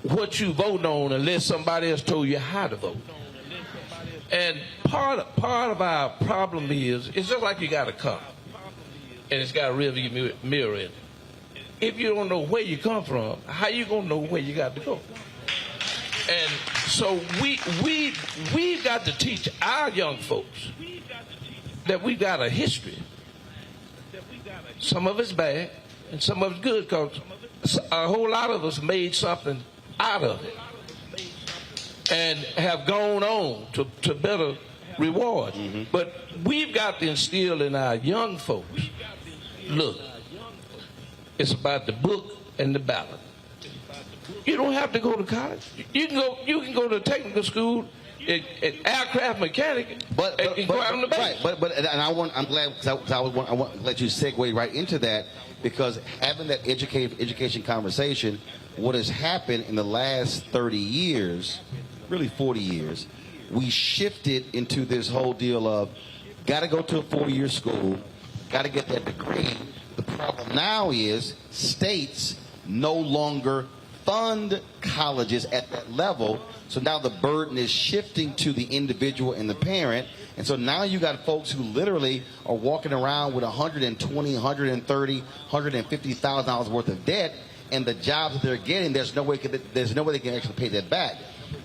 what you vote on unless somebody else told you how to vote? And part part of our problem is, it's just like you got a car, and it's got a rearview mirror in it. If you don't know where you come from, how you gonna know where you got to go? And so we've got to teach our young folks that we got a history. Some of it's bad, and some of it's good, because a whole lot of us made something out of it and have gone on to better rewards. But we've got to instill in our young folks, look, it's about the book and the ballot. You don't have to go to college. You can go to technical school, an aircraft mechanic, and go out on the base. Right, I'm glad, because I want to let you segue right into that, because having that education conversation, what has happened in the last 30 years, really 40 years, we shifted into this whole deal of got to go to a 4-year school, got to get that degree. The problem now is states no longer fund colleges at that level, so now the burden is shifting to the individual and the parent. And so now you got folks who literally are walking around with $120,000, $130,000, $150,000 worth of debt, and the jobs that they're getting, there's no way they can actually pay that back.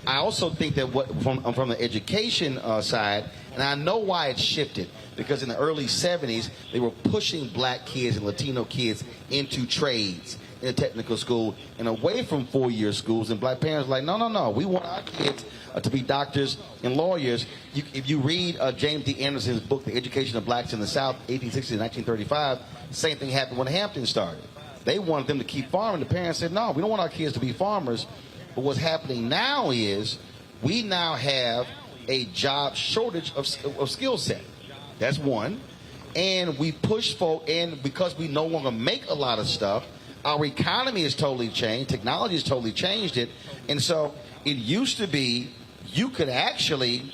I also think that from the education side, and I know why it shifted, because in the early 70s, they were pushing black kids and Latino kids into trades in a technical school and away from 4-year schools. And black parents were like, no, we want our kids to be doctors and lawyers. If you read James D. Anderson's book, The Education of Blacks in the South, 1860 to 1935, the same thing happened when Hampton started. They wanted them to keep farming. The parents said, no, we don't want our kids to be farmers. But what's happening now is we now have a job shortage of skill set. That's one. And we push folk, and because we no longer make a lot of stuff, our economy has totally changed. Technology has totally changed it. And so it used to be you could actually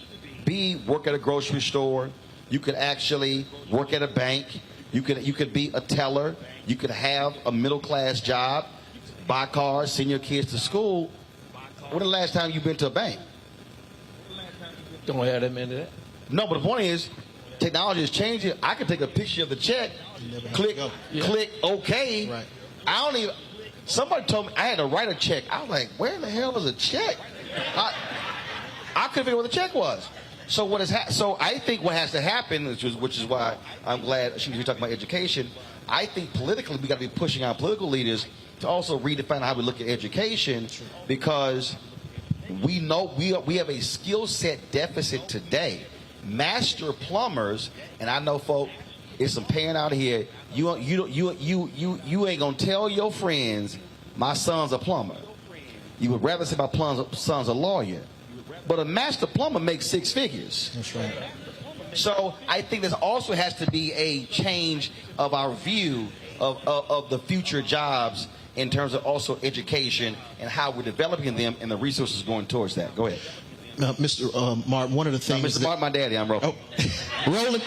work at a grocery store. You could actually work at a bank. You could be a teller. You could have a middle-class job, buy cars, send your kids to school. When the last time you've been to a bank? Don't have that many of that. No, but the point is, technology is changing. I can take a picture of the check, click OK. Right. I don't even. Somebody told me I had to write a check. I was like, where the hell is a check? I couldn't figure out what the check was. So so I think what has to happen, which is why I'm glad we're talking about education. I think politically we got to be pushing our political leaders to also redefine how we look at education, because we know we have a skill set deficit today. Master plumbers, and I know, folk, there's some parent out here. You ain't gonna tell your friends my son's a plumber. You would rather say my son's a lawyer. But a master plumber makes 6 figures. That's right. So I think there also has to be a change of our view of the future jobs in terms of also education and how we're developing them and the resources going towards that. Go ahead. Mr. Martin, one of the things... Mr. Martin, my daddy, I'm Roland. Oh. Roland,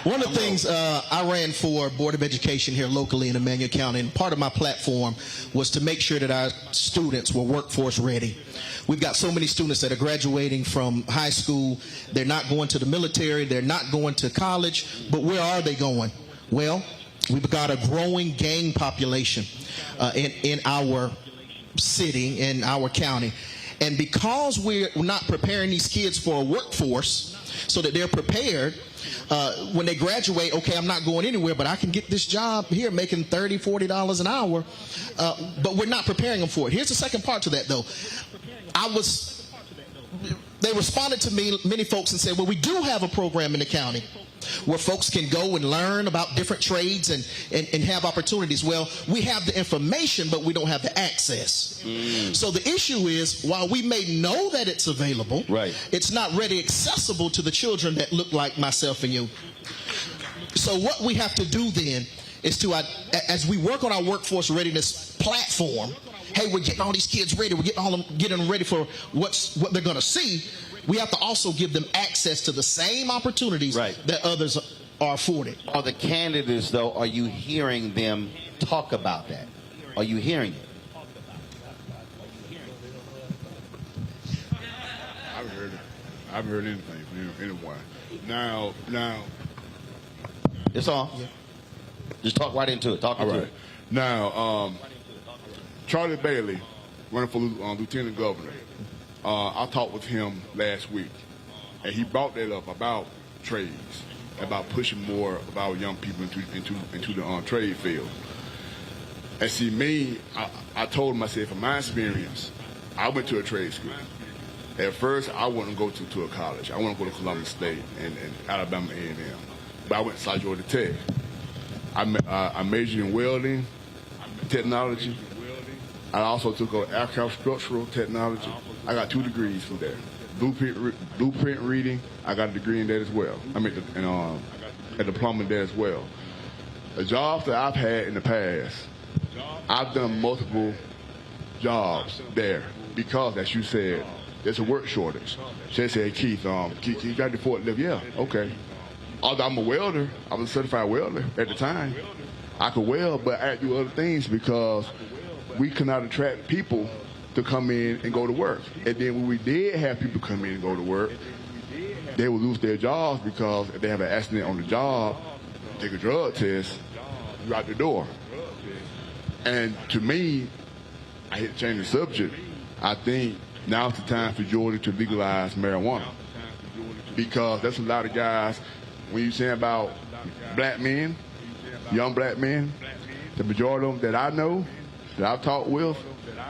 one of the things I ran for Board of Education here locally in Emmanuel County, and part of my platform was to make sure that our students were workforce ready. We've got so many students that are graduating from high school. They're not going to the military. They're not going to college. But where are they going? Well, we've got a growing gang population in our city, in our county. And because we're not preparing these kids for a workforce so that they're prepared, when they graduate, okay, I'm not going anywhere, but I can get this job here making $30, $40 an hour, but we're not preparing them for it. Here's the second part to that, though. They responded to me, many folks, and said, well, we do have a program in the county where folks can go and learn about different trades and have opportunities. Well, we have the information, but we don't have the access. So the issue is, while we may know that it's available, it's not ready accessible to the children that look like myself and you. So what we have to do then is to, as we work on our workforce readiness platform, hey, we're getting all these kids ready, we're getting them ready for what they're going to see. We have to also give them access to the same opportunities that others are afforded. Are the candidates, though, are you hearing them talk about that? Are you hearing it? I haven't heard anything from anyone. Now, it's on. Yeah. Just talk right into it. Talk into it. Now, Charlie Bailey, running for lieutenant governor. I talked with him last week, and he brought that up about trades, about pushing more of our young people into the trade field. And see, me, I told him, I said, from my experience, I went to a trade school. At first, I wouldn't go to a college. I want to go to Columbus State and Alabama A&M. But I went to South Georgia Tech. I majored in welding, technology. I also took aircraft structural technology. I got 2 degrees from there. Blueprint reading, I got a degree in that as well. I mean, a diploma in that as well. The jobs that I've had in the past, I've done multiple jobs there because, as you said, there's a work shortage. She said, Keith, you got the forklift? Yeah, okay. Although I'm a welder, I was a certified welder at the time. I could weld, but I had to do other things because we could not attract people to come in and go to work. And then when we did have people come in and go to work, they would lose their jobs because if they have an accident on the job, take a drug test, you're out the door. And to me, I hate to change the subject. I think now's the time for Georgia to legalize marijuana. Because there's a lot of guys, when you say about black men, young black men, the majority of them that I know, that I've talked with,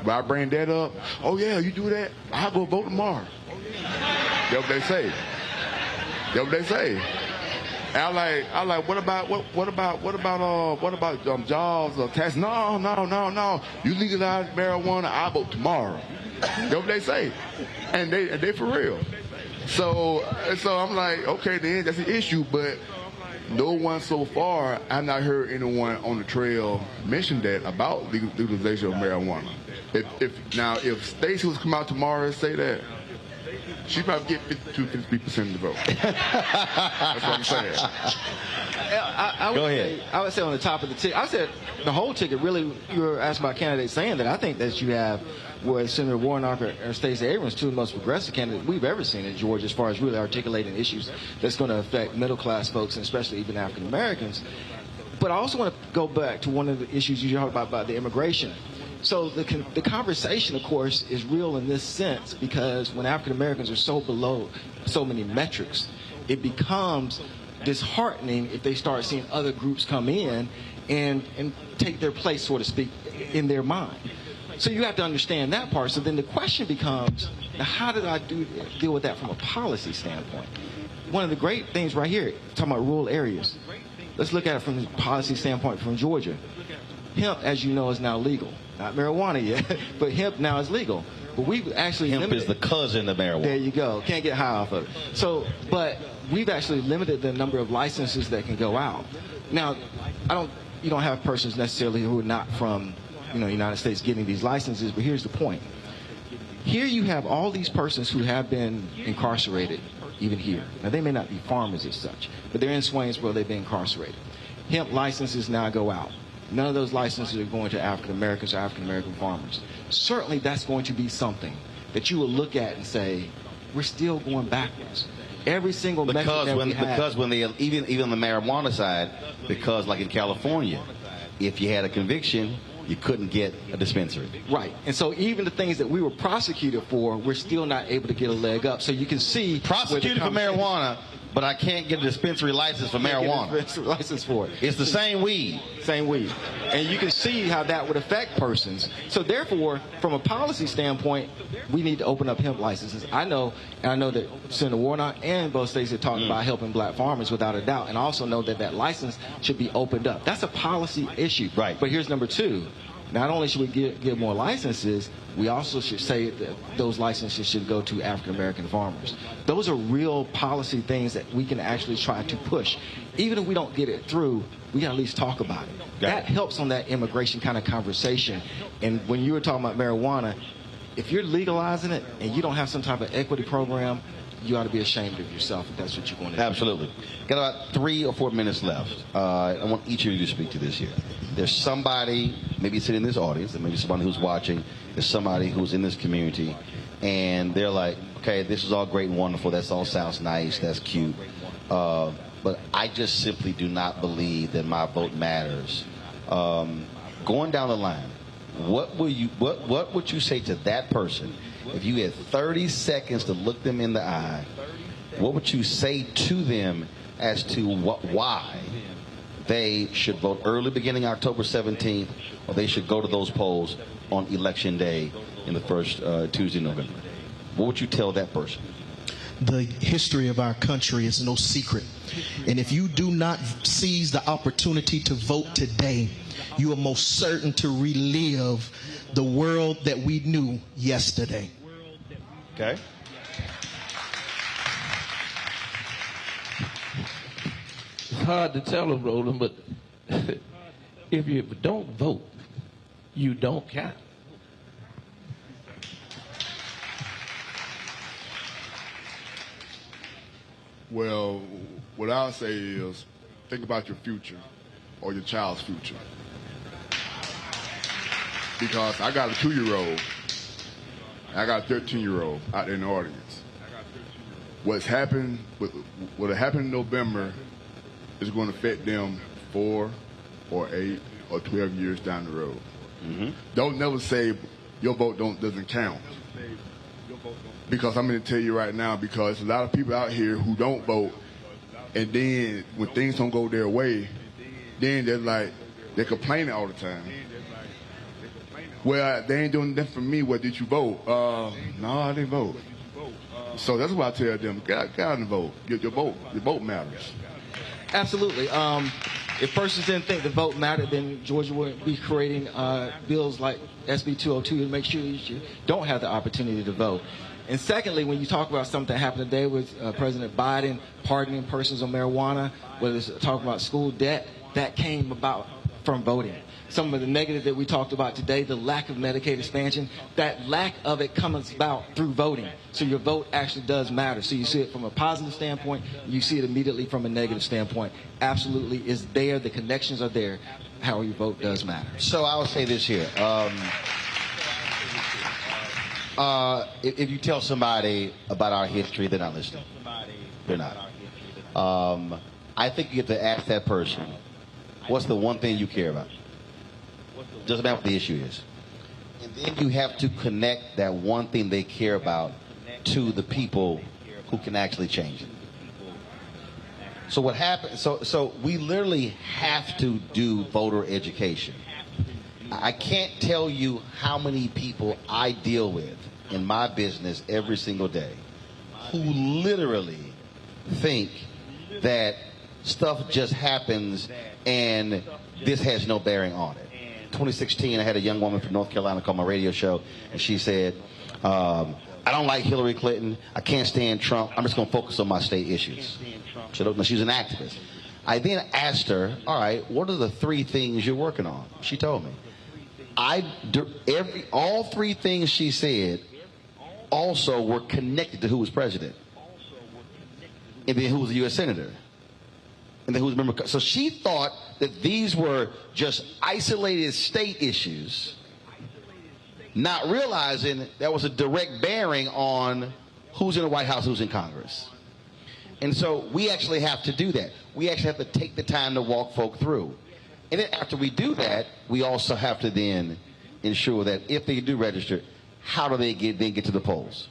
when I bring that up, oh yeah, you do that, I'll go vote tomorrow. That's what they say. That's what they say. And I like, what about jobs or tax? No. You legalize marijuana, I'll vote tomorrow. That's what they say. And they for real. So I'm like, okay, then that's an issue, but no one so far, I've not heard anyone on the trail mention that about legalization of marijuana. If Stacey was to come out tomorrow and say that, she'd probably get 52-53% of the vote. That's what I'm saying. Go ahead. I would say on the top of the ticket, I said the whole ticket, really, you were asking about candidates saying that. I think that you have where Senator Warnock or Stacey Abrams, 2 of the most progressive candidates we've ever seen in Georgia as far as really articulating issues that's going to affect middle-class folks and especially even African-Americans. But I also want to go back to one of the issues you talked about the immigration. So the conversation, of course, is real in this sense because when African-Americans are so below so many metrics, it becomes disheartening if they start seeing other groups come in and take their place, so to speak, in their mind. So you have to understand that part. So then the question becomes, now how did I deal with that from a policy standpoint? One of the great things right here, talking about rural areas, let's look at it from the policy standpoint from Georgia. Hemp, as you know, is now legal. Not marijuana yet, but hemp now is legal. But we've actually hemp is the cousin of marijuana. There you go. Can't get high off of it. So, but we've actually limited the number of licenses that can go out. Now, you don't have persons necessarily who are not from, United States getting these licenses, but here's the point. Here you have all these persons who have been incarcerated, even here. Now, they may not be farmers as such, but they're in Swainsboro, they've been incarcerated. Hemp licenses now go out. None of those licenses are going to African Americans or African American farmers. Certainly that's going to be something that you will look at and say, we're still going backwards. Every single metric that we have. Because when even the marijuana side, because like in California, if you had a conviction, you couldn't get a dispensary. Right. And so even the things that we were prosecuted for, we're still not able to get a leg up. So you can see. Prosecuted for marijuana, but I can't get a dispensary license for marijuana. Dispensary license for it. It's the same weed. Same weed. And you can see how that would affect persons. So therefore, from a policy standpoint, we need to open up hemp licenses. I know that Senator Warnock and both states are talking about helping black farmers without a doubt, and I also know that license should be opened up. That's a policy issue. Right. But here's number 2. Not only should we give more licenses, we also should say that those licenses should go to African-American farmers. Those are real policy things that we can actually try to push. Even if we don't get it through, we can at least talk about it. That helps on that immigration kind of conversation. And when you were talking about marijuana, if you're legalizing it and you don't have some type of equity program, you ought to be ashamed of yourself if that's what you're going to do. Absolutely. Got about 3 or 4 minutes left. I want each of you to speak to this here. There's somebody, maybe sitting in this audience, and maybe somebody who's watching, there's somebody who's in this community and they're like, okay, this is all great and wonderful. That all sounds nice. That's cute. But I just simply do not believe that my vote matters. Going down the line, what would you say to that person if you had 30 seconds to look them in the eye? What would you say to them as to why they should vote early beginning October 17th, or they should go to those polls on Election Day in the first Tuesday in November? What would you tell that person? The history of our country is no secret. And if you do not seize the opportunity to vote today, you are most certain to relive the world that we knew yesterday. Okay. It's hard to tell them, Roland, but if you don't vote, you don't count. Well, what I'll say is think about your future or your child's future. Because I got a 2-year-old, I got a 13-year-old out there in the audience. What happened in November is going to affect them 4 or 8 or 12 years down the road. Mm-hmm. Don't never say your vote doesn't count. Because I'm going to tell you right now, because a lot of people out here who don't vote, and then when things don't go their way, then they're complaining all the time. Well, they ain't doing nothing for me. What did you vote? No, I didn't vote. So that's what I tell them. Get out and vote. Your vote matters. Absolutely. If persons didn't think the vote mattered, then Georgia wouldn't be creating bills like SB 202 to make sure you don't have the opportunity to vote. And secondly, when you talk about something that happened today with President Biden pardoning persons on marijuana, whether it's talking about school debt, that came about from voting. Some of the negative that we talked about today, the lack of Medicaid expansion, that lack of it comes about through voting. So your vote actually does matter. So you see it from a positive standpoint, you see it immediately from a negative standpoint. Absolutely is there, the connections are there. How your vote does matter. So I would say this here. If you tell somebody about our history, they're not listening. They're not. I think you have to ask that person, what's the one thing you care about? Doesn't matter what the issue is. And then you have to connect that one thing they care about to the people who can actually change it. So what happens, so we literally have to do voter education. I can't tell you how many people I deal with in my business every single day who literally think that stuff just happens and this has no bearing on it. 2016, I had a young woman from North Carolina call my radio show, and she said, I don't like Hillary Clinton. I can't stand Trump. I'm just going to focus on my state issues. So she's an activist. I then asked her, all right, what are the 3 things you're working on? She told me. All 3 things she said also were connected to who was president, and then who was the U.S. Senator, and then who was member. So she thought that these were just isolated state issues, not realizing that was a direct bearing on who's in the White House, who's in Congress. And so we actually have to do that. We actually have to take the time to walk folk through. And then after we do that, we also have to then ensure that if they do register, how do they get to the polls?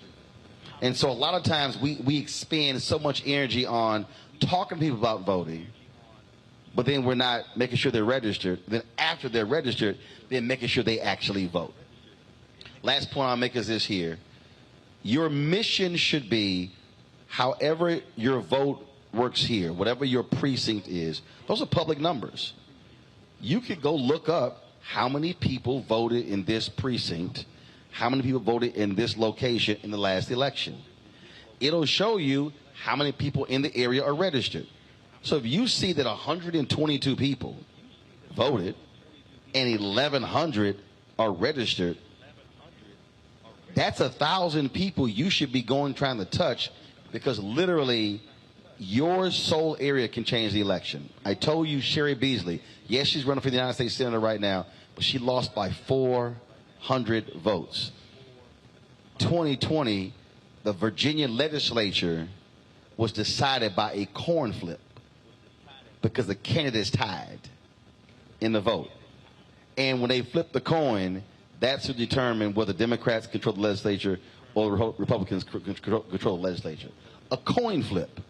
And so a lot of times we expend so much energy on talking to people about voting, but then we're not making sure they're registered. Then after they're registered, then making sure they actually vote. Last point I'll make is this here. Your mission should be, however your vote works here, whatever your precinct is, those are public numbers. You could go look up how many people voted in this precinct, how many people voted in this location in the last election. It'll show you how many people in the area are registered. So if you see that 122 people voted and 1,100 are registered, that's 1,000 people you should be trying to touch, because literally your sole area can change the election. I told you Sherry Beasley, yes, she's running for the United States Senator right now, but she lost by 400 votes. 2020, the Virginia legislature was decided by a coin flip because the candidates tied in the vote. And when they flipped the coin, that's to determine whether Democrats control the legislature or Republicans control the legislature. A coin flip.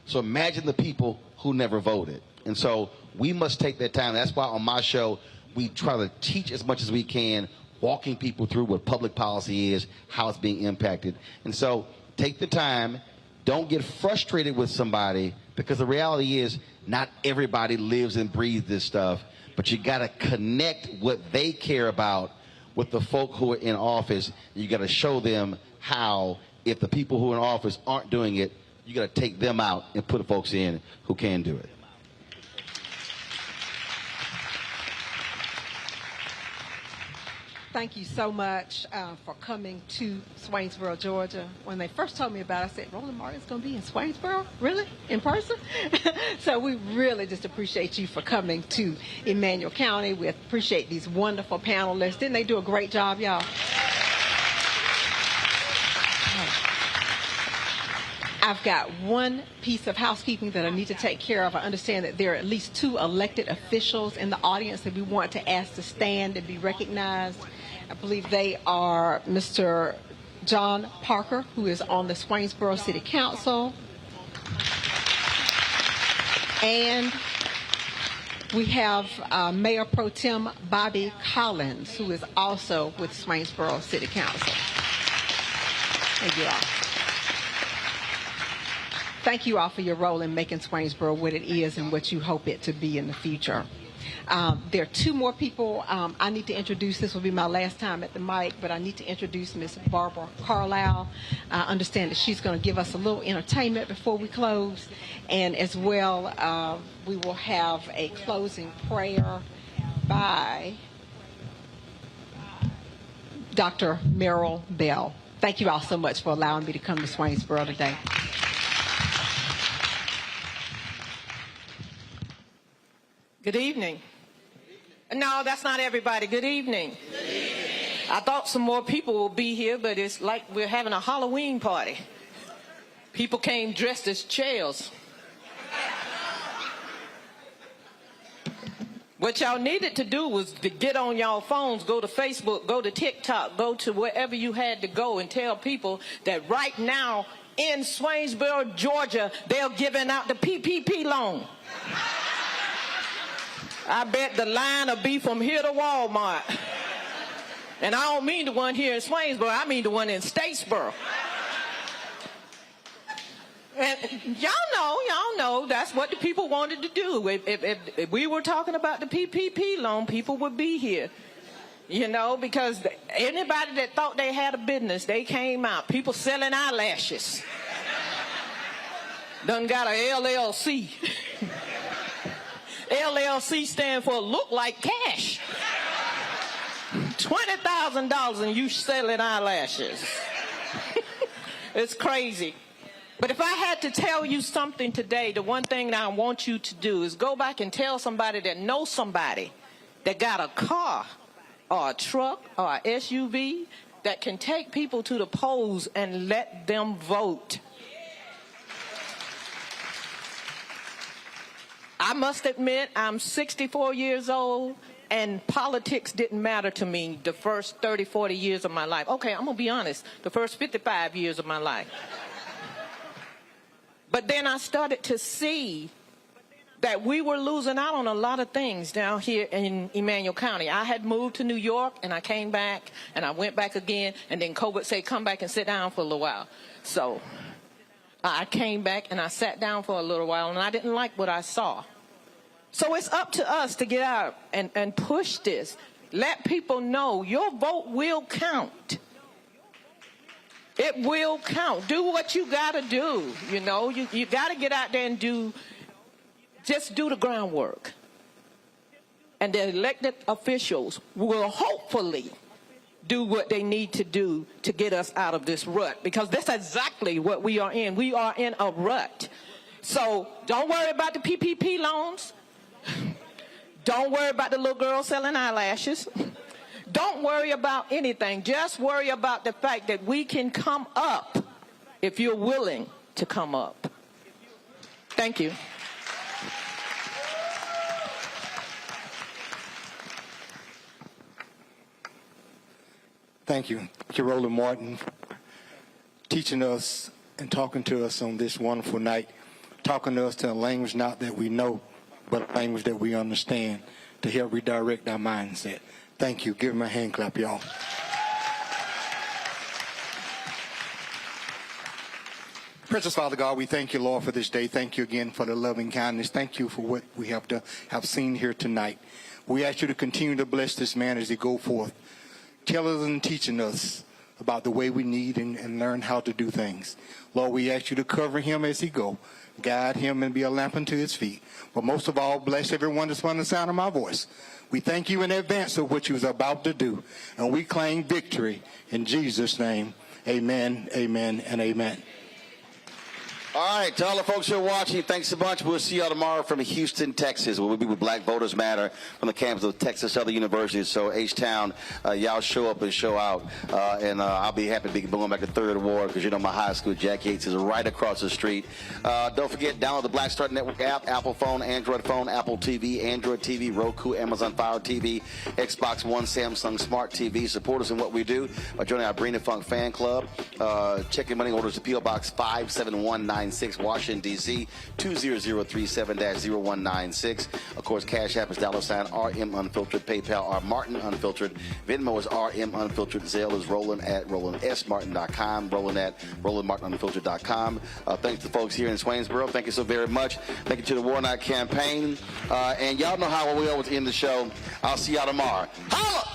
So imagine the people who never voted. And so we must take that time. That's why on my show, we try to teach as much as we can, walking people through what public policy is, how it's being impacted. And so take the time. Don't get frustrated with somebody, because the reality is not everybody lives and breathes this stuff. But you got to connect what they care about with the folk who are in office. You got to show them how, if the people who are in office aren't doing it, you got to take them out and put folks in who can do it. Thank you so much for coming to Swainsboro, Georgia. When they first told me about it, I said, Roland Martin's going to be in Swainsboro? Really? In person? So we really just appreciate you for coming to Emmanuel County. We appreciate these wonderful panelists. Didn't they do a great job, y'all? I've got one piece of housekeeping that I need to take care of. I understand that there are at least 2 elected officials in the audience that we want to ask to stand and be recognized. I believe they are Mr. John Parker, who is on the Swainsboro City Council. And we have Mayor Pro Tem Bobby Collins, who is also with Swainsboro City Council. Thank you all. Thank you all for your role in making Swainsboro what it is and what you hope it to be in the future. There are 2 more people I need to introduce. This will be my last time at the mic, but I need to introduce Ms. Barbara Carlisle. I understand that she's going to give us a little entertainment before we close. And as well, we will have a closing prayer by Dr. Merrill Bell. Thank you all so much for allowing me to come to Swainsboro today. Good evening. No, that's not everybody. Good evening. Good evening. I thought some more people will be here, but it's like we're having a Halloween party. People came dressed as chairs. What y'all needed to do was to get on y'all phones, go to Facebook, go to TikTok, go to wherever you had to go and tell people that right now in Swainsboro, Georgia, they're giving out the PPP loan. I bet the line will be from here to Walmart. And I don't mean the one here in Swainsboro, I mean the one in Statesboro. And y'all know that's what the people wanted to do. If we were talking about the PPP loan, people would be here. You know, because anybody that thought they had a business, they came out. People selling eyelashes. Done got a LLC. LLC stand for look like cash. $20,000 and you selling eyelashes. It's crazy. But if I had to tell you something today, the one thing that I want you to do is go back and tell somebody that knows somebody that got a car or a truck or a SUV that can take people to the polls and let them vote. I must admit, I'm 64 years old, and politics didn't matter to me the first 30, 40 years of my life. Okay, I'm going to be honest, the first 55 years of my life. But then I started to see that we were losing out on a lot of things down here in Emmanuel County. I had moved to New York, and I came back, and I went back again, and then COVID said, come back and sit down for a little while. So I came back, and I sat down for a little while, and I didn't like what I saw. So it's up to us to get out and push this. Let people know your vote will count. It will count. Do what you got to do. You know, you got to get out there and just do the groundwork. And the elected officials will hopefully do what they need to do to get us out of this rut, because that's exactly what we are in. We are in a rut. So don't worry about the PPP loans. Don't worry about the little girl selling eyelashes. Don't worry about anything. Just worry about the fact that we can come up if you're willing to come up. Thank you. Thank you. Thank you, Roland Martin, for teaching us and talking to us on this wonderful night, talking to us to a language not that we know, but a language that we understand to help redirect our mindset. Thank you. Give him a hand clap, y'all. Precious Father God, we thank you, Lord, for this day. Thank you again for the loving kindness. Thank you for what we have seen here tonight. We ask you to continue to bless this man as he go forth, telling us and teaching us about the way we need and learn how to do things. Lord, we ask you to cover him as he go, guide him and be a lamp unto his feet. But most of all, bless everyone that's on the sound of my voice. We thank you in advance of what you was about to do, and we claim victory in Jesus' name. Amen, amen, and amen. All right, to all the folks who are watching, thanks a bunch. We'll see y'all tomorrow from Houston, Texas, where we'll be with Black Voters Matter from the campus of Texas Southern University. So H-Town, y'all show up and show out, and I'll be happy to be going back to 3rd Ward because you know my high school, Jack Yates, is right across the street. Don't forget, download the Black Star Network app, Apple phone, Android phone, Apple TV, Android TV, Roku, Amazon Fire TV, Xbox One, Samsung Smart TV. Support us in what we do by joining our Bring the Funk fan club. Checking money orders to P.O. Box 57196, Washington, D.C. 20037-0196. Of course, Cash App is $RM Unfiltered. PayPal R Martin Unfiltered. Venmo is RM Unfiltered. Zelle is Roland at RolandSMartin.com. Roland at RolandMartinUnfiltered.com. Thanks to the folks here in Swainsboro. Thank you so very much. Thank you to the War Night campaign. And y'all know how we always end the show. I'll see y'all tomorrow. Holla!